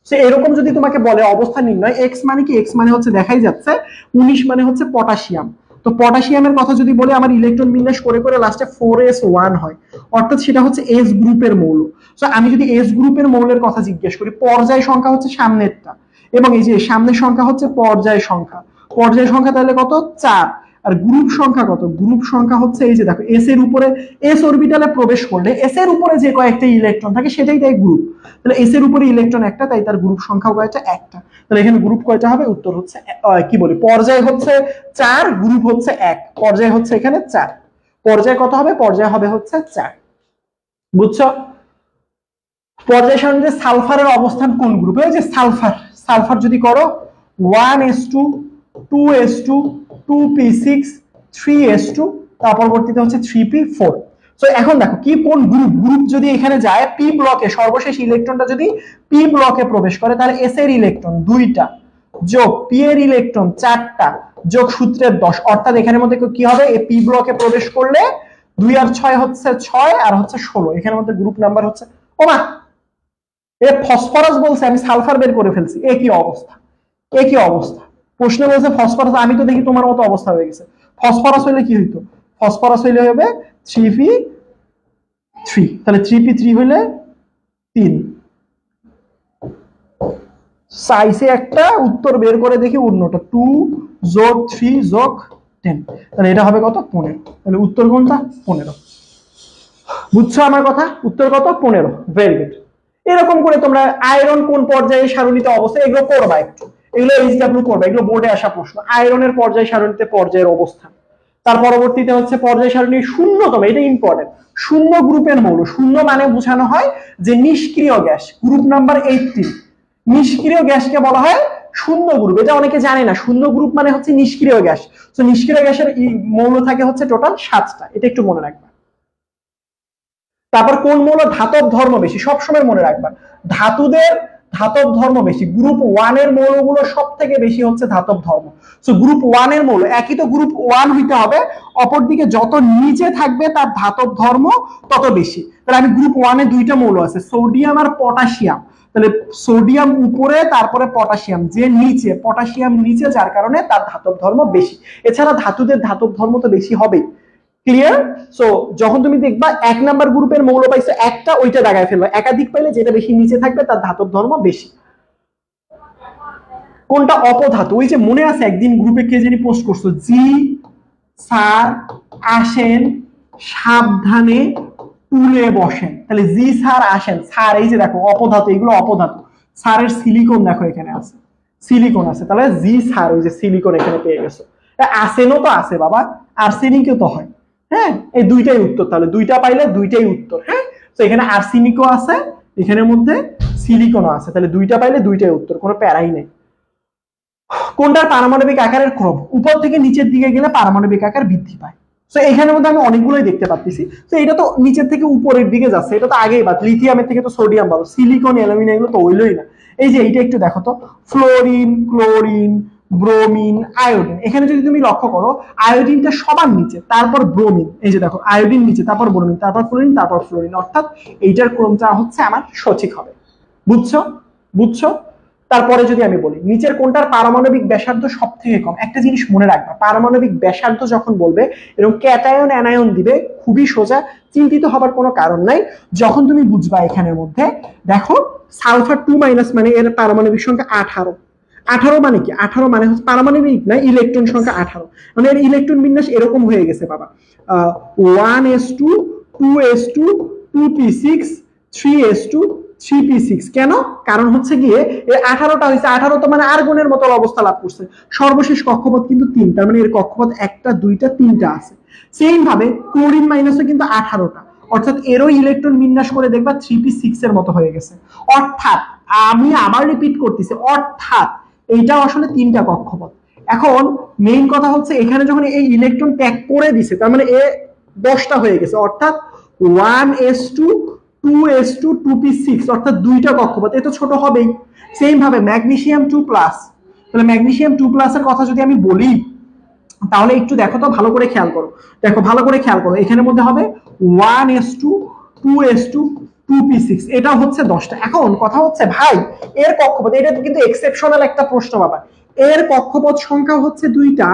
সে এরকম যদি তোমাকে বলে অবস্থান নির্ণয়, এক্স মানে কি, এক্স মানে হচ্ছে দেখাই যাচ্ছে 19 মানে হচ্ছে পটাশিয়াম। তো পটাশিয়ামের কথা যদি বলে আমার ইলেকট্রন বিন্যাস করে করে লাস্টে 4s1 হয়, অর্থাৎ সেটা হচ্ছে এস গ্রুপের মৌল। তো আমি যদি এস গ্রুপের মৌলের কথা জিজ্ঞেস করি, পর্যায় সংখ্যা হচ্ছে সামনেরটা, এবং এই যে সামনের সংখ্যা হচ্ছে পর্যায় সংখ্যা, পর্যায় সংখ্যা তাহলে কত, 4। আর গ্রুপ সংখ্যা কত, গ্রুপ সংখ্যা হচ্ছে এই যে দেখো, এস এর উপরে, এস অরবিটালে প্রবেশ করলে এস এর উপরে যে কয়েকটা ইলেকট্রন থাকে সেটাই তাই গ্রুপ। তাহলে এস এর উপরে ইলেকট্রন একটা, তাই তার গ্রুপ সংখ্যা কয়টা, একটা। তাহলে এখানে গ্রুপ কয়টা হবে, উত্তর হচ্ছে কি বলি, পর্যায় হচ্ছে 4, গ্রুপ হচ্ছে 1, পর্যায় হচ্ছে এখানে 4, পর্যায় কত হবে, পর্যায় হবে হচ্ছে 4। বুঝছো? পর্যায় সারণীতে সালফারের অবস্থান কোন গ্রুপে, ওই যে সালফার, সালফার যদি করো 1s2 2s2 2p6 3s2, তার পরবর্তীতে হচ্ছে 3p4। তো এখন দেখো কি কোন গ্রুপ, গ্রুপ যদি এখানে যায় পি ব্লকে, সর্বশেষ ইলেকট্রনটা যদি পি ব্লকে প্রবেশ করে, তাহলে এস এর ইলেকট্রন 2টা যোগ পি এর ইলেকট্রন 4টা যোগ সূত্রের 10, অর্থাৎ এখানের মধ্যে কি হবে, এই পি ব্লকে প্রবেশ করলে 2 আর 6 হচ্ছে 6 আর হচ্ছে 16, এখানের মধ্যে গ্রুপ নাম্বার হচ্ছে, ও মা এ ফসফরাস বলছে, আমি সালফার বের করে ফেলছি, একই অবস্থা, একই অবস্থা। প্রশ্ন বলছে ফসফরাস, আমি তো দেখি তোমার মতো অবস্থা হয়ে গেছে। ফসফরাস হইলে কি হইতো, ফসফরাস হইলে হবে 3p3, তাহলে 3p3 হইলে 3, সাইজে একটা উত্তর বের করে দেখি, অন্যটা 2 যোগ 3 যোগ 10, তাহলে এটা হবে কত, 15। তাহলে উত্তর কোনটা, 15। বুঝছো আমার কথা, উত্তর কত, 15। Very good. এরকম করে তোমরা আয়রন কোন পর্যায়ে সারণীতে অবস্থা, এগুলো করবা একটু, এগুলো এইচডব্লিউ করবা, এগুলো বোর্ডে আসা প্রশ্ন। আয়রনের পর্যায় সারণীতে পর্যায়ের অবস্থান, তার পরবর্তীতে হচ্ছে পর্যায় সারণীর শূন্যতম, এটা ইম্পর্টেন্ট, শূন্য গ্রুপের মৌল, শূন্য মানে বোঝানো হয় যে নিষ্ক্রিয় গ্যাস, গ্রুপ নাম্বার 18, নিষ্ক্রিয় গ্যাসকে বলা হয় শূন্য গ্রুপ। এটা অনেকে জানে না, শূন্য গ্রুপ মানে হচ্ছে নিষ্ক্রিয় গ্যাস। তো নিষ্ক্রিয় গ্যাসের মৌল থাকে হচ্ছে টোটাল 7টা, এটা একটু মনে রাখবা। তারপর কোন মৌল ধাতব ধর্ম বেশি, সবসময় মনে রাখবা ধাতুদের ধাতব ধর্ম বেশি, গ্রুপ 1 এর মৌলগুলো সব থেকে বেশি হচ্ছে ধাতব ধর্ম। সো গ্রুপ 1 এর মৌল, একই তো গ্রুপ 1 হইতে হবে, অপরদিকে যত নিচে থাকবে তার ধাতব ধর্ম তত বেশি। তাহলে আমি গ্রুপ 1 এ 2টা মৌল আছে, সোডিয়াম আর পটাশিয়াম, তাহলে সোডিয়াম উপরে তারপরে পটাশিয়াম, যে নিচে, পটাশিয়াম নিচে, যার কারণে তার ধাতব ধর্ম বেশি। এছাড়া ধাতুদের ধাতব ধর্ম তো বেশি হবেই। ক্লিয়ার? সো যখন তুমি দেখবা 1 নাম্বার গ্রুপের মৌল পাইছো একটা, ওইটা দাগায় ফেলবা, একাধিক পাইলে যেটা বেশি নিচে থাকবে তার ধাতব ধর্ম বেশি। কোনটা অপধাতু, ওই যে মনে আছে একদিন গ্রুপে কে জানি পোস্ট করছো, জি স্যার আসেন সাবধানে টুলে বসেন, তাহলে জি স্যার আসেন, স্যার এই যে দেখো অপধাতু, এগুলো অপধাতু। স্যারের সিলিকন দেখো এখানে আছে, সিলিকন আছে, তাহলে জি স্যার, ওই যে সিলিকন এখানে পেয়ে গেছো। আসেনও তো আছে বাবা, আর্সেনিকও তো হয়। হ্যাঁ, এই দুইটাই উত্তর, তাহলে দুইটা পাইলে দুইটাই উত্তর। হ্যাঁ, তো এখানে আর্সেনিকও আছে, এখানের মধ্যে সিলিকনও আছে, তাহলে দুইটা পাইলে দুইটাই উত্তর, কোনো প্যারাই নেই। কোনটার পারমাণবিক আকারের ক্রম, উপর থেকে নিচের দিকে গেলে পারমাণবিক আকার বৃদ্ধি পায়। তো এখানের মধ্যে আমি অনেকগুলোই দেখতে পাচ্ছি। তো এটা তো নিচের থেকে উপরের দিকে যাচ্ছে, এটা তো আগেই বাদ, লিথিয়ামের থেকে তো সোডিয়াম পাবো, সিলিকন অ্যালুমিনিয়াম এগুলো তো হইলই না। এই যে এইটা একটু দেখো তো, ফ্লোরিন, ক্লোরিন, ব্রোমিন, আয়োডিন, এখানে যদি তুমি লক্ষ্য করো আয়োডিনটা সবার নিচে, তারপর ব্রোমিন, এই যে দেখো আয়োডিন নিচে, তারপর ব্রোমিন, তারপর ক্লোরিন, তারপর ফ্লোরিন, অর্থাৎ এইটার ক্রমটা হচ্ছে আমার সঠিক হবে। বুঝছো? বুঝছো? তারপরে যদি আমি বলি নিচের কোনটার পারমাণবিক ব্যাসার্ধ সব থেকে কম, একটা জিনিস মনে রাখবা, পারমাণবিক ব্যাসার্ধ যখন বলবে এরকম ক্যাটায়ন অ্যানায়ন দিবে, খুবই সোজা, চিন্তিত হবার কোনো কারণ নাই। যখন তুমি বুঝবা এখানের মধ্যে দেখো সালফার 2- মানে এর পারমাণবিক সংখ্যা 18, 18 মানে কি, 18 মানে হচ্ছে পারমাণবিক না, ইলেকট্রন সংখ্যা 18, মানে এর ইলেকট্রন বিন্যাস এরকম হয়ে গেছে বাবা, 1s2 2s2 2p6 3s2 3p6। কেন? কারণ হচ্ছে গিয়ে এই 18টা হয়েছে, 18 তো মানে আর্গনের মতো অবস্থা লাভ করছে, সর্বশেষ কক্ষপথ কিন্তু 3, তার মানে এর কক্ষপথ 1টা 2টা 3টা আছে। সেম ভাবে ক্লোরিন মাইনাসও কিন্তু 18টা, অর্থাৎ এরও ইলেকট্রন বিন্যাস করে দেখবা 3p6 এর মতো হয়ে গেছে। অর্থাৎ আমি আবার রিপিট করতেছি, অর্থাৎ এইটা আসলে 3টা কক্ষপথ। এখন মেইন কথা হচ্ছে এখানে যখন এই ইলেকট্রন ত্যাগ করে দিছে, তার মানে এ 10টা হয়ে গেছে, অর্থাৎ 1s2 2s2 2p6 অর্থাৎ দুইটা কক্ষপথ, এ তো ছোট হবেই। সেম ভাবে ম্যাগনেসিয়াম 2+, তাহলে ম্যাগনেসিয়াম 2+ এর কথা যদি আমি বলি তাহলে একটু দেখো তো, ভালো করে খেয়াল করো, দেখো ভালো করে খেয়াল করো, এখানের মধ্যে হবে 1s2 2s2 2p6, এটা হচ্ছে 10টা। এখন কথা হচ্ছে ভাই এর কক্ষপথ, এটা কিন্তু এক্সেপশনাল একটা প্রশ্ন বাবা, এর কক্ষপথ সংখ্যা হচ্ছে 2টা,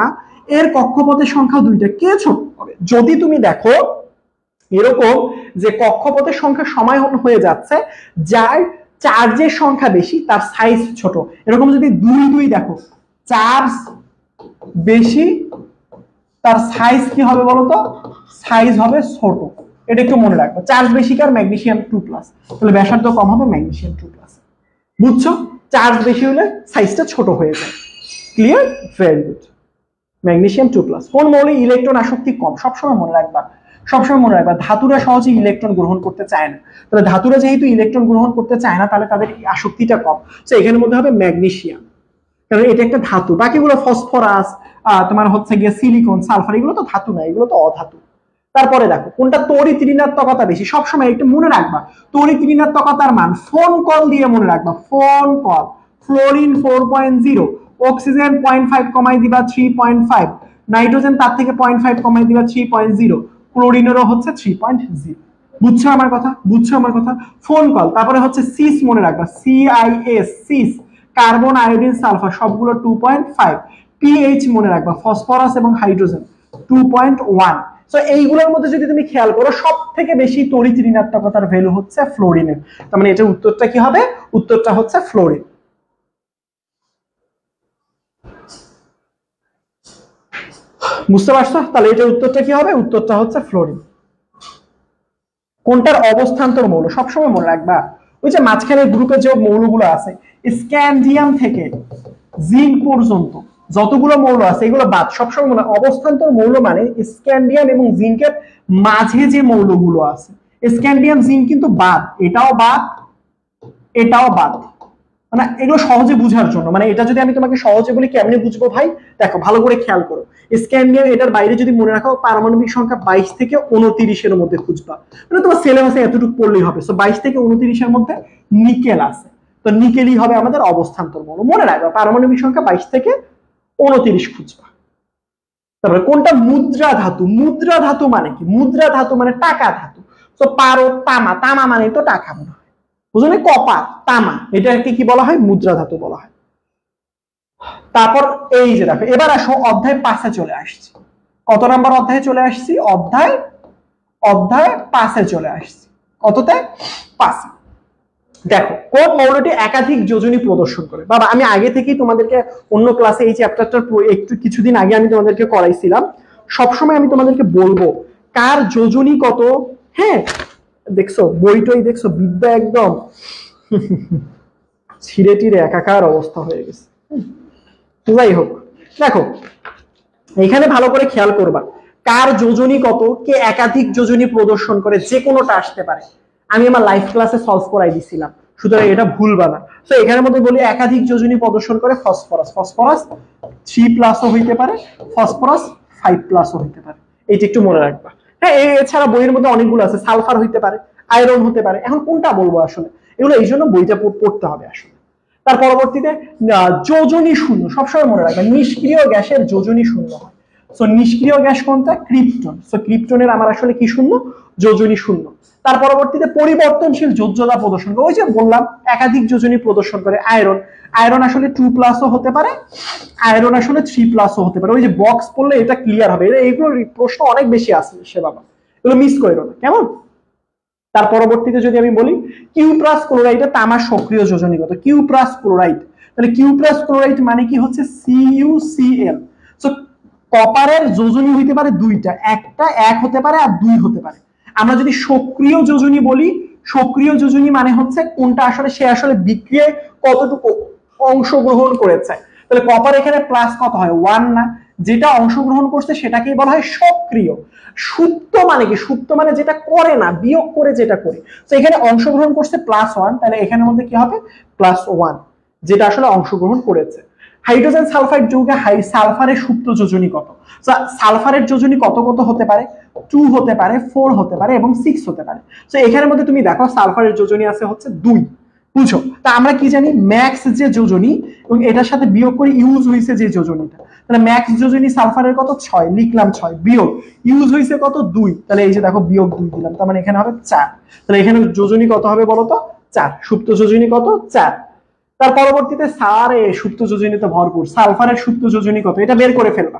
এর কক্ষপথের সংখ্যা 2টা, কে ছোট হবে? যদি তুমি দেখো এরকম যে কক্ষপথের সংখ্যা সমান হয়ে যাচ্ছে, যার চার্জের সংখ্যা বেশি তার সাইজ ছোট, এরকম যদি 2 2 দেখো, চার্জ বেশি তার সাইজ কি হবে বলতো? সাইজ হবে ছোট, এটা একটু মনে রাখবো। চার্জ বেশি কার? ম্যাগনেসিয়াম 2+, তাহলে ব্যাসার্ধ কম হবে ম্যাগনেসিয়াম 2+। বুঝছো? চার্জ বেশি হলে সাইজটা ছোট হয়ে যায়। ক্লিয়ার? Very good. ম্যাগনেসিয়াম 2+। কোন মৌলে ইলেকট্রন আসক্তি কম? সবসময় মনে রাখবা, সবসময় মনে রাখবা ধাতুরা সহজে ইলেকট্রন গ্রহণ করতে চায় না, তাহলে ধাতুরা যেহেতু ইলেকট্রন গ্রহণ করতে চায় না তাহলে তাদের আসক্তিটা কম, তো এখানের মধ্যে হবে ম্যাগনেসিয়াম, কারণ এটা একটা ধাতু। বাকিগুলো ফসফরাস, তোমার হচ্ছে গিয়ে সিলিকন, সালফার, এগুলো তো ধাতু না, এগুলো তো অধাতু। তারপরে দেখো কোনটা তড়িৎ ঋণাত্মকতা বেশি, সবসময় একটু মনে রাখবা তড়িৎ ঋণাত্মকতার মান ফোন কল দিয়ে মনে রাখবা, ফোন কল। ফ্লোরিন 4.0, অক্সিজেন 0.5 কমাই দিবা 3.5, নাইট্রোজেন তার থেকে 0.5 কমাই দিবা 3.0, ক্লোরিনেরও হচ্ছে 3.0। বুঝছো আমার কথা? বুঝছো আমার কথা? Phone call. তারপরে হচ্ছে সিস মনে রাখবা, CIS, cis, carbon, iodine, sulphur সবগুলো 2.5। পিএইচ মনে রাখবা, ফসফরাস এবং হাইড্রোজেন 2.1। সো এইগুলোর মধ্যে যদি তুমি খেয়াল করো সব থেকে বেশি তড়িৎ ঋণাত্মকতার ভ্যালু হচ্ছে ফ্লোরিনের, তার মানে এটা উত্তরটা কি হবে? উত্তরটা হচ্ছে ফ্লোরিন। বুঝতে পারছো? তাহলে এটা উত্তরটা কি হবে? উত্তরটা হচ্ছে ফ্লোরিন। কোনটার অবস্থান্তর মৌল? সবসময় মনে রাখবা ওই যে মাঝখানের গ্রুপে যে মৌলগুলো আছে, স্ক্যান্ডিয়াম থেকে জিঙ্ক পর্যন্ত যতগুলো মৌল আছে এগুলো বাদ। সবসময় মনে, অবস্থান্তর মৌল মানে স্ক্যান্ডিয়াম এবং জিঙ্কের মাঝে যে মৌলগুলো আছে, স্ক্যান্ডিয়াম জিঙ্ক কিন্তু বাদ, এটাও বাদ, এটাও বাদ। মানে এগুলো সহজে বুঝার জন্য, মানে এটা যদি আমি তোমাকে সহজে বলি কেমনে বুঝবো ভাই, দেখো ভালো করে খেয়াল করো। স্ক্যান্ডিয়াম, এটার বাইরে যদি মনে রাখো পারমাণবিক সংখ্যা 22 থেকে 29 এর মধ্যে খুঁজবা, মানে তোমার সিলেবাসে এতটুকু পড়লেই হবে। সো 22 থেকে 29 এর মধ্যে নিকেল আছে, তো নিকেলই হবে আমাদের অবস্থান্তর মৌল। মনে রাখবা পারমাণবিক সংখ্যা 22 থেকে 29 খুঁজবা। তারপরে কোনটা মুদ্রা ধাতু? মুদ্রা ধাতু মানে কি? মুদ্রা ধাতু মানে টাকা ধাতু। তো পারো, তামা, তামা মানে তো টাকা মনে হয়, বুঝলে? কপার, তামা, এটাকে কি বলা হয়? মুদ্রা ধাতু বলা হয়। তারপর এই যে দেখো, এবার আসো অধ্যায় 5-এ চলে আসছি। কত নাম্বার অধ্যায়ে চলে আসছি? অধ্যায় 5-এ চলে আসছি। কততে? 5। দেখো কোন মৌলটি একাধিক যোজনী প্রদর্শন করে? বাবা আমি আগে থেকেই তোমাদেরকে অন্য ক্লাসে এই চ্যাপ্টারটার একটু কিছুদিন আগে আমি তোমাদেরকে করাইছিলাম। সবসময় আমি তোমাদেরকে বলবো কার যোজনী কত। হ্যাঁ দেখছো বইটই, দেখছো বিদ্যা একদম ছিঁড়ে টিরে একাকার অবস্থা হয়ে গেছে। যাই হোক, দেখো এখানে ভালো করে খেয়াল করবা কার যোজনী কত, কে একাধিক যোজনী প্রদর্শন করে, যে কোনোটা আসতে পারে। আমি আমার লাইভ ক্লাসে সলভ করাই দিছিলাম, সুতরাং এটা ভুলবা না। তো এখানের মধ্যে বলি একাধিক যোজনী প্রদর্শন করে ফসফরাস, ফসফরাস 3+ হইতে পারে, ফসফরাস 5+ হইতে পারে, এইটা একটু মনে রাখবা। হ্যাঁ এছাড়া বইয়ের মধ্যে অনেকগুলো আছে, সালফার হইতে পারে, আয়রন হতে পারে। এখন কোনটা বলবো আসলে, এগুলো এই জন্য বইটা পড়তে হবে আসলে। তার পরবর্তীতে যোজনী শূন্য, সবসময় মনে রাখবেন নিষ্ক্রিয় গ্যাসের যোজনী শূন্য হয়। সো নিষ্ক্রিয় গ্যাস কোনটা? ক্রিপ্টন। সো ক্রিপ্টনের আমার আসলে কি শূন্য? যোজনী শূন্য। তার পরবর্তীতে পরিবর্তনশীল যোজ্যতা প্রদর্শন করে, ওই যে বললাম একাধিক যোজনী প্রদর্শন করে আয়রন। আয়রন আসলে 2+ হতে পারে, আয়রন আসলে 3+ হতে পারে। ওই যে বক্স পড়লে এটা ক্লিয়ার হবে, এইগুলোর প্রশ্ন অনেক বেশি আসে সে বাবা, এগুলো মিস করো না কেমন। তার পরবর্তীতে যদি আমি বলি কিউপ্রাস ক্লোরাইডের তামার সক্রিয় যোজনী কত? কিউপ্রাস ক্লোরাইড, তাহলে কিউপ্রাস ক্লোরাইড মানে কি হচ্ছে? CuCl। সো কপারের যোজনী হইতে পারে দুইটা, একটা 1 হতে পারে আর 2 হতে পারে। আমরা যদি সক্রিয় যোজনী বলি, সক্রিয় যোজনী মানে হচ্ছে কোনটা আসলে সে আসলে বিক্রিয়ায় কতটুকু অংশগ্রহণ করেছে। তাহলে কপার এখানে প্লাস কত হয়? 1 না, যেটা অংশগ্রহণ করছে সেটাকেই বলা হয় সক্রিয়। সুপ্ত মানে কি? সুপ্ত মানে যেটা করে না, বিয়োগ করে যেটা করে। তো এখানে অংশগ্রহণ করছে +1, তাহলে এখানের মধ্যে কি হবে? +1, যেটা আসলে অংশগ্রহণ করেছে। হাইড্রোজেন সালফাইড যৌগে সালফারের সুপ্ত যোজনী কত? সালফারের যোজনী কত কত হতে পারে? 2 হতে পারে, 4 হতে পারে এবং 6 হতে পারে। তো এখানের মধ্যে তুমি দেখো সালফারের যোজনী আছে হচ্ছে 2, বুঝছো? তা আমরা কি জানি ম্যাক্স যে যোজনী এবং এটার সাথে বিয়োগ করে ইউজ হয়েছে যে যোজনীটা, তাহলে ম্যাক্স যোজনী সালফারের কত? 6, লিখলাম 6, বিয়োগ ইউজ হয়েছে কত? 2, তাহলে এই যে দেখো বিয়োগ 2 দিলাম, তার মানে এখানে হবে 4। তাহলে এখানে যোজনী কত হবে বলো তো? 4। সুপ্ত যোজনী কত? 4। তার পরবর্তীতে সুপ্ত যোজনীতে ভরপুর সালফারের সুপ্ত যোজনী কত? এটা বের করে ফেলবা,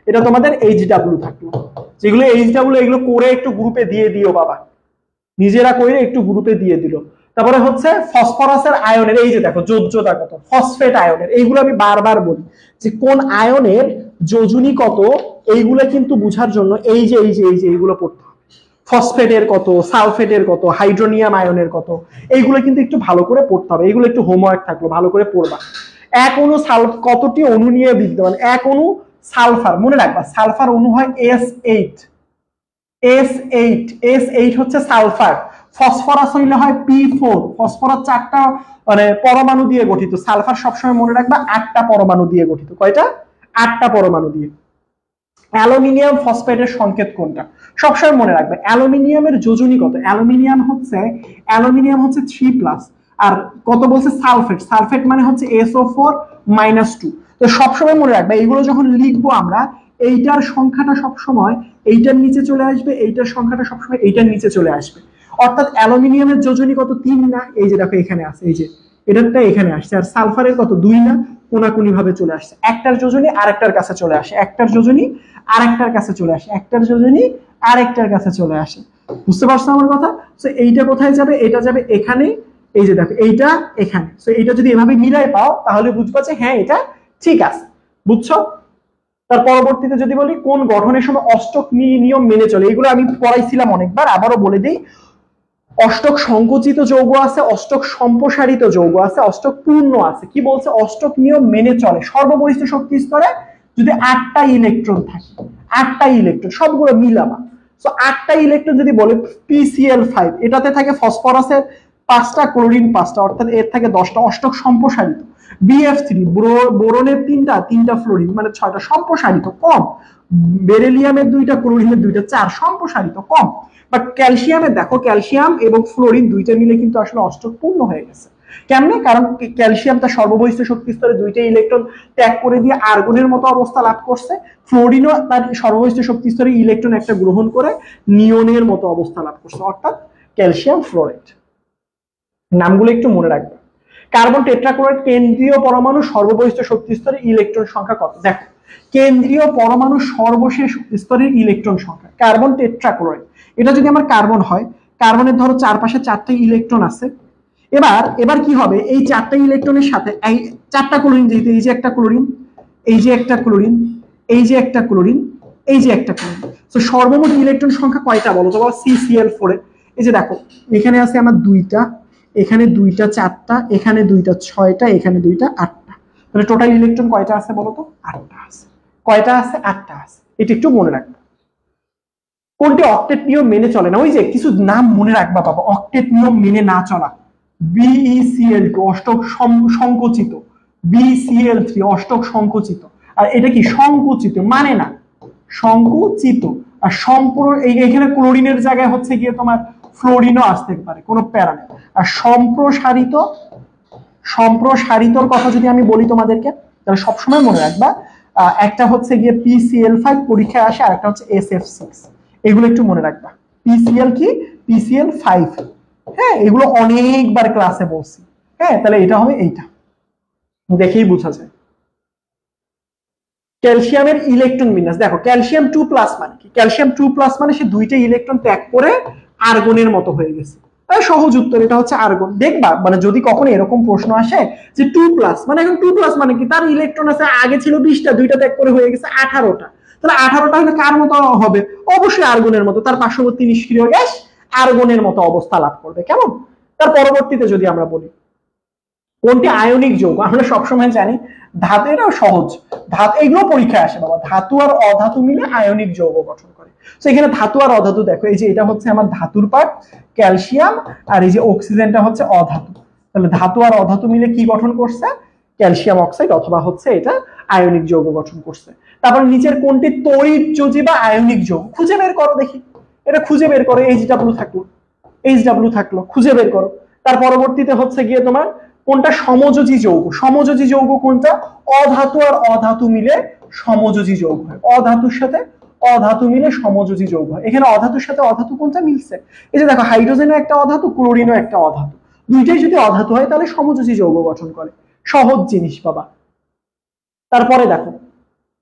এটা তোমাদের HW থাকলো। যেগুলো HW এগুলো করে একটু গ্রুপে দিয়ে দিও বাবা, নিজেরা করে একটু গ্রুপে দিয়ে দিল। তারপরে হচ্ছে ফসফরাসের আয়নের, এই যে দেখো যোজ্যতা কত, ফসফেট আয়নের, এইগুলো আমি বারবার বলি যে কোন আয়নের যোজনী কত, এইগুলো কিন্তু বুঝার জন্য এই যে এইগুলো পড়তে হবে। ফসফেটের কত, সালফেটের কত, হাইড্রোনিয়াম আয়নের কত, এইগুলো কিন্তু একটু ভালো করে পড়তে হবে। এইগুলো একটু হোমওয়ার্ক থাকলো, ভালো করে পড়বা। এক অণু কতটি অণু নিয়ে বিদ্যমান? এক অণু সালফার, মনে রাখবা সালফার অণু হয় S8, S8 হচ্ছে সালফার। ফসফরাস হইলে হয় P4, ফসফরাস 4টা মানে পরমাণু দিয়ে গঠিত। সালফার সবসময় মনে রাখবা 8টা পরমাণু দিয়ে গঠিত। কয়টা? 8টা পরমাণু দিয়ে। অ্যালুমিনিয়াম ফসফেটের সংকেত কোনটা? সবসময় মনে রাখবে অ্যালুমিনিয়ামের যোজনী কত? অ্যালুমিনিয়াম হচ্ছে 3+, আর কত বলছে? সালফেট মানে হচ্ছে SO4-2। তো সবসময় মনে রাখবে এইগুলো যখন লিখবো আমরা, এইটার সংখ্যাটা সবসময় এইটার নিচে চলে আসবে, এইটার সংখ্যাটা সবসময় এইটার নিচে চলে আসবে। অর্থাৎ অ্যালুমিনিয়ামের যোজনী কত? 3 না? এই যে দেখো এখানে আছে, এই যে এটারটা এখানে আসছে। আর সালফারের কত? 2 না? কোনাকুনি ভাবে চলে আসছে। একটার যোজনী আরেকটার কাছে চলে আসে, একটার যোজনী আরেকটার কাছে চলে আসে, একটার যোজনী আরেকটার কাছে চলে আসে। বুঝতে পারছো আমার কথা? তো এইটা কোথায় যাবে? এটা যাবে এখানে, এই যে দেখো এইটা এখানে। তো এইটা যদি এভাবে মিলাই পাও তাহলে বুঝবা যে হ্যাঁ এটা ঠিক আছে। বুঝছো? তার পরবর্তীতে যদি বলি কোন গঠনের সময় অষ্টক নিয়ম মেনে চলে, এগুলো আমি পড়াইছিলাম অনেকবার, আবারও বলে দিই। অষ্টক সংকুচিত যৌগ আছে, অষ্টক সম্প্রসারিত যৌগ আছে, অষ্টক পূর্ণ আছে। কি বলছে? অষ্টক নিয়ম মেনে চলে সর্ববহিষ্ঠ শক্তি স্তরে যদি 8টা ইলেকট্রন থাকে, 8টা ইলেকট্রন সবগুলো মিলাবা। তো 8টা ইলেকট্রন যদি বলে PCl5, এটাতে থাকে ফসফরাসের 5টা, ক্লোরিন 5টা, অর্থাৎ এর থাকে 10টা। অষ্টক সম্প্রসারিত। BF3 বোরনের 3টা ফ্লোরিন মানে 6টা। সম্প্রসারিত কম। বেরিলিয়ামের 2টা, ক্লোরিনের 2টা, 4। সম্প্রসারিত কম। বাট ক্যালসিয়ামে দেখো ক্যালসিয়াম এবং ফ্লোরিন 2টা মিলে কিন্তু আসলে অষ্টক পূর্ণ হয়ে গেছে। কেমনে? কারণ ক্যালসিয়াম তার সর্ববহিষ্ঠ শক্তি স্তরে 2টা ইলেকট্রন ত্যাগ করে দিয়ে আর্গনের মতো অবস্থা লাভ করছে। ফ্লোরিনও তার সর্ববহিষ্ঠ শক্তি স্তরে ইলেকট্রন একটা গ্রহণ করে নিয়নের মতো অবস্থা লাভ করছে, অর্থাৎ ক্যালসিয়াম ফ্লোরাইড। নামগুলো একটু মনে রাখবে। কার্বন টেট্রাক্লোরাইড কেন্দ্রীয় পরমাণু সর্ববহিষ্ঠ শক্তি স্তরে ইলেকট্রন সংখ্যা কত? দেখো কেন্দ্রীয় পরমাণু সর্বশেষ স্তরের ইলেকট্রন সংখ্যা কার্বন টেট্রাক্লোরাইড। এটা যদি আমার কার্বন হয়, কার্বনের ধরো চারপাশে 4টা ইলেকট্রন আছে। এবার কি হবে? এই 4টা ইলেকট্রনের সাথে এই 4টা ক্লোরিন, যেহেতু এই যে একটা ক্লোরিন, এই যে একটা ক্লোরিন, এই যে একটা ক্লোরিন, এই যে একটা ক্লোরিন। তো সর্বমোট ইলেকট্রন সংখ্যা কয়টা বলো তো? CCl4 এ এই যে দেখো এখানে আছে আমার 2টা, এখানে 2টা 4টা, এখানে 2টা 6টা, এখানে 2টা 8টা। তাহলে টোটাল ইলেকট্রন কয়টা আছে বলো তো? 8টা আছে। কয়টা আছে? 8টা আছে। এটা একটু মনে রাখবে। কোনটি অক্টেট নিয়ম মেনে চলে না? ওই যে কিছু নাম মনে রাখবা বাবা, অক্টেট নিয়ম মেনে না চলা। BeCl2 অষ্টক সংকুচিত, BCl3 অষ্টক সংকুচিত। আর এটা কি? সংকুচিত মানে না, সংকুচিত। আর এখানে ক্লোরিনের জায়গায় হচ্ছে গিয়ে তোমার ফ্লোরিনও আসতে পারে, কোনো প্যারা নেই। আর সম্প্রসারিতর কথা যদি আমি বলি তোমাদেরকে, তাহলে সবসময় মনে রাখবা একটা হচ্ছে গিয়ে PCl5 পরীক্ষায় আসে, আর একটা হচ্ছে SF6। এগুলো একটু মনে রাখবা। PCl কি? PCl5। হ্যাঁ, এগুলো অনেকবার ক্লাসে বলছি। হ্যাঁ, তাহলে এটা হবে এইটা, দেখেই বোঝা যায়। ক্যালসিয়ামের ইলেকট্রন বিন্যাস দেখো, ক্যালসিয়াম 2+ মানে কি? ক্যালসিয়াম 2+ মানে সে 2টা ইলেকট্রন ত্যাগ করে আর্গনের মতো হয়ে গেছে। সহজ উত্তর, এটা হচ্ছে আর্গন। দেখবা মানে যদি কখনো এরকম প্রশ্ন আসে যে 2+ মানে, এখন 2+ মানে কি? তার ইলেকট্রন আছে, আগে ছিল 20টা, 2টা ত্যাগ করে হয়ে গেছে 18টা। তাহলে 18টা হলে কার মতো হবে? অবশ্যই আর্গনের মতো। তার পার্শ্ববর্তী নিষ্ক্রিয় গ্যাস আর্গনের মতো অবস্থা লাভ করবে। কেমন? তার পরবর্তীতে যদি আমরা বলি কোনটি আয়নিক যৌগ, আমরা সবসময় জানি ধাতু, এটাও সহজ। ধাতু এগুলো পরীক্ষায় আসে বাবা। ধাতু আর অধাতু মিলে আয়নিক যৌগ গঠন করে। তো এখানে ধাতু আর অধাতু দেখো, এই যে এটা হচ্ছে আমার ধাতুর পার্ট ক্যালসিয়াম, আর এই যে অক্সিজেনটা হচ্ছে অধাতু। তাহলে ধাতু আর অধাতু মিলে কি গঠন করছে? ক্যালসিয়াম অক্সাইড অথবা হচ্ছে এটা আয়নিক যৌগ গঠন করছে। তারপর নিচের কোনটি তড়িৎযোজী বা আয়নিক যৌগ, খুঁজে বের করো দেখি, এটা খুঁজে বের করো। এইচডব্লিউ থাকলো, খুঁজে বের করো। তার পরবর্তীতে হচ্ছে গিয়ে তোমার কোনটা সমযোজী যৌগ, সমযোজী যৌগ কোনটা, অধাতু আর অধাতু মিলে সমযোজী যৌগ হয়, অধাতুর সাথে অধাতু মিলে সমযোজী যৌগ হয়। এখানে অধাতুর সাথে অধাতু কোনটা মিলছে, এই যে দেখো হাইড্রোজেনও একটা অধাতু, ক্লোরিনও একটা অধাতু, দুইটাই যদি অধাতু হয় তাহলে সমযোজী যৌগ গঠন করে। সহজ জিনিস বাবা। তারপরে দেখো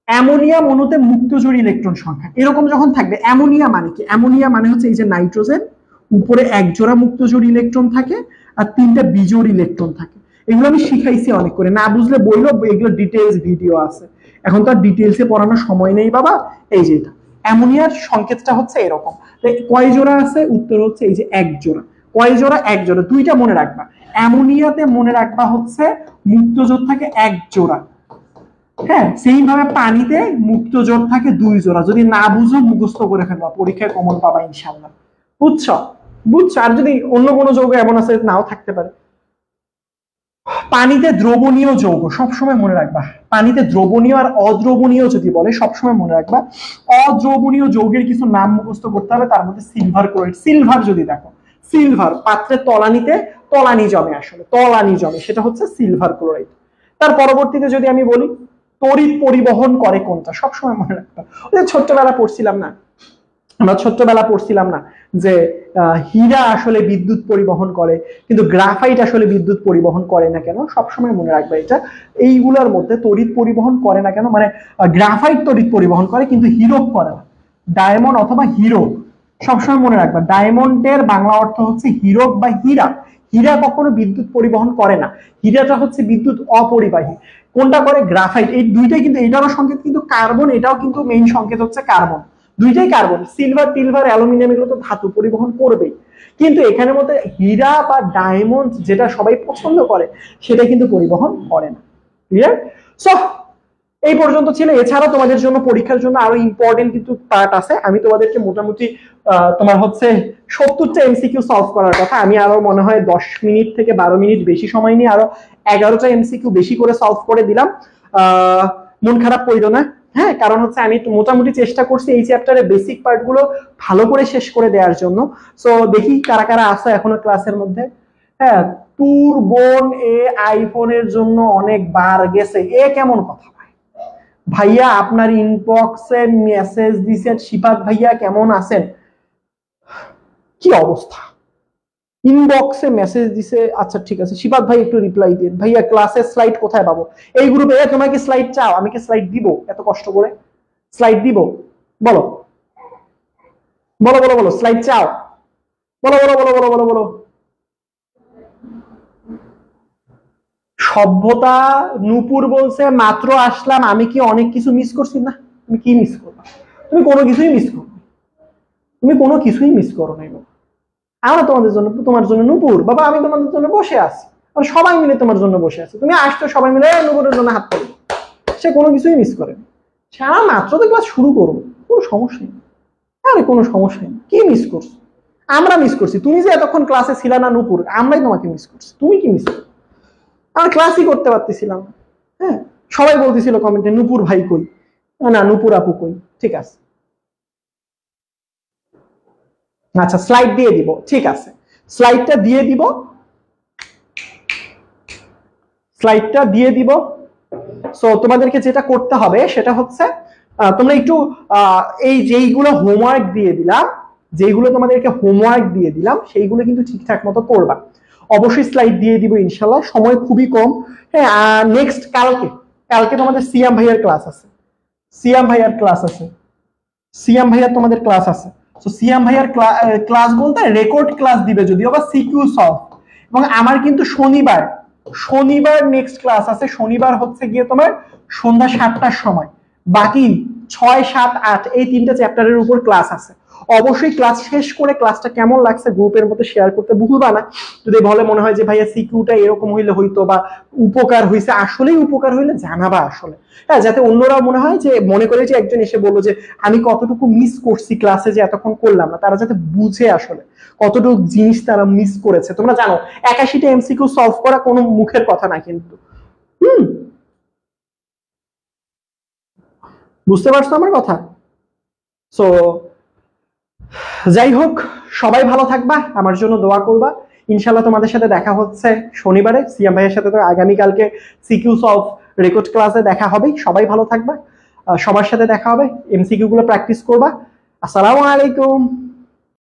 অ্যামোনিয়াম অণুতে মুক্তজোড় ইলেকট্রন সংখ্যা এরকম যখন থাকবে, অ্যামোনিয়া মানে কি, অ্যামোনিয়া মানে হচ্ছে এই যে নাইট্রোজেন, উপরে এক জোড়া মুক্তজোড় ইলেকট্রন থাকে আর তিনটা বিজোড় ইলেকট্রন থাকে। এগুলো আমি শিখাইছি অনেক করে, না বুঝলে বললো, এগুলো ডিটেইলস ভিডিও আছে, এখন তো আর ডিটেইলসে পড়ানোর সময় নেই বাবা। এই যে এটা অ্যামোনিয়ার সংকেতটা হচ্ছে এরকম। কয় জোড়া আছে, উত্তর হচ্ছে এই যে এক জোড়া। কয় জোড়া, এক জোড়া। দুইটা মনে রাখবা, অ্যামোনিয়াতে মনে রাখবা হচ্ছে মুক্তজোড় থাকে এক জোড়া, হ্যাঁ, সেইভাবে পানিতে মুক্তজোড় থাকে দুই জোড়া। যদি না বুঝো মুখস্থ করে ফেলবা, পরীক্ষায় কমন পাবা ইনশাআল্লাহ। বুঝছো? আর যদি অন্য কোনো যৌগ এমন আছে নাও থাকতে পারে। পানিতে দ্রবণীয় যৌগ সবসময় মনে রাখবা, পানিতে দ্রবণীয় আর অদ্রবণীয় যদি বলে সবসময় মনে রাখবা। অদ্রবণীয় যৌগের কিছু নাম মুখস্থ করতে হবে, তার মধ্যে সিলভার ক্লোরাইড। সিলভার যদি দেখো, সিলভার পাত্রের তলানিতে তলানি জমে, আসলে তলানি জমে, সেটা হচ্ছে সিলভার ক্লোরাইড। তার পরবর্তীতে যদি আমি বলি তড়িৎ পরিবহন করে কোনটা, সবসময় মনে রাখবা। ওই যে ছোট্টবেলা পড়ছিলাম না, আমরা ছোট্টবেলা পড়ছিলাম না যে হীরা আসলে বিদ্যুৎ পরিবহন করে, কিন্তু গ্রাফাইট আসলে বিদ্যুৎ পরিবহন করে না কেন, সবসময় মনে রাখবে এটা। এইগুলোর মধ্যে তড়িৎ পরিবহন করে না কেন, মানে গ্রাফাইট তড়িৎ পরিবহন করে কিন্তু হীরক করে না, ডায়মন্ড অথবা হীরক, সবসময় মনে রাখবা। ডায়মন্ডের বাংলা অর্থ হচ্ছে হীরক বা হীরা। হীরা কখনো বিদ্যুৎ পরিবহন করে না, হীরাটা হচ্ছে বিদ্যুৎ অপরিবাহী। কোনটা করে, গ্রাফাইট। এই দুইটাই কিন্তু, এটারও সংকেত কিন্তু কার্বন, এটাও কিন্তু মেইন সংকেত হচ্ছে কার্বন, দুইটাই কার্বন। সিলভার, টিলভার, অ্যালুমিনিয়াম এগুলো তো ধাতু পরিবহন করবেই, কিন্তু এখানে মধ্যে হীরা বা ডায়মন্ড যেটা সবাই পছন্দ করে সেটা কিন্তু পরিবহন করে না। ক্লিয়ার? সো এই পর্যন্ত ছিল। এছাড়া তোমাদের জন্য পরীক্ষার জন্য আরো ইম্পর্টেন্ট কিন্তু পার্ট আছে। আমি তোমাদেরকে মোটামুটি তোমার হচ্ছে 70টা এমসিকিউ সলভ করার কথা, আমি আরো মনে হয় 10 মিনিট থেকে 12 মিনিট বেশি সময় নিয়ে আরো 11টা এমসিকিউ বেশি করে সলভ করে দিলাম। মন খারাপ করিও না, হ্যাঁ, কারণ হচ্ছে আমি মোটামুটি চেষ্টা করছি এই চ্যাপ্টারের বেসিক পার্ট গুলো ভালো করে শেষ করে দেওয়ার জন্য। সো দেখি কারা কারা আছে এখনো ক্লাসের মধ্যে। হ্যাঁ, তোর বোন এ আইফোনের জন্য অনেকবার গেছে, এ কেমন কথা ভাইয়া? আপনার ইনবক্সে মেসেজ দিছেন শিপাত ভাইয়া কেমন আছেন, কি অবস্থা? ইনবক্সে মেসেজ দিছে, আচ্ছা ঠিক আছে শিপাত ভাই একটু রিপ্লাই দিন। ভাইয়া ক্লাসের স্লাইড কোথায় পাবো? এই গ্রুপে। তোমরা কি স্লাইড চাও? আমি কি স্লাইড দিব এত কষ্ট করে? স্লাইড দিব? বলো বলো বলো বলো, স্লাইড চাও? বলো বলো বলো বলো বলো বলো। সভ্যতা নূপুর বলছে মাত্র আসলাম, আমি কি অনেক কিছু মিস করছি? না, তুমি কি মিস করবা? তুমি কোনো কিছুই মিস করো, তুমি কোনো কিছুই মিস করো নাই। আমরা তোমাদের জন্য, তোমার জন্য নূপুর বাবা, আমি তোমাদের জন্য বসে আছি, সবাই মিলে তোমার জন্য বসে আছে। তুমি আসছো সবাই মিলে নূপুরের জন্য হাত পাবো, সে কোনো কিছুই মিস করে। সারা মাত্র তো ক্লাস শুরু করবো, কোনো সমস্যা নেই। আরে কোনো সমস্যা নেই, কি মিস করছো? আমরা মিস করছি, তুমি যে এতক্ষণ ক্লাসে ছিলা না নূপুর, আমরাই তোমাকে মিস করছি। তুমি কি মিস করছো? আমরা ক্লাসই করতে পারতেছিলাম। হ্যাঁ, সবাই বলতেছিল কমেন্টে নূপুর ভাই কই, না নূপুর আপু কই। ঠিক আছে, আচ্ছা স্লাইড দিয়ে দিব, ঠিক আছে স্লাইডটা দিয়ে দিব, স্লাইডটা দিয়ে দিব। সো তোমাদেরকে যেটা করতে হবে সেটা হচ্ছে তোমরা একটু এই যেইগুলো হোমওয়ার্ক দিয়ে দিলাম, যেইগুলো তোমাদেরকে হোমওয়ার্ক দিয়ে দিলাম সেইগুলো কিন্তু ঠিকঠাক মতো করবা। অবশ্যই স্লাইড দিয়ে দিব ইনশাল্লাহ, সময় খুবই কম। হ্যাঁ, নেক্সট কালকে তোমাদের সিয়াম ভাইয়ার ক্লাস আছে, সিয়াম ভাইয়ার ক্লাস আছে, সিয়াম ভাইয়ার তোমাদের ক্লাস আছে। তো সিয়াম ভাইয়ার ক্লাস বলতে রেকর্ড ক্লাস দিবে যদিও বা সিকিউ সলভ। এবং আমার কিন্তু শনিবার নেক্সট ক্লাস আছে। শনিবার হচ্ছে গিয়ে তোমার সন্ধ্যা 7টার সময়। বাকি 6, 7, 8 এই 3টা চ্যাপ্টারের উপর ক্লাস আছে। অবশ্যই ক্লাস শেষ করে ক্লাসটা কেমন লাগছে গ্রুপের মধ্যে শেয়ার করতে ভুলবা না। যদি বলে মনে হয় যে ভাইয়া সিকিউটা এরকম হইলে হইতো বা উপকার হইছে, আসলেই উপকার হইলে জানাবা আসলে, হ্যাঁ, যাতে অন্যরা মনে করে যে একজন এসে বললো যে আমি কতটুকু মিস করছি ক্লাসে যে এতক্ষণ করলাম না, তারা যাতে বুঝে আসলে কতটুকু জিনিস তারা মিস করেছে। তোমরা জানো 81টা এমসিকিউ সলভ করা কোনো মুখের কথা না, কিন্তু হুম, বুঝতে পারছো আমার কথা? সো যাই হোক, সবাই ভালো থাকবা, আমার জন্য দোয়া করবা। ইনশাল্লাহ তোমাদের সাথে দেখা হচ্ছে শনিবারে। সিয়াম ভাইয়ের সাথে তো আগামীকালকে সিকিউ সলভ রেকর্ড ক্লাসে দেখা হবে। সবাই ভালো থাকবা, সবার সাথে দেখা হবে, এমসিকিউ গুলো প্র্যাকটিস করবা। আসসালামু আলাইকুম।